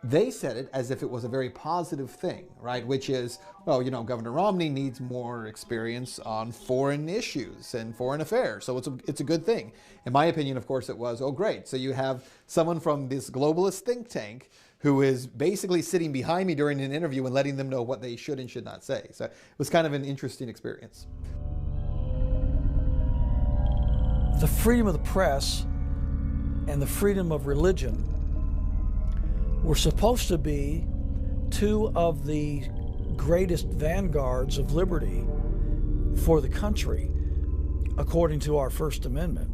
they said it as if it was a very positive thing, right? Which is, well, Governor Romney needs more experience on foreign issues and foreign affairs. So it's a good thing. In my opinion, of course, it was, oh, great. So you have someone from this globalist think tank who is basically sitting behind me during an interview and letting them know what they should and should not say. So it was kind of an interesting experience. The freedom of the press and the freedom of religion were supposed to be two of the greatest vanguards of liberty for the country, according to our First Amendment.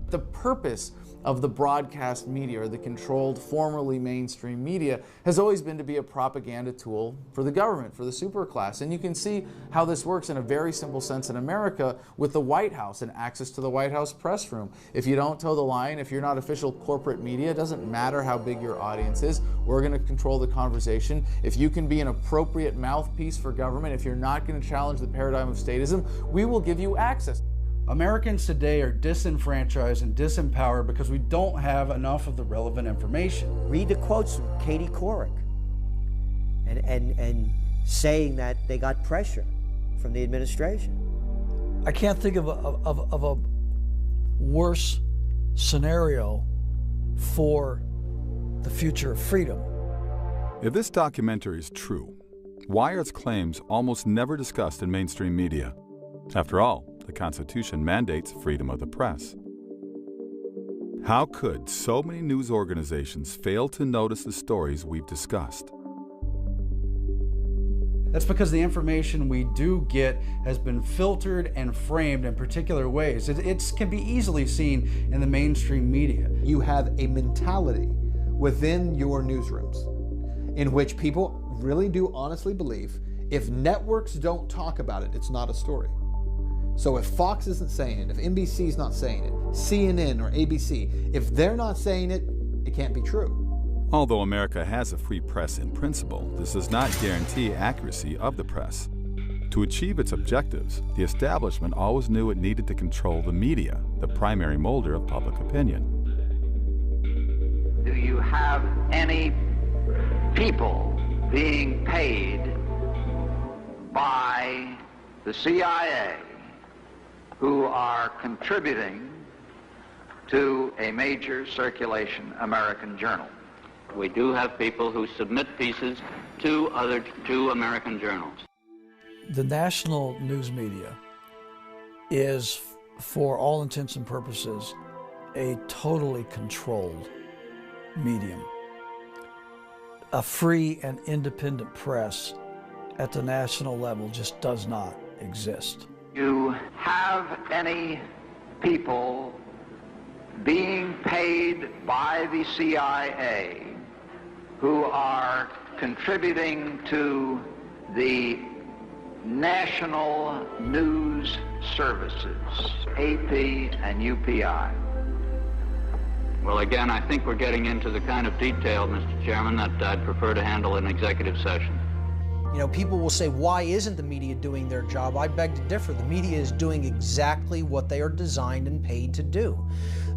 The purpose of the broadcast media, or the controlled, formerly mainstream media, has always been to be a propaganda tool for the government, for the superclass. And you can see how this works in a very simple sense in America with the White House and access to the White House press room. If you don't toe the line, if you're not official corporate media, it doesn't matter how big your audience is, we're going to control the conversation. If you can be an appropriate mouthpiece for government, if you're not going to challenge the paradigm of statism, we will give you access. Americans today are disenfranchised and disempowered because we don't have enough of the relevant information. Read the quotes from Katie Couric and saying that they got pressure from the administration. I can't think of a worse scenario for the future of freedom. If this documentary is true, why are its claims almost never discussed in mainstream media? After all, the Constitution mandates freedom of the press. How could so many news organizations fail to notice the stories we've discussed? That's because the information we do get has been filtered and framed in particular ways. It can be easily seen in the mainstream media. You have a mentality within your newsrooms in which people really do honestly believe if networks don't talk about it, it's not a story. So if Fox isn't saying it, if NBC's not saying it, CNN or ABC, if they're not saying it, it can't be true. Although America has a free press in principle, this does not guarantee accuracy of the press. To achieve its objectives, the establishment always knew it needed to control the media, the primary molder of public opinion. Do you have any people being paid by the CIA who are contributing to a major circulation American journal? We do have people who submit pieces to American journals. The national news media is, for all intents and purposes, a totally controlled medium. A free and independent press at the national level just does not exist. You have any people being paid by the CIA who are contributing to the national news services, AP and UPI? Well, again, I think we're getting into the kind of detail, Mr. Chairman, that I'd prefer to handle in executive session. You know, people will say, why isn't the media doing their job? I beg to differ. The media is doing exactly what they are designed and paid to do.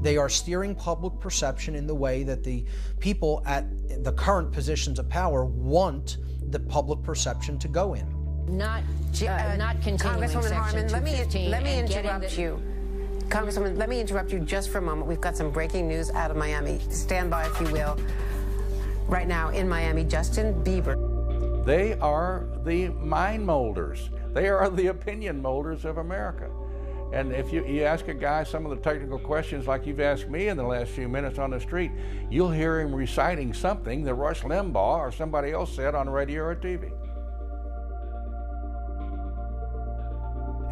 They are steering public perception in the way that the people at the current positions of power want the public perception to go in. Not continuing Congresswoman Harman, let me interrupt you. Congresswoman, let me interrupt you just for a moment. We've got some breaking news out of Miami. Stand by, if you will. Right now in Miami, Justin Bieber. They are the mind molders. They are the opinion molders of America. And if you ask a guy some of the technical questions like you've asked me in the last few minutes on the street, you'll hear him reciting something that Rush Limbaugh or somebody else said on radio or TV.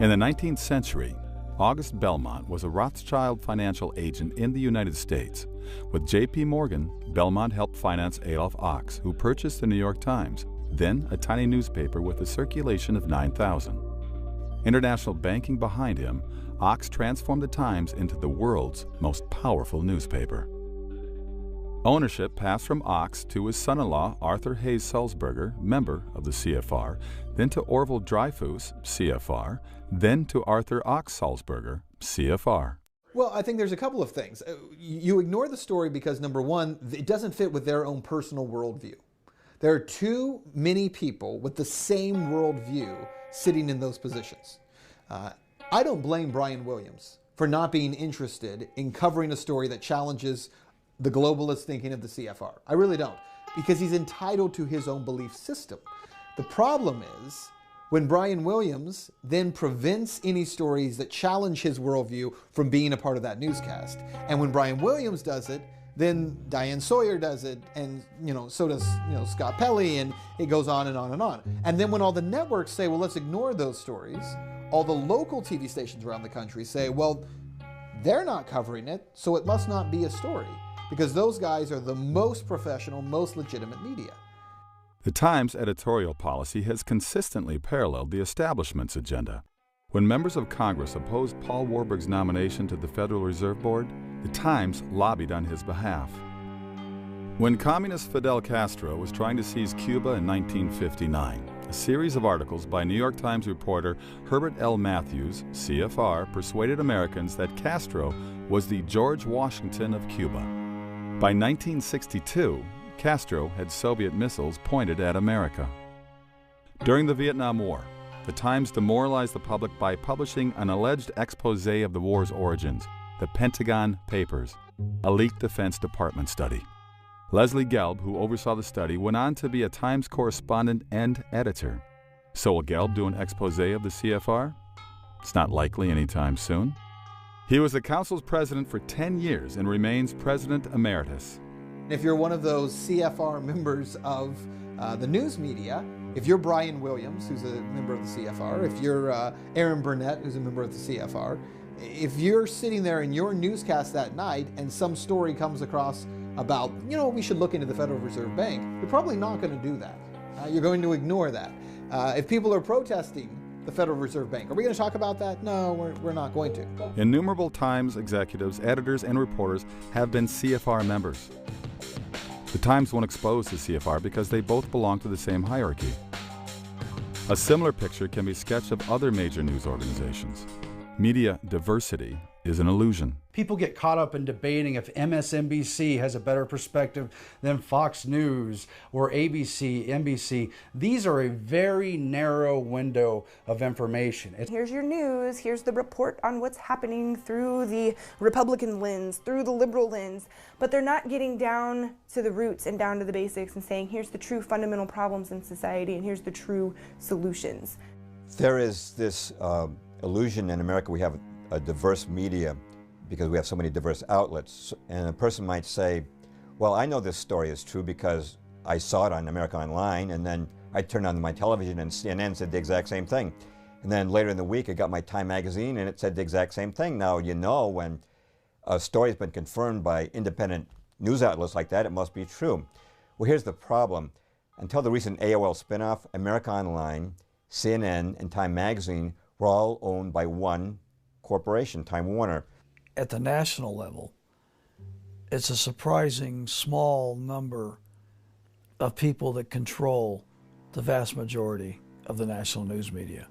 In the 19th century, August Belmont was a Rothschild financial agent in the United States. With J.P. Morgan, Belmont helped finance Adolph Ochs, who purchased the New York Times, then a tiny newspaper with a circulation of 9,000. International banking behind him, Ochs transformed the Times into the world's most powerful newspaper. Ownership passed from Ochs to his son-in-law Arthur Hayes Sulzberger, member of the CFR, then to Orville Dreyfus, CFR, then to Arthur Ochs Sulzberger, CFR. Well, I think there's a couple of things. You ignore the story because, number one, it doesn't fit with their own personal worldview. There are too many people with the same worldview sitting in those positions. I don't blame Brian Williams for not being interested in covering a story that challenges the globalist thinking of the CFR. I really don't, because he's entitled to his own belief system. The problem is when Brian Williams then prevents any stories that challenge his worldview from being a part of that newscast. And when Brian Williams does it, then Diane Sawyer does it, and so does Scott Pelley, and it goes on and on and on. And then when all the networks say, well, let's ignore those stories, all the local TV stations around the country say, well, they're not covering it, so it must not be a story, because those guys are the most professional, most legitimate media. The Times' editorial policy has consistently paralleled the establishment's agenda. When members of Congress opposed Paul Warburg's nomination to the Federal Reserve Board, the Times lobbied on his behalf. When communist Fidel Castro was trying to seize Cuba in 1959, a series of articles by New York Times reporter Herbert L. Matthews, CFR, persuaded Americans that Castro was the George Washington of Cuba. By 1962, Castro had Soviet missiles pointed at America. During the Vietnam War, the Times demoralized the public by publishing an alleged expose of the war's origins, the Pentagon Papers, a leaked Defense Department study. Leslie Gelb, who oversaw the study, went on to be a Times correspondent and editor. So will Gelb do an expose of the CFR? It's not likely anytime soon. He was the council's president for 10 years and remains president emeritus. If you're one of those CFR members of the news media, If you're Brian Williams, who's a member of the CFR, if you're Aaron Burnett, who's a member of the CFR, if you're sitting there in your newscast that night and some story comes across about, we should look into the Federal Reserve Bank, you're probably not going to do that. You're going to ignore that. If people are protesting the Federal Reserve Bank, are we going to talk about that? No, we're not going to. Innumerable Times executives, editors, and reporters have been CFR members. The Times won't expose the CFR because they both belong to the same hierarchy. A similar picture can be sketched of other major news organizations. Media diversity is an illusion. People get caught up in debating if MSNBC has a better perspective than Fox News or ABC, NBC. These are a very narrow window of information. Here's your news, here's the report on what's happening through the Republican lens, through the liberal lens, but they're not getting down to the roots and down to the basics and saying, here's the true fundamental problems in society and here's the true solutions. There is this illusion in America we have a diverse media because we have so many diverse outlets. And a person might say, well, I know this story is true because I saw it on America Online, and then I turned on my television and CNN said the exact same thing. And then later in the week, I got my Time magazine and it said the exact same thing. Now, when a story has been confirmed by independent news outlets like that, it must be true. Well, here's the problem. Until the recent AOL spinoff, America Online, CNN, and Time magazine were all owned by one corporation, Time Warner. At the national level, it's a surprising small number of people that control the vast majority of the national news media.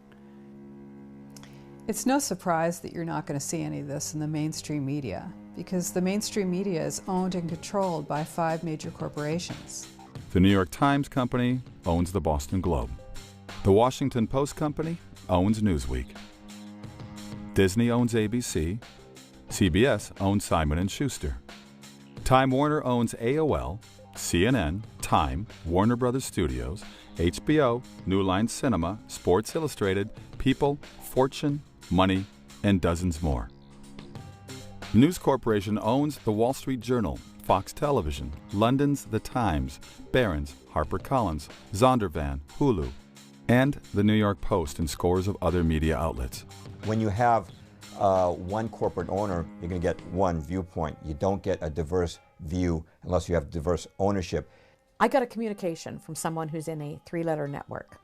It's no surprise that you're not going to see any of this in the mainstream media, because the mainstream media is owned and controlled by 5 major corporations. The New York Times Company owns the Boston Globe. The Washington Post Company owns Newsweek. Disney owns ABC. CBS owns Simon & Schuster. Time Warner owns AOL, CNN, Time, Warner Brothers Studios, HBO, New Line Cinema, Sports Illustrated, People, Fortune, Money, and dozens more. News Corporation owns the Wall Street Journal, Fox Television, London's The Times, Barron's, HarperCollins, Zondervan, Hulu, and the New York Post and scores of other media outlets. When you have one corporate owner, you're going to get one viewpoint. You don't get a diverse view unless you have diverse ownership. I got a communication from someone who's in a 3-letter network,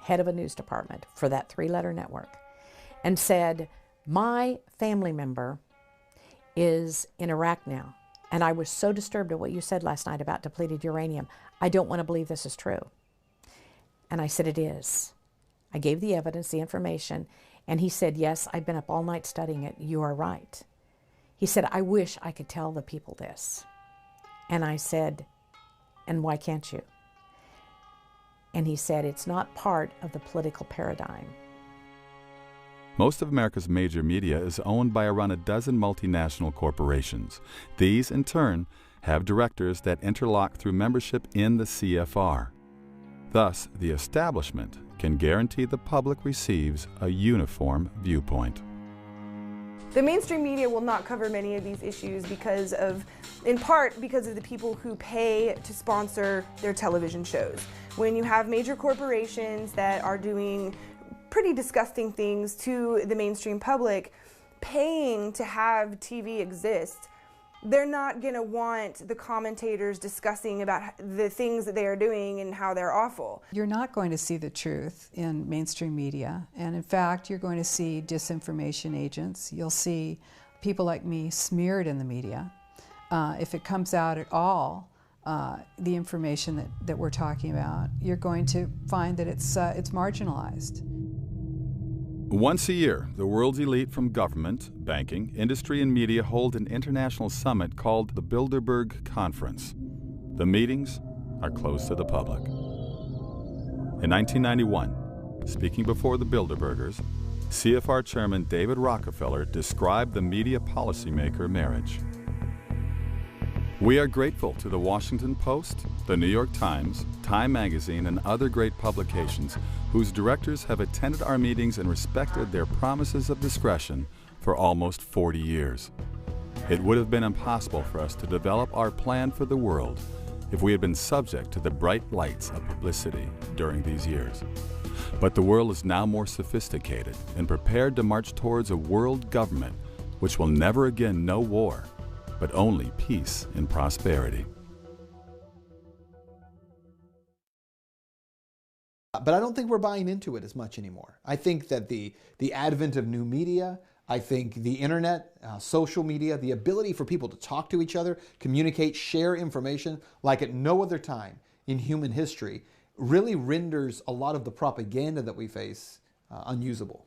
head of a news department for that 3-letter network, and said, my family member is in Iraq now, and I was so disturbed at what you said last night about depleted uranium. I don't want to believe this is true. And I said, it is. I gave the evidence, the information, and he said, yes, I've been up all night studying it. You are right. He said, I wish I could tell the people this. And I said, and why can't you? And he said, it's not part of the political paradigm. Most of America's major media is owned by around a dozen multinational corporations. These, in turn, have directors that interlock through membership in the CFR. Thus, the establishment can guarantee the public receives a uniform viewpoint. The mainstream media will not cover many of these issues in part because of the people who pay to sponsor their television shows. When you have major corporations that are doing pretty disgusting things to the mainstream public, paying to have TV exist, they're not going to want the commentators discussing about the things that they are doing and how they're awful. You're not going to see the truth in mainstream media, and in fact, you're going to see disinformation agents. You'll see people like me smeared in the media. If it comes out at all, the information that we're talking about, you're going to find that it's marginalized. Once a year, the world's elite from government, banking, industry, and media hold an international summit called the Bilderberg Conference. The meetings are closed to the public. In 1991, speaking before the Bilderbergers, CFR Chairman David Rockefeller described the media policymaker marriage. We are grateful to the Washington Post, the New York Times, Time Magazine, and other great publications whose directors have attended our meetings and respected their promises of discretion for almost 40 years. It would have been impossible for us to develop our plan for the world if we had been subject to the bright lights of publicity during these years. But the world is now more sophisticated and prepared to march towards a world government which will never again know war, but only peace and prosperity. But I don't think we're buying into it as much anymore. I think that the advent of new media, I think the internet, social media, the ability for people to talk to each other, communicate, share information like at no other time in human history really renders a lot of the propaganda that we face unusable.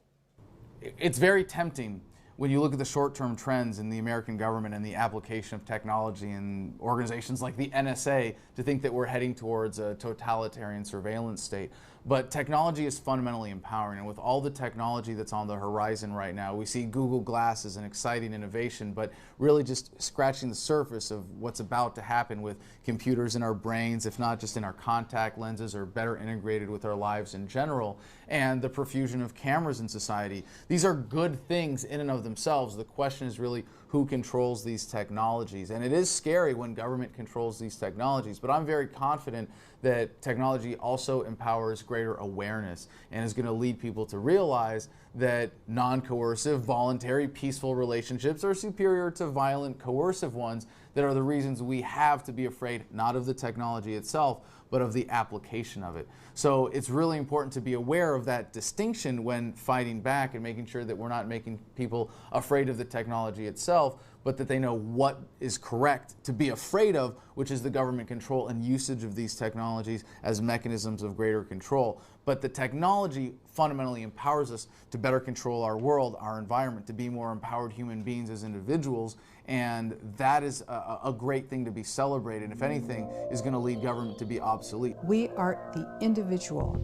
It's very tempting when you look at the short-term trends in the American government and the application of technology in organizations like the NSA to think that we're heading towards a totalitarian surveillance state. But technology is fundamentally empowering, and with all the technology that's on the horizon right now, we see Google Glass as an exciting innovation, but really just scratching the surface of what's about to happen with computers in our brains, if not just in our contact lenses, or better integrated with our lives in general, and the profusion of cameras in society. These are good things in and of themselves. The question is really who controls these technologies. And it is scary when government controls these technologies, but I'm very confident that technology also empowers greater awareness and is going to lead people to realize that non-coercive, voluntary, peaceful relationships are superior to violent, coercive ones that are the reasons we have to be afraid not of the technology itself, but of the application of it. So it's really important to be aware of that distinction when fighting back and making sure that we're not making people afraid of the technology itself, but that they know what is correct to be afraid of, which is the government control and usage of these technologies as mechanisms of greater control. But the technology fundamentally empowers us to better control our world, our environment, to be more empowered human beings as individuals, and that is a great thing to be celebrated. If anything, is going to lead government to be obsolete. We are the individual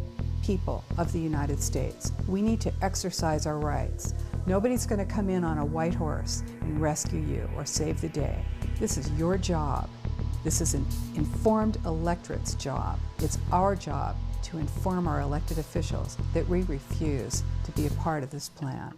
people of the United States. We need to exercise our rights. Nobody's going to come in on a white horse and rescue you or save the day. This is your job. This is an informed electorate's job. It's our job to inform our elected officials that we refuse to be a part of this plan.